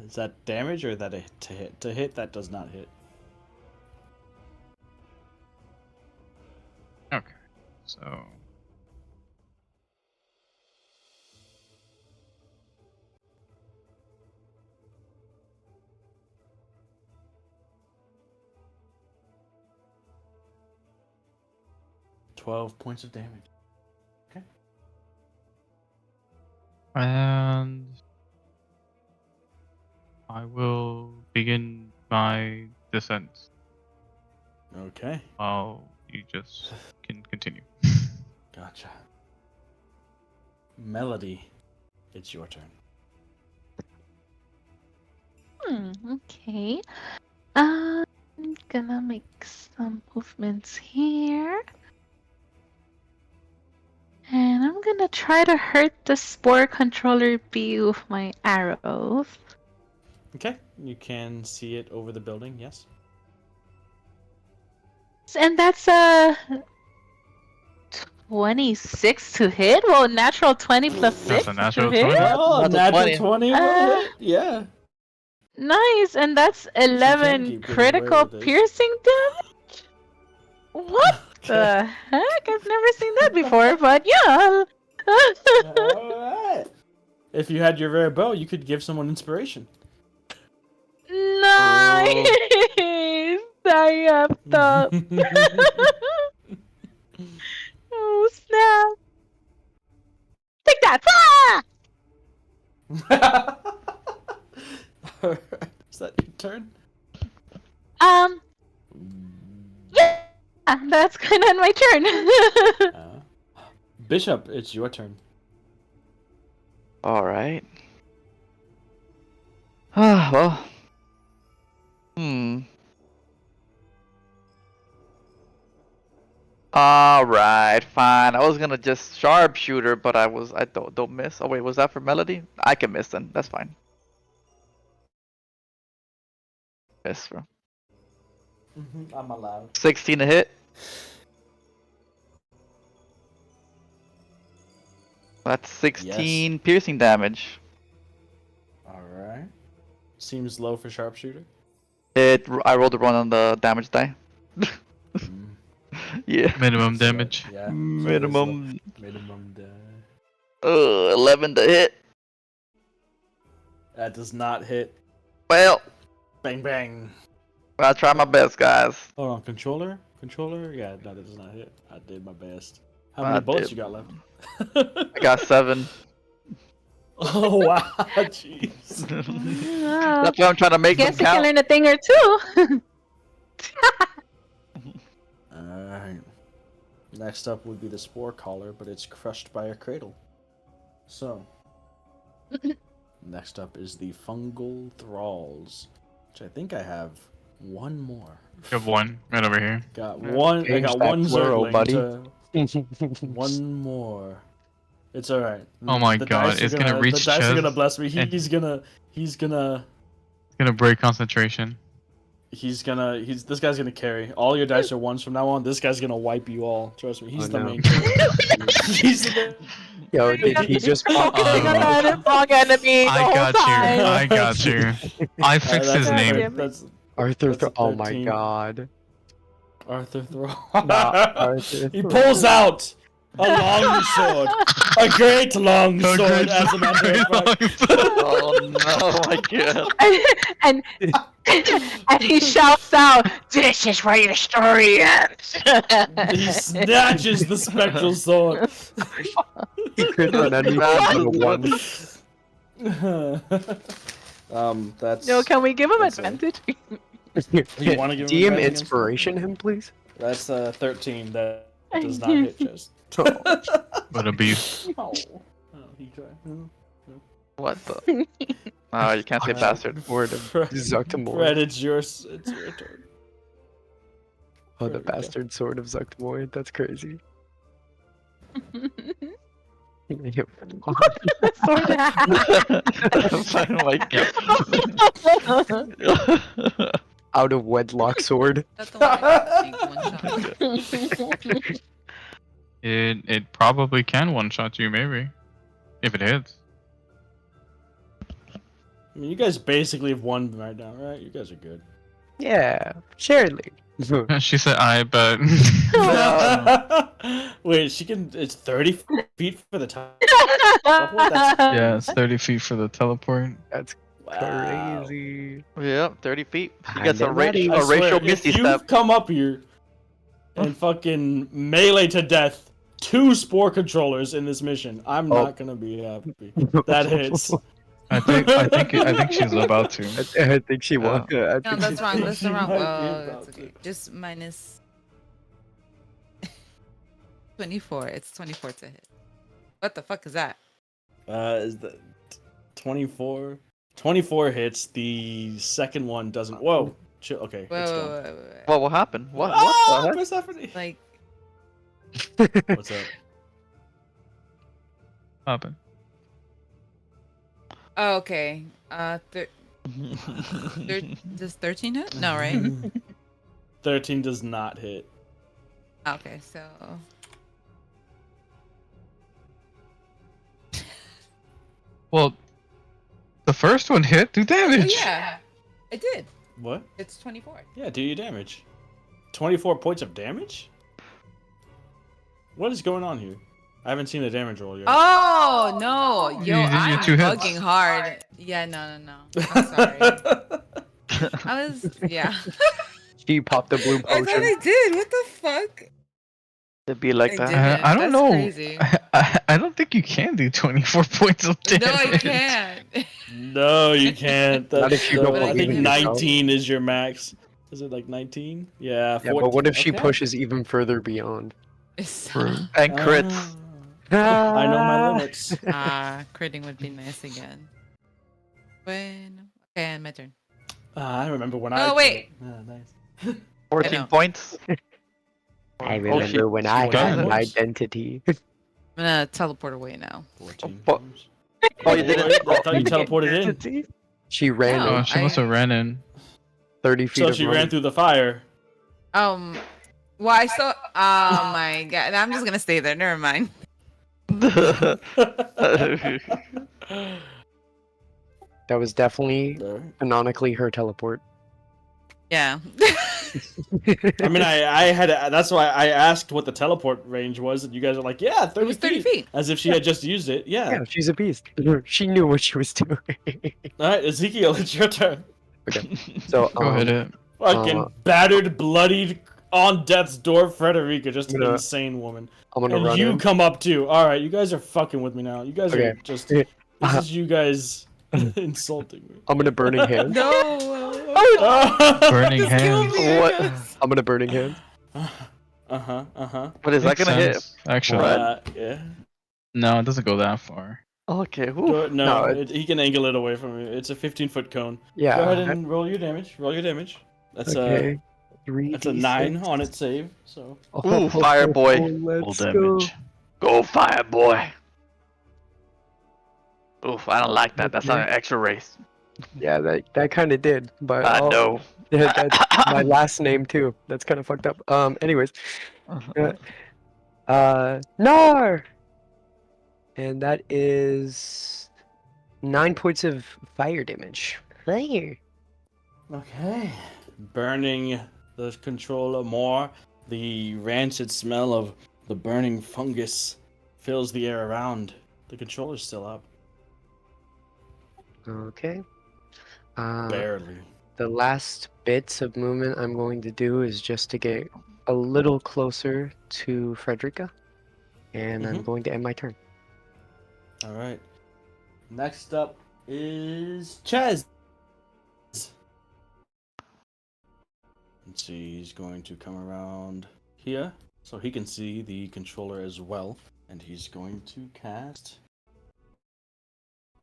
Is that damage or that to hit? To hit, that does not hit. Okay. So. $12 points of damage. And I will begin my descent. Okay. You just can continue. Gotcha. Melody, it's your turn. Okay. I'm gonna make some movements here. And I'm gonna try to hurt the spore controller bee with my arrows. Okay. You can see it over the building, yes? And that's a 26 to hit? Well, natural 20 plus 6 That's a natural to hit? 20. Oh, That's a natural 20. 20 will Uh, hit. Yeah. Nice, and that's can't 11 keep getting away critical with this. piercing damage? What the heck? I've never seen that before, but yeah. Alright. If you had your rare bow, you could give someone inspiration. Nice! I have the... Oh, snap! Take that! Ah! Alright. Is that your turn? Yeah, that's kind of my turn. Bishop, it's your turn. All right. Ah, well. All right, fine. I was gonna just sharpshooter, but I don't miss. Oh wait, was that for Melody? I can miss then. That's fine. Miss, bro. I'm allowed. 16 to hit. That's 16 piercing damage. Alright. Seems low for sharpshooter. I rolled a 1 on the damage die. Mm. Yeah. Minimum damage. Yeah. Minimum. Minimum die. 11 to hit. That does not hit. Well, Bang bang. I'll try my best, guys. Hold on, controller? Controller? Yeah, no, that does not hit. I did my best. How I many bullets did. you got left? I got 7. Oh wow, jeez. That's why I'm trying to make them Guess you can count. learn a thing or two. Alright. Next up would be the spore collar, but it's crushed by a cradle. So. Next up is the fungal thralls, which I think I have one more. You have one right over here. Got Yeah, one. I change got that one plural, Zergling buddy. one more. It's alright. Oh my The god, dice are it's gonna reach The dice are gonna chest bless me. and- He's gonna. It's gonna break concentration. This guy's gonna carry. All your dice are ones from now on. This guy's gonna wipe you all. Trust me. He's Oh, the no. main character. He's the Yo, did he just pop Focusing on up? the wrong enemy the I whole got time. you. I got you. I fixed his that's- name. That's Arthur, That's a oh my 13. god. Arthur Thrall. Arthur He pulls out a long sword, a great long A sword, great- as a matter of fact. Oh no, my god. and and he shouts out, "This is where your story ends." He snatches the spectral sword. He could run anything That's to one. That's. No, can we give him That's it. advantage? You wanna give him DM advantage against inspiration him, please? That's 13. That does not hit chest. What a beast. Oh, he tried. What the? Oh, you can't say bastard. Word of Zuggtmoy. Fred, it's your turn. Oh, the There we go. bastard sword of Zuggtmoy. That's crazy. Sword Oh my god. Out of wedlock sword. That's the one I think one shot. It probably can one shot you, maybe. If it hits. I mean, you guys basically have won right now, right? You guys are good. Yeah, surely. She said, "I bet." Wait, she can. It's 30 feet for the top. Yeah, it's 30 feet for the teleport. That's Wow. crazy. Yep, 30 feet. He Behind gets a, it, buddy. I a swear, racial if misty you've step. come up here and fucking melee to death 2 spore controllers in this mission, I'm Oh. not gonna be happy. That hits. I think she's about to. I think she won. I No, think that's she- wrong. That's the She wrong. might be Oh, about it's okay. to. Just minus 24. It's 24 to hit. What the fuck is that? Is the 24? 24 hits. The second one doesn't. Whoa. Chill. Okay. It's gone. What will happen? What Ah, the heck? Persephone. Like, What's up? Happen. oh, okay. Does 13 hit? No, right? 13 does not hit. Okay, so Well, the first one hit. Do oh, damage. yeah, it did. What? It's 24. Yeah, do your damage. 24 points of damage? What is going on here? I haven't seen the damage roll yet. Oh no, yo, You did your I'm 2 hits. bugging hard. Yeah, no. I'm sorry. I was, yeah. She popped the blue I thought potion. I did. What the fuck? It'd be like I that. didn't. I don't That's know. crazy. I don't think you can do 24 points of damage. No, I can't. No, you can't. Not if you no, don't I believe think in yourself. 19 is your max. Is it like 19? Yeah, 14. Yeah, but what if she Okay. pushes even further beyond? It's, And crits. I know my limits. critting would be nice again. When? Okay, my turn. I remember when I. Oh, wait. Ah, nice. 14 know. points. I Oh, remember shit. when She I got had an points. identity. I'm gonna teleport away now. 14. What? Oh, you didn't. I thought you teleported in. Identity? She ran No. Oh, in she must have ran in. 30 feet So of she running. ran through the fire. Well, I saw. Oh my god! I'm just gonna stay there. Never mind. That was definitely Alright. canonically her teleport. Yeah. I mean, I had. That's why I asked what the teleport range was, and you guys are like, "Yeah, 30 It was 30 feet. as if she had just used it. Yeah. Yeah, she's a beast. She knew what she was doing. All right, Ezekiel, it's your turn. So, Go ahead. It. Fucking battered, bloodied, on death's door, Frederica, just an I'm gonna- insane woman. I'm gonna And run you in. come up too. All right, you guys are fucking with me now. You guys are Okay. just. This is you guys insulting me. I'm gonna burning hand. No. Burning hands. What? I'm gonna burning hand. What is that Makes gonna hit? sense, Actually, Yeah. no, it doesn't go that far. Okay. No, No, he can angle it away from you. It's a 15-foot cone. Yeah. Go ahead and roll your damage. Roll your damage. That's Okay. 3 a 9 on its save. So Ooh, fire boy. Let's Full go. damage. Go fire boy. Oof, I don't like that. That's not Okay. an extra race. Yeah, that kind of did, but I know. Yeah, that's my last name too. That's kind of fucked up. Anyways, Nar, and that is 9 points of fire damage. Fire. okay, burning the controller more. The rancid smell of the burning fungus fills the air around. The controller's still up, Okay. barely. The last bits of movement I'm going to do is just to get a little closer to Frederica, and I'm Mhm. going to end my turn. All right. Next up is Chez. Let's see, he's going to come around here so he can see the controller as well. And he's going to cast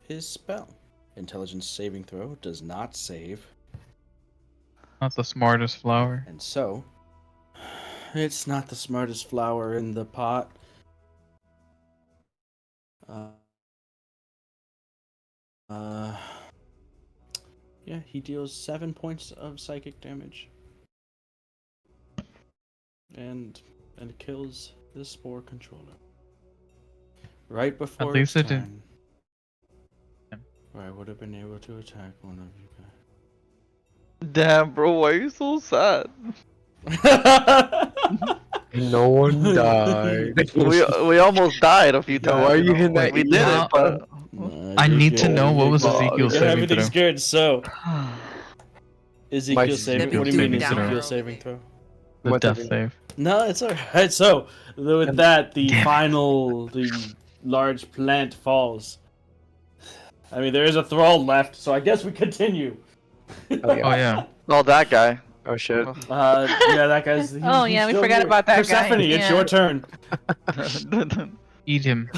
his spell. Intelligence saving throw does not save. Not the smartest flower. And so, it's not the smartest flower in the pot. Yeah, he deals 7 points of psychic damage. And kills the spore controller. Right before least its it didn't- turn. I would have been able to attack one of you Damn, bro, why are you so sad? guys. No one died. We almost died a few Yeah, times. why are you you know? in that We did it, email? but I you're need to good, know what you're was good. Ezekiel Yeah, saving everything's throw. good. So, Ezekiel saving. Ezekiel What do you mean saving throw. Ezekiel saving throw? The What's death that? save. No, it's alright. So, with that, the large plant falls. I mean, there is a thrall left, so I guess we continue. Oh yeah. Oh yeah. oh, that guy. Oh shit. Yeah, that guy's. Oh, yeah, we forgot about that guy. Persephone, it's Yeah. your turn. Eat him.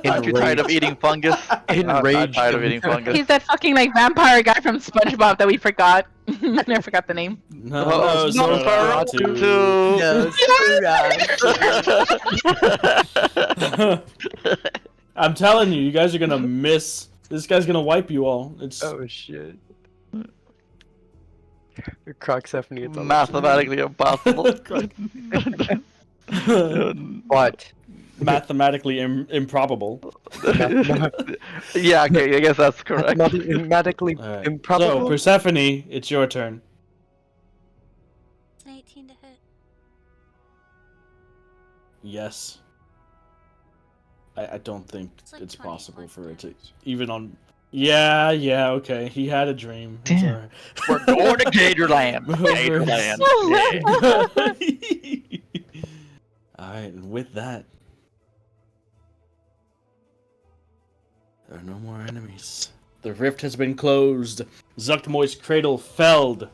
Aren't you tired of eating fungus? I'm Enraged tired of him. eating fungus. He's that fucking like vampire guy from SpongeBob that we forgot. I never forgot the name. No, Oh, no, no, I'm telling you, you guys are gonna miss. This guy's gonna wipe you all. It's. Oh shit. Croxephony, it's on Mathematically impossible. What? Mathematically improbable. Yeah, okay, I guess that's correct. Mathematically Alright. So, improbable. Persephone, it's your turn. It's an 18 to hit. Yes. I don't think It's like it's 20 possible points for it to damage. even on. Yeah, okay. He had a dream. It's Damn. alright. We're going to Gatorland. Gatorland. Alright, and with that, there are no more enemies. The rift has been closed. Zuggtmoy's cradle felled.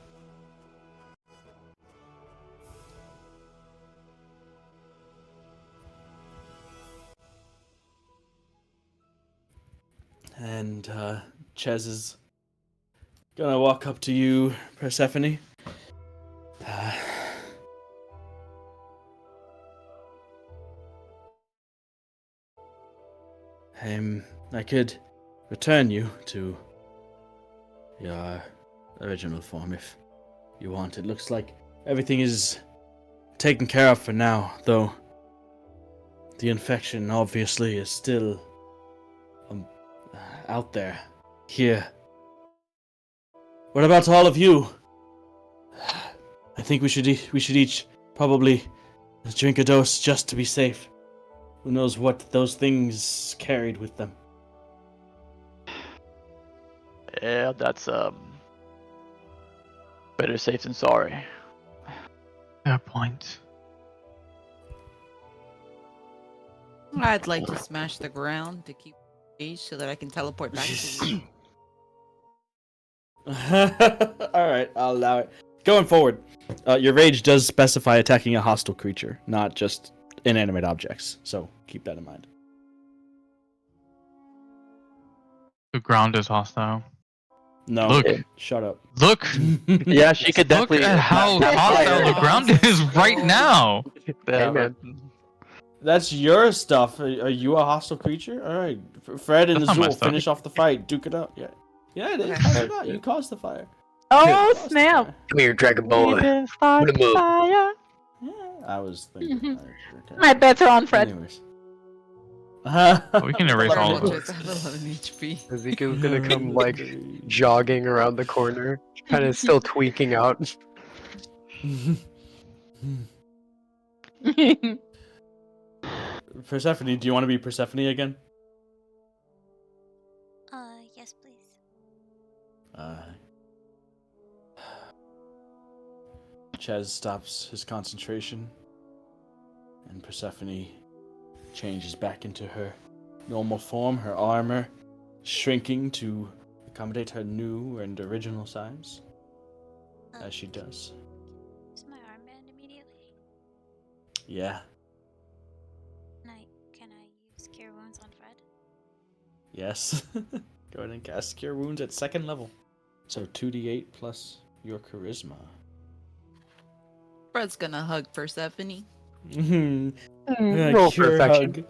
And Ches is gonna walk up to you, Persephone. I could return you to your original form if you want. It looks like everything is taken care of for now, though the infection obviously is still out there. Here. What about all of you? I think we should each probably drink a dose just to be safe. Who knows what those things carried with them? Yeah, that's better safe than sorry. Fair point. I'd like to smash the ground to keep engaged so that I can teleport back to you. Alright, I'll allow it. Going forward, your rage does specify attacking a hostile creature, not just inanimate objects, so keep that in mind. The ground is hostile. No, Look. shut up. Look. Yeah, she could Look definitely. at how hostile the ground is right now. Yeah, man. That's your stuff. Are you a hostile creature? Alright, Fred and That's not my Azul, stuff. finish off the fight. Duke it out. Yeah, it is. How's it not? You caused the fire. Oh Caused the snap! fire. Come here, Dragon Boy. Wanna move? Yeah, I was thinking. Okay. My bets are on Fred. Anyways. We can erase all of I those. have 11 HP. Ezekiel's gonna come like jogging around the corner, kind of still tweaking out. Persephone, do you want to be Persephone again? Yes, please. Ches stops his concentration, and Persephone changes back into her normal form, her armor shrinking to accommodate her new and original size, as she does. Is my armband immediately? Yeah, Can I use Cure Wounds on Fred? yes. Go ahead and cast Cure Wounds at 2nd level. So 2d8 plus your charisma. Fred's gonna hug Persephone. Roll for Cure affection.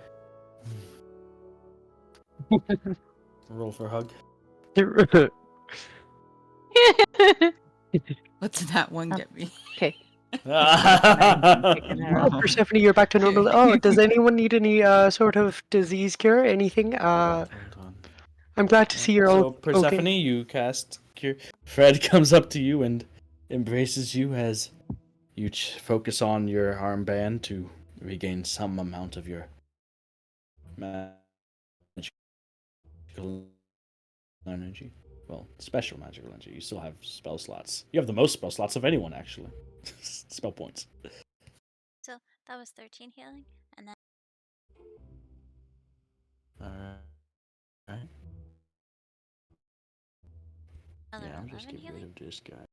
hug. Roll for hug. What's that one get me? Oh, Persephone, you're back to normal. Oh, does anyone need any sort of disease cure? Anything? Hold on. I'm glad to see you're So all Persephone, okay. you cast Cure. Fred comes up to you and embraces you as you focus on your armband to regain some amount of your magical energy. Well, special magical energy. You still have spell slots. You have the most spell slots of anyone, actually. Spell points. So that was 13 healing, and then Alright. another Yeah, I'll just 11 get rid healing. of this guy.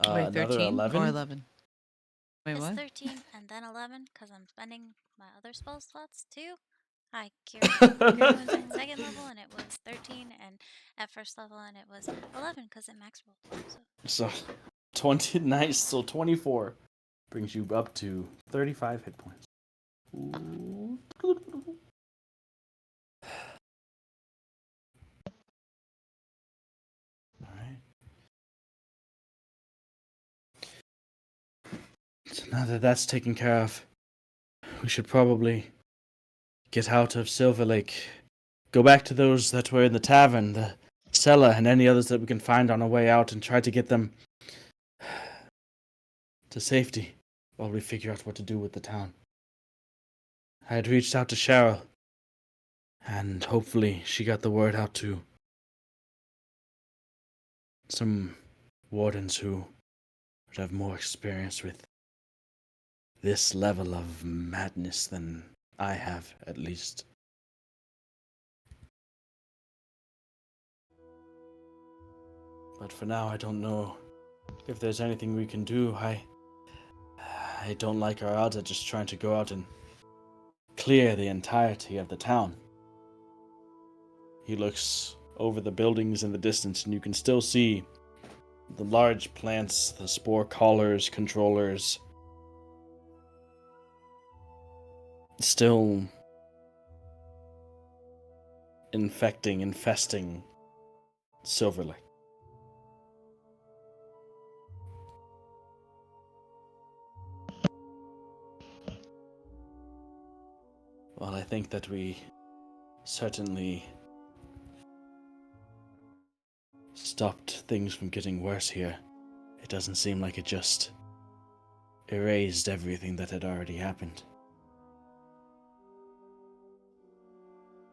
Wait, Another 13 11? or 11? Wait, It's what? 13 and then 11 because I'm spending my other spell slots too. I cure wounds at second level and it was 13, and at first level and it was 11 because it max rolled. So So, 20, nice. So 24 brings you up to 35 hit points. Ooh. Alright. So now that that's taken care of, we should probably get out of Silverlake. Go back to those that were in the tavern, the cellar, and any others that we can find on our way out and try to get them to safety while we figure out what to do with the town. I had reached out to Cheryl, and hopefully she got the word out to some wardens who would have more experience with this level of madness than I have, at least. But for now, I don't know if there's anything we can do. I don't like our odds at just trying to go out and clear the entirety of the town. He looks over the buildings in the distance, and you can still see the large plants, the spore collars, controllers, still infesting Silverlake. Well, I think that we certainly stopped things from getting worse here. It doesn't seem like it just erased everything that had already happened.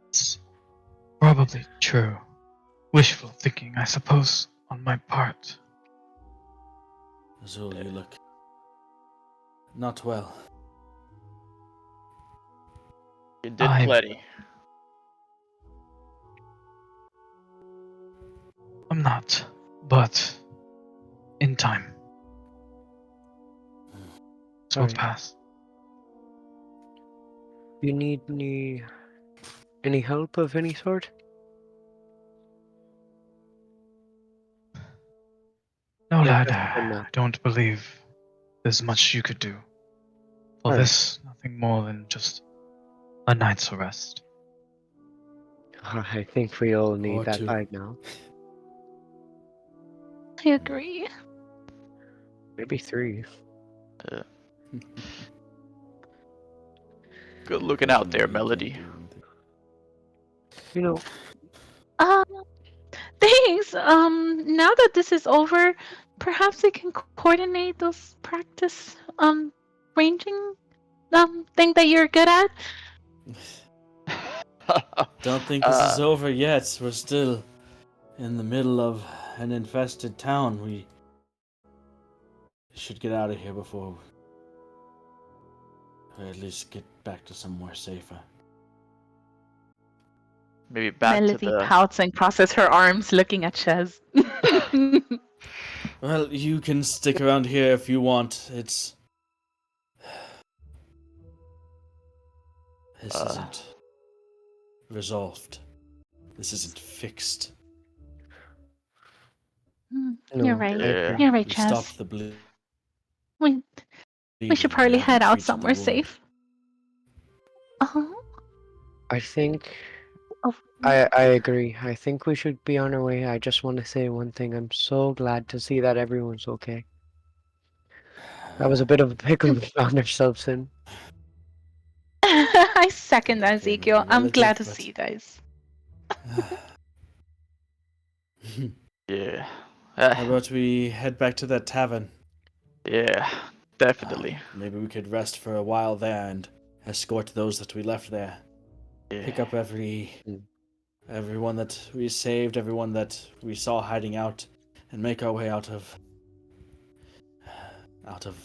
It's probably true. Wishful thinking, I suppose, on my part. Azul, you look not well. You did I- plenty. I'm not, but in time. This will Alright. pass. You need any help of any sort? No, Or lad, just a nap? I don't believe there's much you could do. For Alright. this, nothing more than just a night's rest. I think we all need Or that two. bag now. I agree. Maybe 3. Good looking out there, Melody. You know, Um, Thanks. Now that this is over, perhaps we can coordinate those practice ranging thing that you're good at. Don't think this is over yet. We're still in the middle of an infested town. We should get out of here before, or at least get back to somewhere safer. Maybe back Melody to the. pouts and crosses her arms, looking at Ches. Well, you can stick around here if you want. This isn't resolved. This isn't fixed. no, You're right. I agree. You're right, We Ches. stopped the bleeding. We should probably haven't head out treated the somewhere wound. safe. Uh-huh. I think Oh, I agree. I think we should be on our way. I just want to say one thing. I'm so glad to see that everyone's okay. That was a bit of a pickle we found ourselves in. I second Became Ezekiel. a I'm glad relative, to but- see you guys. Yeah. How about we head back to that tavern? Yeah, definitely. Maybe we could rest for a while there and escort those that we left there. Pick Yeah. up Mm. everyone that we saved, everyone that we saw hiding out, and make our way out of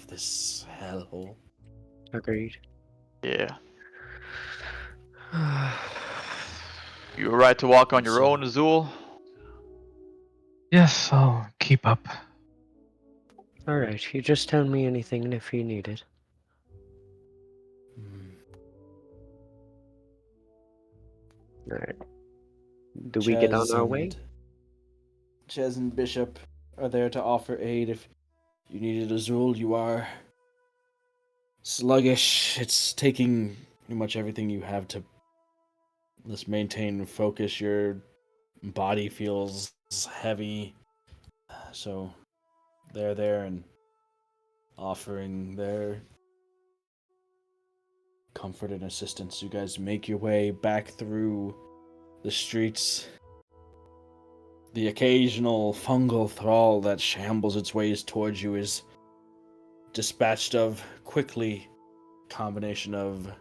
this hellhole. Agreed. Yeah. You were right to walk on your So- own, Azul. Yes, I'll keep up. Alright, you just tell me anything if you need it. Hmm. Alright. Do we get on our way? Ches and Bishop are there to offer aid if you needed Azul. You are sluggish. It's taking pretty much everything you have to just maintain focus. Your body feels heavy. So they're there and offering their comfort and assistance. You guys make your way back through the streets. The occasional fungal thrall that shambles its ways towards you is dispatched of quickly. Combination of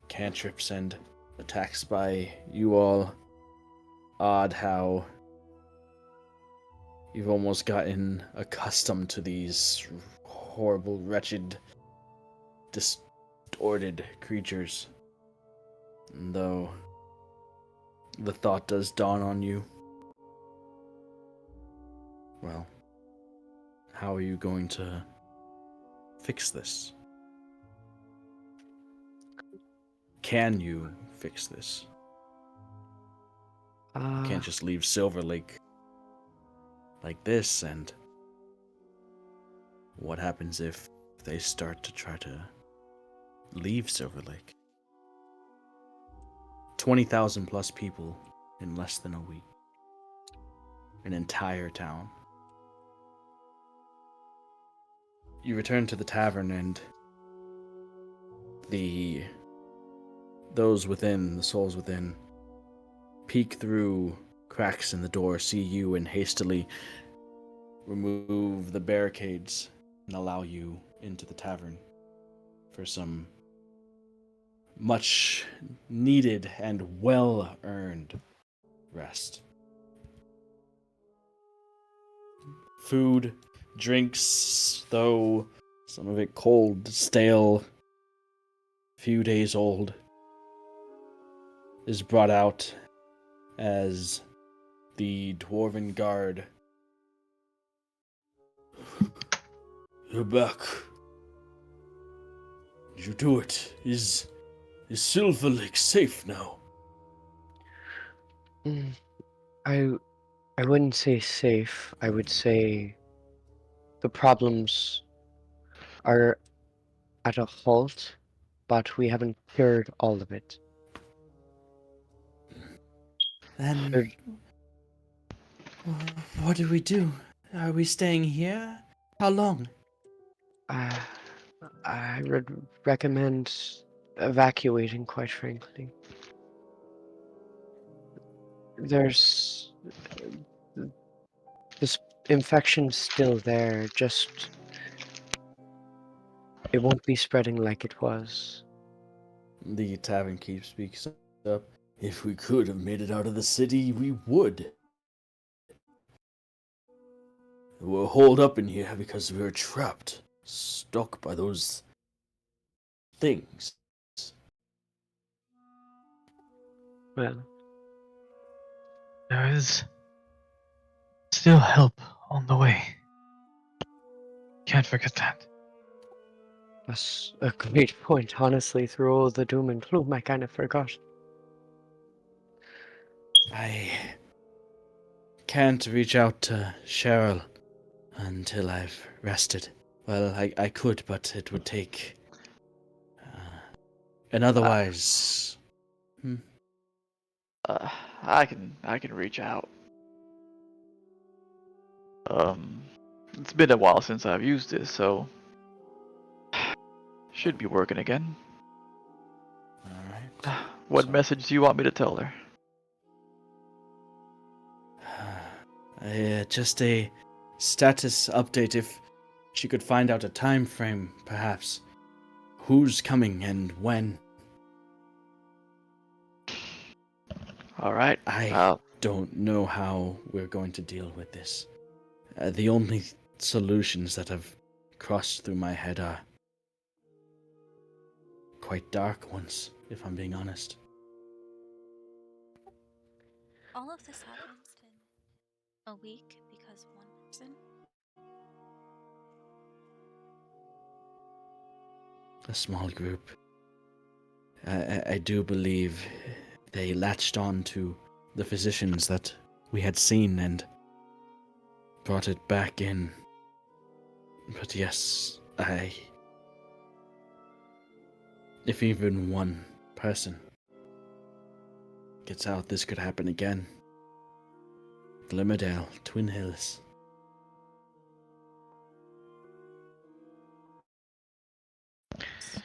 cantrips and attacks by you all. Odd how you've almost gotten accustomed to these horrible, wretched, distorted creatures. And though the thought does dawn on you, well, how are you going to fix this? Can you fix this? You can't just leave Silverlake like this, and what happens if they start to try to leave Silverlake? 20,000 plus people in less than a week. An entire town. You return to the tavern and those within, the souls within, peek through cracks in the door, see you, and hastily remove the barricades and allow you into the tavern for some much needed and well earned rest. Food, drinks, though some of it cold, stale, few days old, is brought out as the dwarven guard. You're back. Did you do it? Is Silverlake safe now? I wouldn't say safe. I would say the problems are at a halt, but we haven't cured all of it. Then, what do we do? Are we staying here? How long? I would recommend evacuating, quite frankly. There's this infection's still there, just it won't be spreading like it was. The tavern keep speaks up. If we could have made it out of the city, we would. We're holed up in here because we were trapped, stuck by those things. Well, There is still help on the way. Can't forget that. that's a great point. Honestly, through all the doom and gloom, I kind of forgot. I can't reach out to Cheryl until I've rested. Well, I could, but it would take. And otherwise. I can reach out. It's been a while since I've used this, so should be working again. Alright. What So- message do you want me to tell her? Just a status update if she could find out a time frame, perhaps. Who's coming and when? All right. I don't know how we're going to deal with this. The only solutions that have crossed through my head are quite dark ones, if I'm being honest. All of this happens in a week because one person. A small group. I do believe they latched on to the physicians that we had seen and brought it back in. But yes, if even one person gets out, this could happen again. Glimmerdale, Twin Hills. So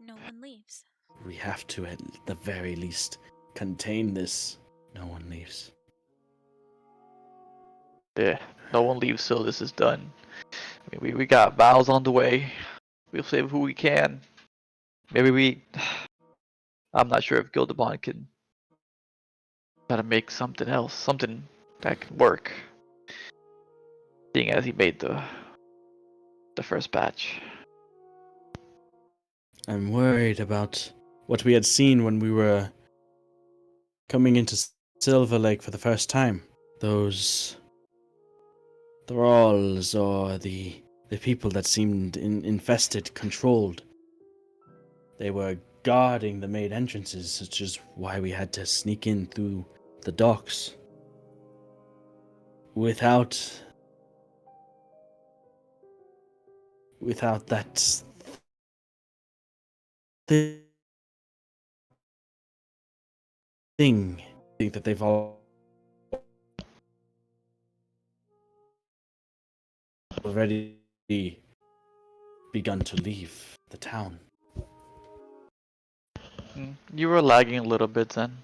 no one leaves. We have to, at the very least, contain this. No one leaves. Yeah, no one leaves till this is done. I mean, we got vows on the way. We'll save who we can. Maybe we. I'm not sure if Gildebon can try to make something else, something that can work. Seeing as he made the first batch. I'm worried about what we had seen when we were coming into Silverlake for the first time. Those thralls or the people that seemed infested, controlled. They were guarding the main entrances, which is why we had to sneak in through the docks. Without that thing, I think that they've already begun to leave the town. You were lagging a little bit then.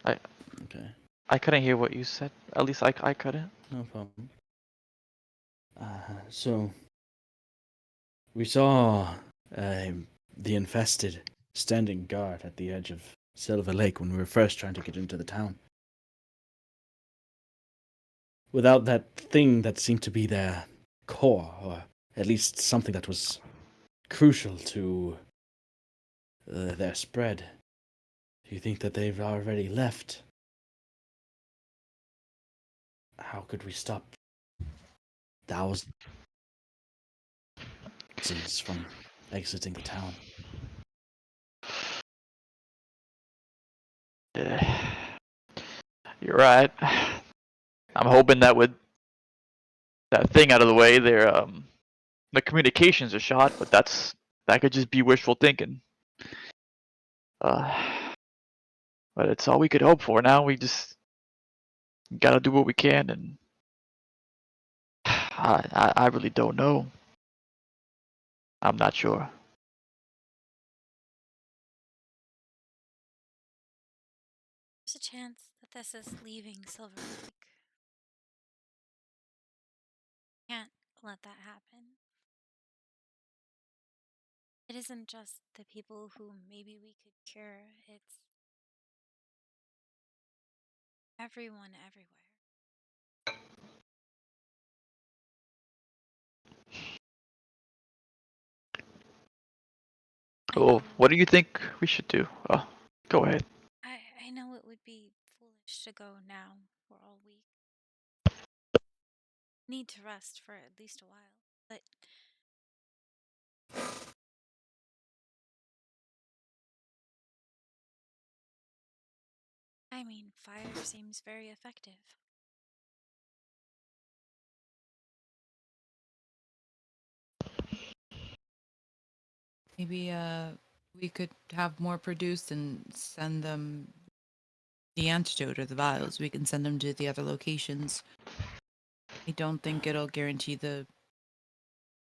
Okay, I couldn't hear what you said. At least I couldn't. no problem. So we saw the infested standing guard at the edge of Silver Lake when we were first trying to get into the town. Without that thing that seemed to be their core, or at least something that was crucial to their spread, do you think that they've already left? How could we stop thousands from exiting the town? Yeah. You're right. I'm hoping that with that thing out of the way, the communications are shot, but that could just be wishful thinking. But it's all we could hope for now. We just gotta do what we can, and I really don't know. I'm not sure. There's a chance that this is leaving Silver Lake. Can't let that happen. It isn't just the people who maybe we could cure, it's everyone everywhere. I Oh, know, what do you think we should do? Oh, go ahead. I know it would be foolish to go now. We're all weak. Need to rest for at least a while. But I mean, fire seems very effective. Maybe we could have more produced and send them the antidote or the vials. We can send them to the other locations. I don't think it'll guarantee the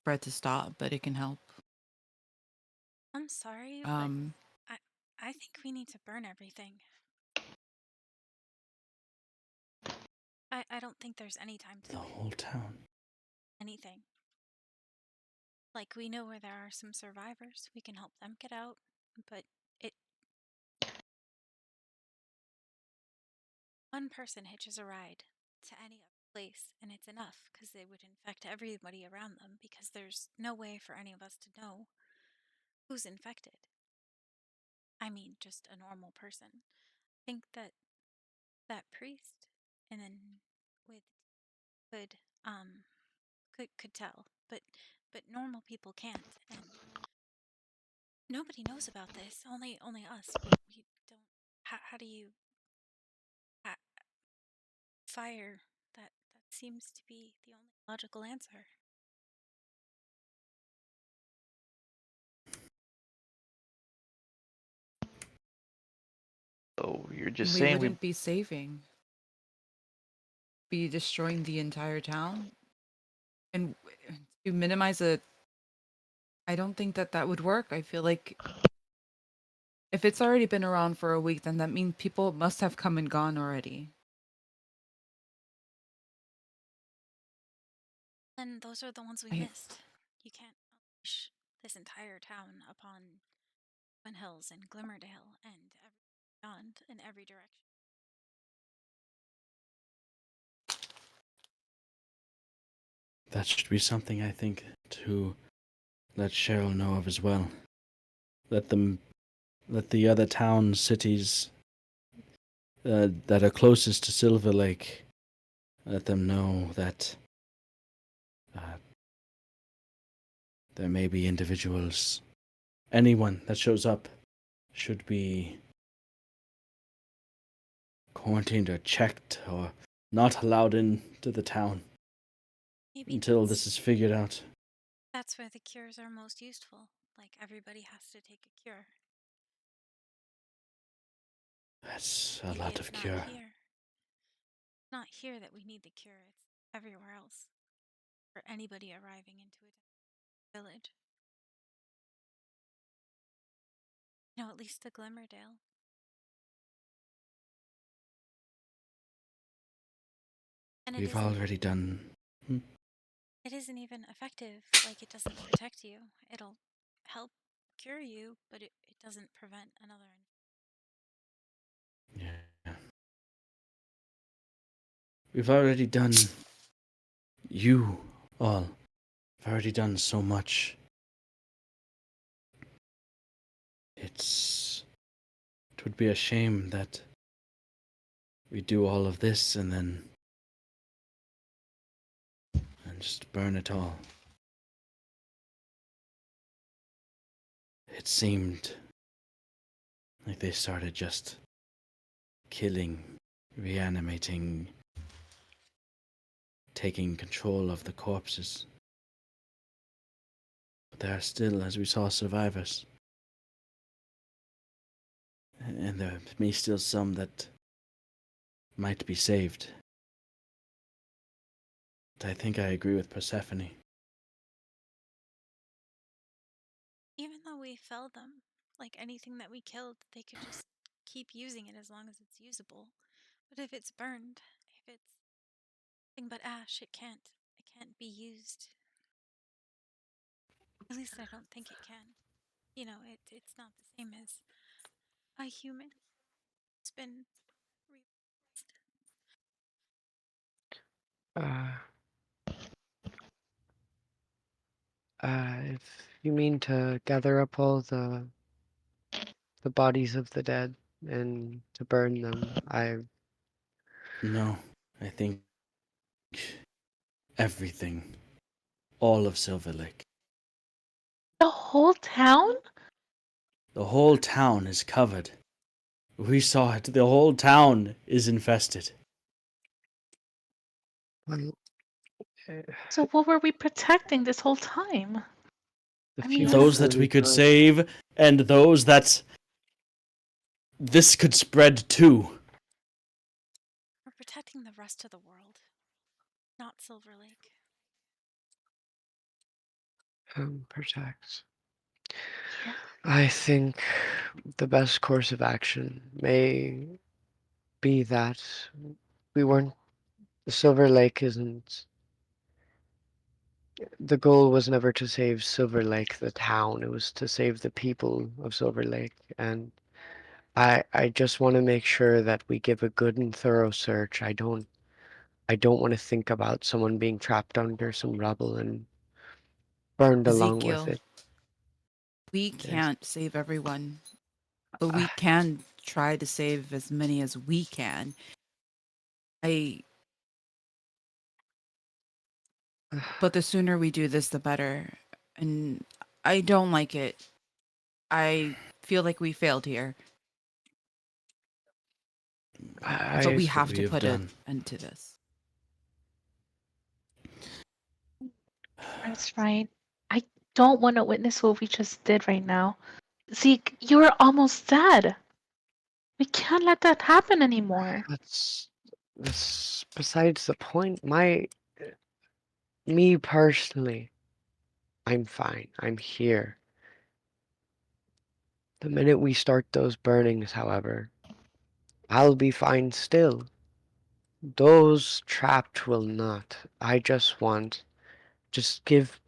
spread to stop, but it can help. I'm sorry, but Um, I think we need to burn everything. I don't think there's any time to The wait. whole town. Anything. Like, we know where there are some survivors. We can help them get out, but it. One person hitches a ride to any other place, and it's enough because they would infect everybody around them because there's no way for any of us to know who's infected. I mean, just a normal person. Think that that priest and then with could could tell, but normal people can't, and nobody knows about this. Only us. We don't. How do you uh, fire? That seems to be the only logical answer. So you're just we saying wouldn't be saving. Be destroying the entire town, and to minimize it. I don't think that that would work. I feel like if it's already been around for a week, then that means people must have come and gone already. And those are the ones we I missed. You can't unleash this entire town upon Twin Hills and Glimmerdale and beyond in every direction. That should be something I think to let Cheryl know of as well. Let the other towns, cities that are closest to Silverlake, let them know that there may be individuals, anyone that shows up should be quarantined or checked or not allowed into the town Maybe until this is figured out. that's where the cures are most useful. Like, everybody has to take a cure. That's a Maybe lot it's of not cure. here. It's not here that we need the cure. It's everywhere else. For anybody arriving into a village. No, at least the Glimmerdale. And We've already done. it isn't even effective. Like, it doesn't protect you. It'll help cure you, but it doesn't prevent another. Yeah. We've already done. You all have already done so much. It would be a shame that we do all of this and then just burn it all. It seemed like they started just killing, reanimating, taking control of the corpses. But there are still, as we saw, survivors. And there may still some that might be saved. But I think I agree with Persephone. Even though we fell them, like anything that we killed, they could just keep using it as long as it's usable. But if it's burned, if it's nothing but ash, it can't be used. At least I don't think it can. You know, it's not the same as a human. It's been replaced. Uh, if you mean to gather up all the bodies of the dead and to burn them, No, I think everything, all of Silverlake. The whole town? The whole town is covered. We saw it. The whole town is infested. well, So what were we protecting this whole time? the I few mean, Those that we could save, and those that this could spread to. We're protecting the rest of the world, not Silverlake. protect. Yeah. I think the best course of action may be that we weren't. Silver Lake isn't. The goal was never to save Silver Lake, the town. It was to save the people of Silver Lake. And I just want to make sure that we give a good and thorough search. I don't want to think about someone being trapped under some rubble and burned along with Ezekiel, it. we Yes. can't save everyone, but we I, can try to save as many as we can. I But the sooner we do this, the better. And I don't like it. I feel like we failed here, but I, we That's what have we to have put an done. end to this. That's right. I don't want to witness what we just did right now. Zeke, you were almost dead. We can't let that happen anymore. that's besides the point. Me personally, I'm fine. I'm here. The minute we start those burnings, however, I'll be fine still. Those trapped will not. I just want, just give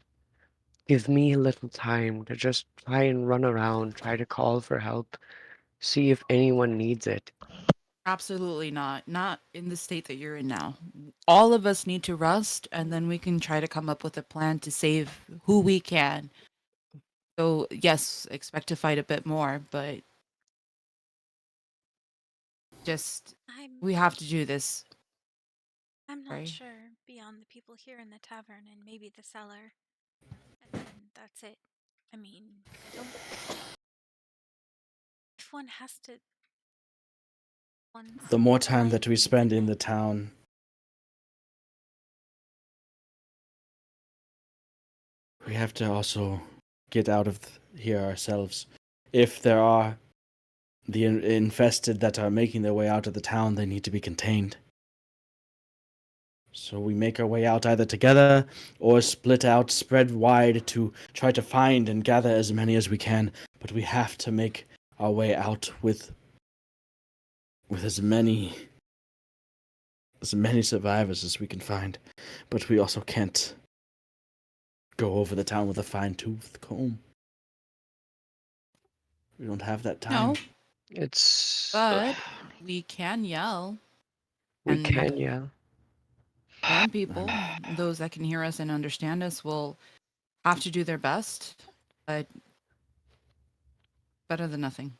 me a little time to just try and run around, try to call for help, see if anyone needs it. Absolutely not. Not in the state that you're in now. All of us need to rest, and then we can try to come up with a plan to save who we can. So, yes, expect to fight a bit more, but just I'm we have to do this. I'm not Right? sure beyond the people here in the tavern and maybe the cellar. And then that's it. I mean, I don't. If one has to one's The more time life that we to spend in the defend. town, we have to also get out of here ourselves. If there are the infested that are making their way out of the town, they need to be contained. So we make our way out either together or split out, spread wide to try to find and gather as many as we can. But we have to make our way out with as many survivors as we can find. But we also can't go over the town with a fine-tooth comb. We don't have that time. No, It's but we can yell, we and can, yeah. some people, those that can hear us and understand us, will have to do their best, but better than nothing.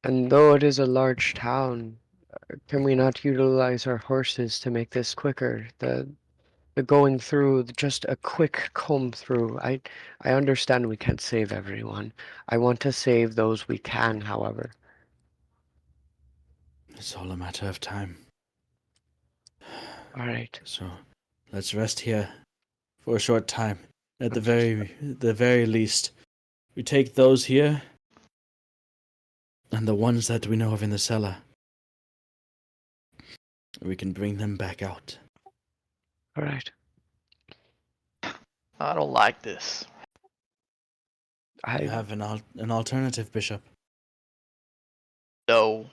And though it is a large town, can we not utilize our horses to make this quicker? The going through, just a quick comb through. I understand we can't save everyone. I want to save those we can, however. It's all a matter of time. All right. So let's rest here for a short time. At Understood. the very least, we take those here and the ones that we know of in the cellar. We can bring them back out. All right. I don't like this. You I have an alternative, Bishop. No.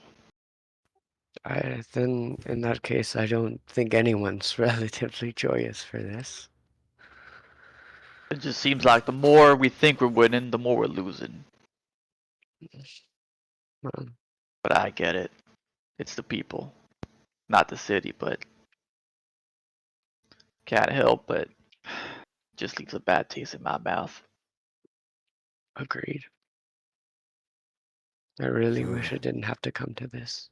I then in that case I don't think anyone's relatively joyous for this. It just seems like the more we think we're winning, the more we're losing. Um, But I get it. It's the people, not the city, but can't help but just leaves a bad taste in my mouth. Agreed. I really You're, wish it didn't have to come to this.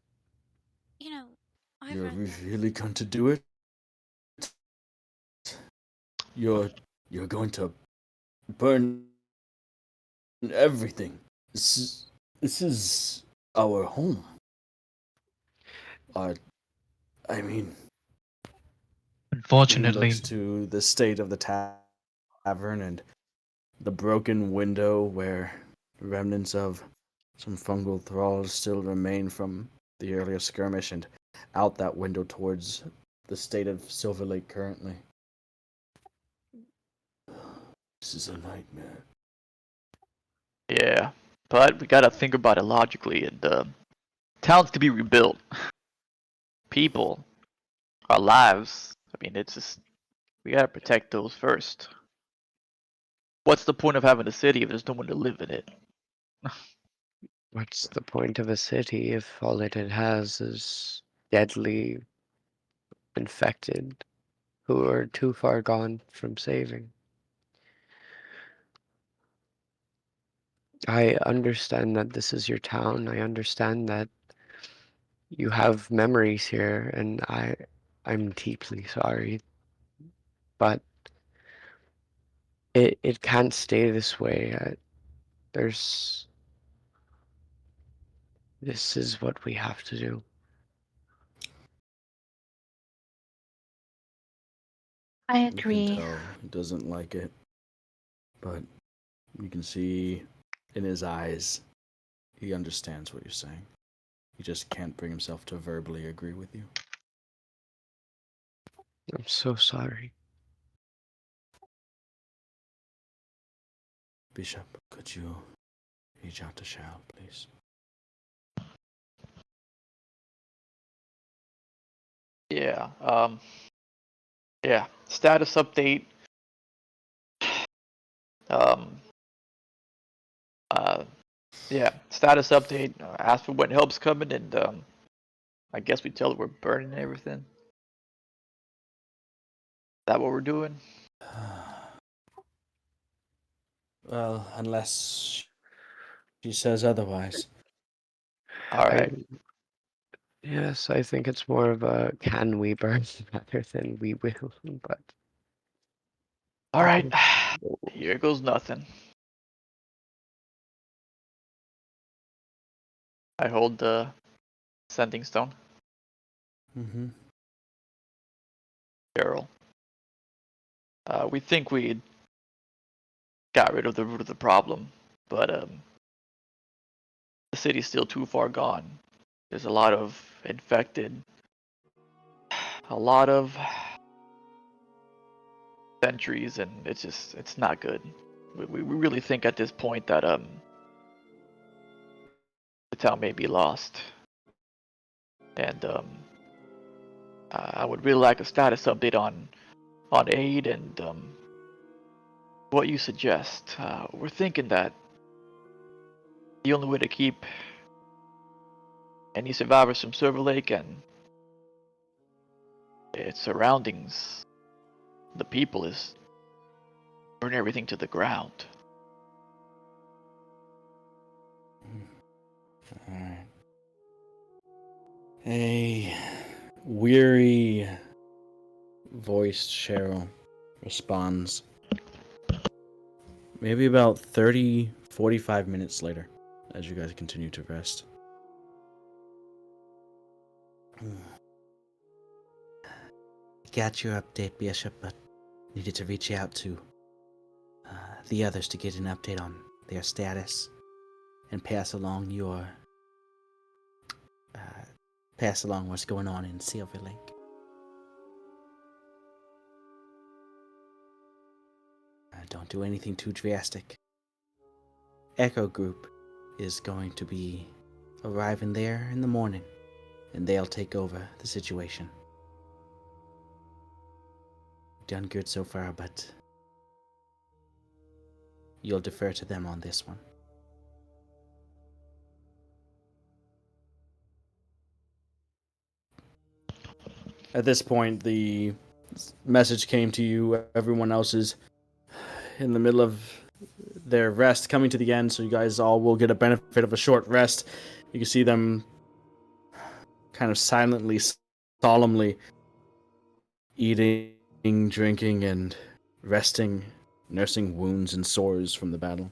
You know, I've you're read that. really going to do it? You're you're going to burn everything. This is our home. Our, I mean, he looks Unfortunately, to the state of the tavern and the broken window where remnants of some fungal thralls still remain from the earlier skirmish, and out that window towards the state of Silverlake currently. This is a nightmare. Yeah, but we gotta think about it logically, and towns to be rebuilt. People, our lives. I mean, it's just we gotta protect those first. What's the point of having a city if there's no one to live in it? What's the point of a city if all it has is deadly infected who are too far gone from saving? I understand that this is your town. I understand that you have memories here, and I'm deeply sorry, but it can't stay this way. There's This is what we have to do. I You can agree. tell he doesn't like it, but you can see in his eyes he understands what you're saying. He just can't bring himself to verbally agree with you. I'm so sorry. Bishop, could you reach out to Cheryl, please? Yeah. Yeah. Status update. Um. Yeah. Status update. Ask for when help's coming, and I guess we tell her we're burning everything. Is that what we're doing? Well, unless she says otherwise. All I right. Yes, I think it's more of a can we burn rather than we will, but All right. Here goes nothing. I hold the sending stone. Mm-hmm. Cheryl. We think we got rid of the root of the problem, but the city's still too far gone. There's a lot of infected, a lot of sentries, and it's not good. We really think at this point that the town may be lost, and I would really like a status update on aid and what you suggest. We're thinking that the only way to keep any survivors from Silverlake and its surroundings, the people, is burn everything to the ground. Alright. A weary voiced Cheryl responds. Maybe about 30, 45 minutes later, as you guys continue to rest. Got your update, Bishop, but needed to reach out to the others to get an update on their status and pass along your pass along what's going on in Silverlake. Don't do anything too drastic. Echo Group is going to be arriving there in the morning, and they'll take over the situation. Done good so far, but you'll defer to them on this one. At this point, the message came to you. Everyone else is in the middle of their rest, coming to the end, so you guys all will get a benefit of a short rest. You can see them kind of silently, solemnly eating, drinking, and resting, nursing wounds and sores from the battle.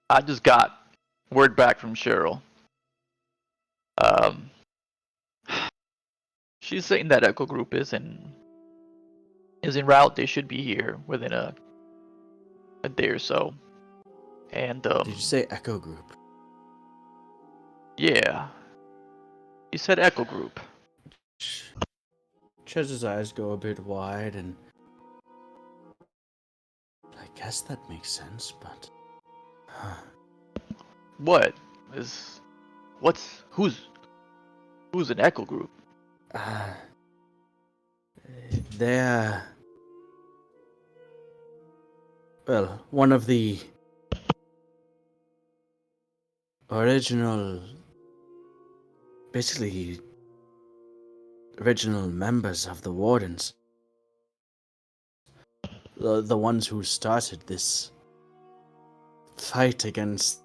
I just got word back from Cheryl. Um, she's saying that Echo Group is en route. They should be here within a day or so. And Did you say Echo Group? yeah, you said Echo Group. Chez's eyes go a bit wide, and I guess that makes sense, but What is? Who's an Echo Group? uh, they're well, one of the original, basically original members of the Wardens. The ones who started this fight against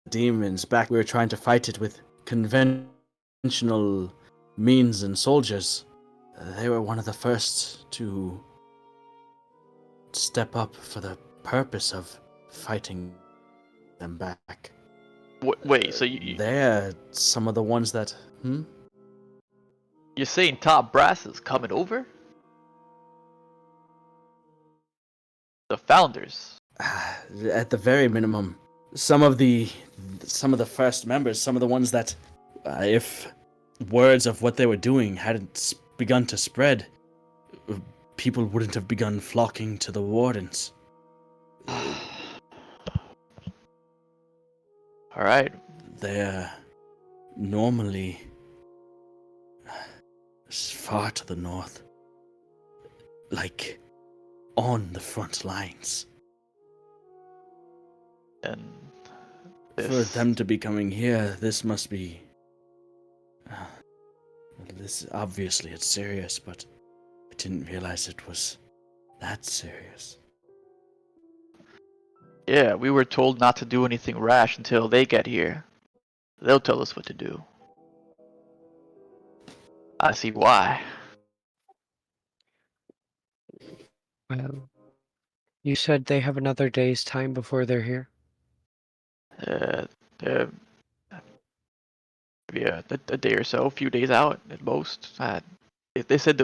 demons. Back we were trying to fight it with conventional means and soldiers. They were one of the first to step up for the purpose of fighting them back. Wait, so They're some of the ones that... you're saying top brass is coming over? The founders. At the very minimum, some of the first members, some of the ones that, if words of what they were doing hadn't begun to spread, people wouldn't have begun flocking to the Wardens. All right. They're normally far to the north, like on the front lines. And For them to be coming here, this must be... this obviously it's serious, but I didn't realize it was that serious. Yeah, we were told not to do anything rash until they get here. They'll tell us what to do. I see why. Well, you said they have another day's time before they're here? Uh, uh, yeah, a day or so, a few days out at most. They said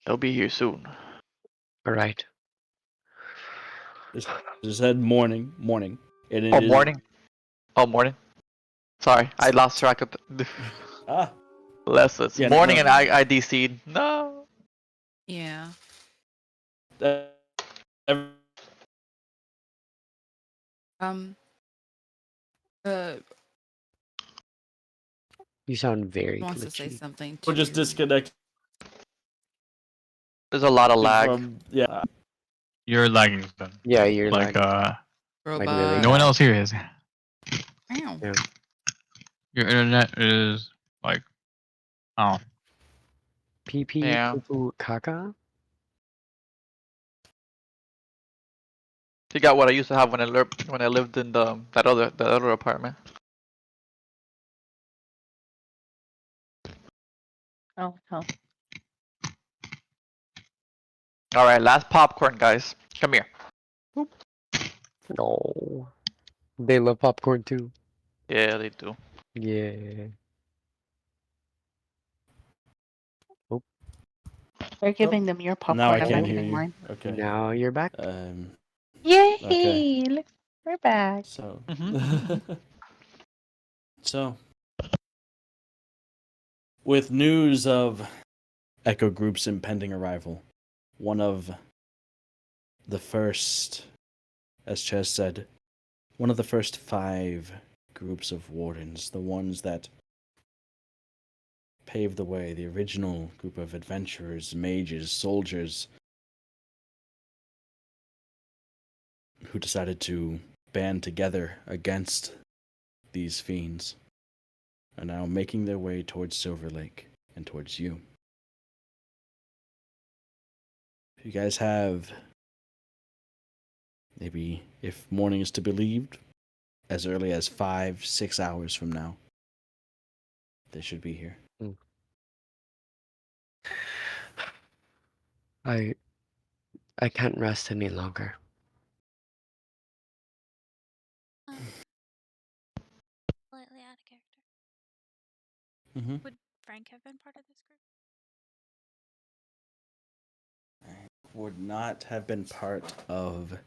they'll be here soon. Alright. Just said morning, and it Oh, is... morning. Oh, morning. Sorry, I lost track of the Ah, less. It's yeah, morning no. and I DC'd. No. Yeah. that- Um. Uh. You sound very Wants to say glitchy. something to We're just you. disconnected There's a lot of lag. from... Yeah. You're lagging, Ben. Yeah, you're Like, lagging. Like really Robot. no one bad. else here is. Meow. Yeah. Your internet is like, oh, Pee pee Yeah. poo poo caca? You got what I used to have when I lived in that other apartment. Oh, hell. All right, last popcorn, guys. Come here. No. They love popcorn too. Yeah, they do. Yeah. We're giving them your popcorn. Now I I'm can't not hear getting you. mine. Okay. Now you're back. Yay! Okay. Look, we're back. So... Mhm. So... With news of Echo Group's impending arrival, one of the first, as Ches said, one of the first 5 groups of wardens, the ones that paved the way, the original group of adventurers, mages, soldiers, who decided to band together against these fiends, are now making their way towards Silverlake and towards you. You guys have, maybe, if morning is to be believed, as early as 5-6 hours from now, they should be here. I can't rest any longer. Slightly out of character. Mm-hmm. Would Frank have been part of this group? would not have been part of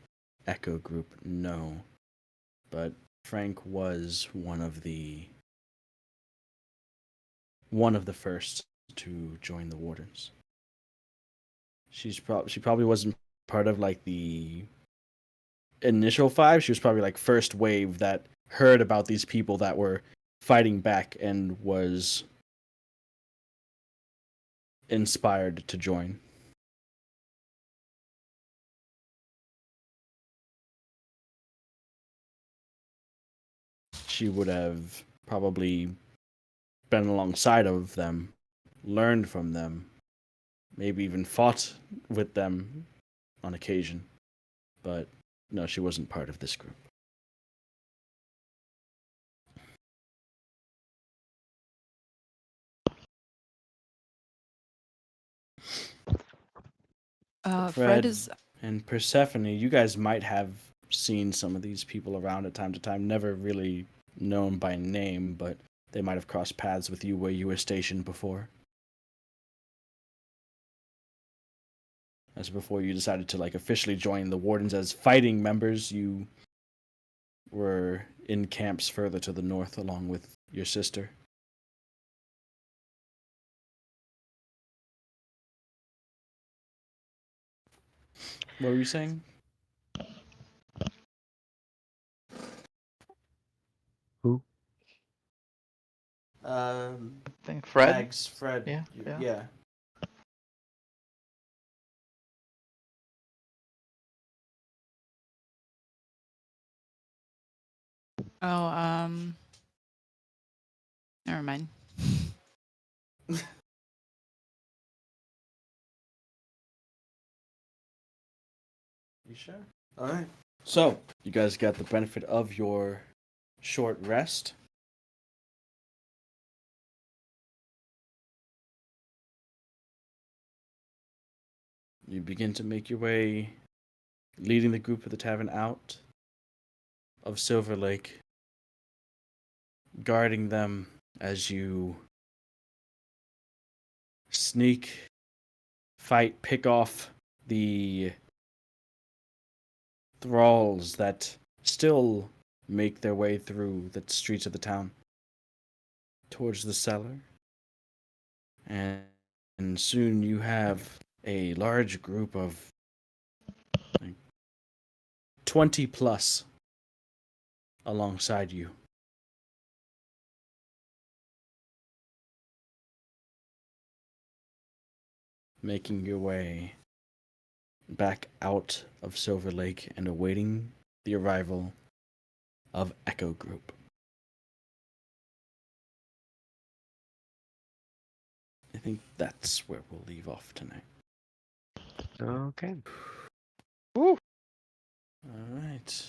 Echo Group, no. But Frank was one of the first to join the Wardens. She probably wasn't part of like the initial 5. She was probably like first wave that heard about these people that were fighting back and was inspired to join. She would have probably been alongside of them, learned from them, maybe even fought with them on occasion. But no, she wasn't part of this group. Fred is. And Persephone, you guys might have seen some of these people around at time to time, never really known by name, but they might have crossed paths with you where you were stationed before. As before you decided to like officially join the Wardens as fighting members, you were in camps further to the north along with your sister. What were you saying? Who? I think Fred. Mags, Fred. Yeah, yeah. Oh, never mind. You sure? All right. So, you guys got the benefit of your short rest. You begin to make your way, leading the group of the tavern out of Silverlake, guarding them as you sneak, fight, pick off the thralls that still make their way through the streets of the town towards the cellar. And soon you have a large group of like 20 plus alongside you. Making your way back out of Silver Lake and awaiting the arrival of Echo Group. I think that's where we'll leave off tonight. Okay. Woo. All right.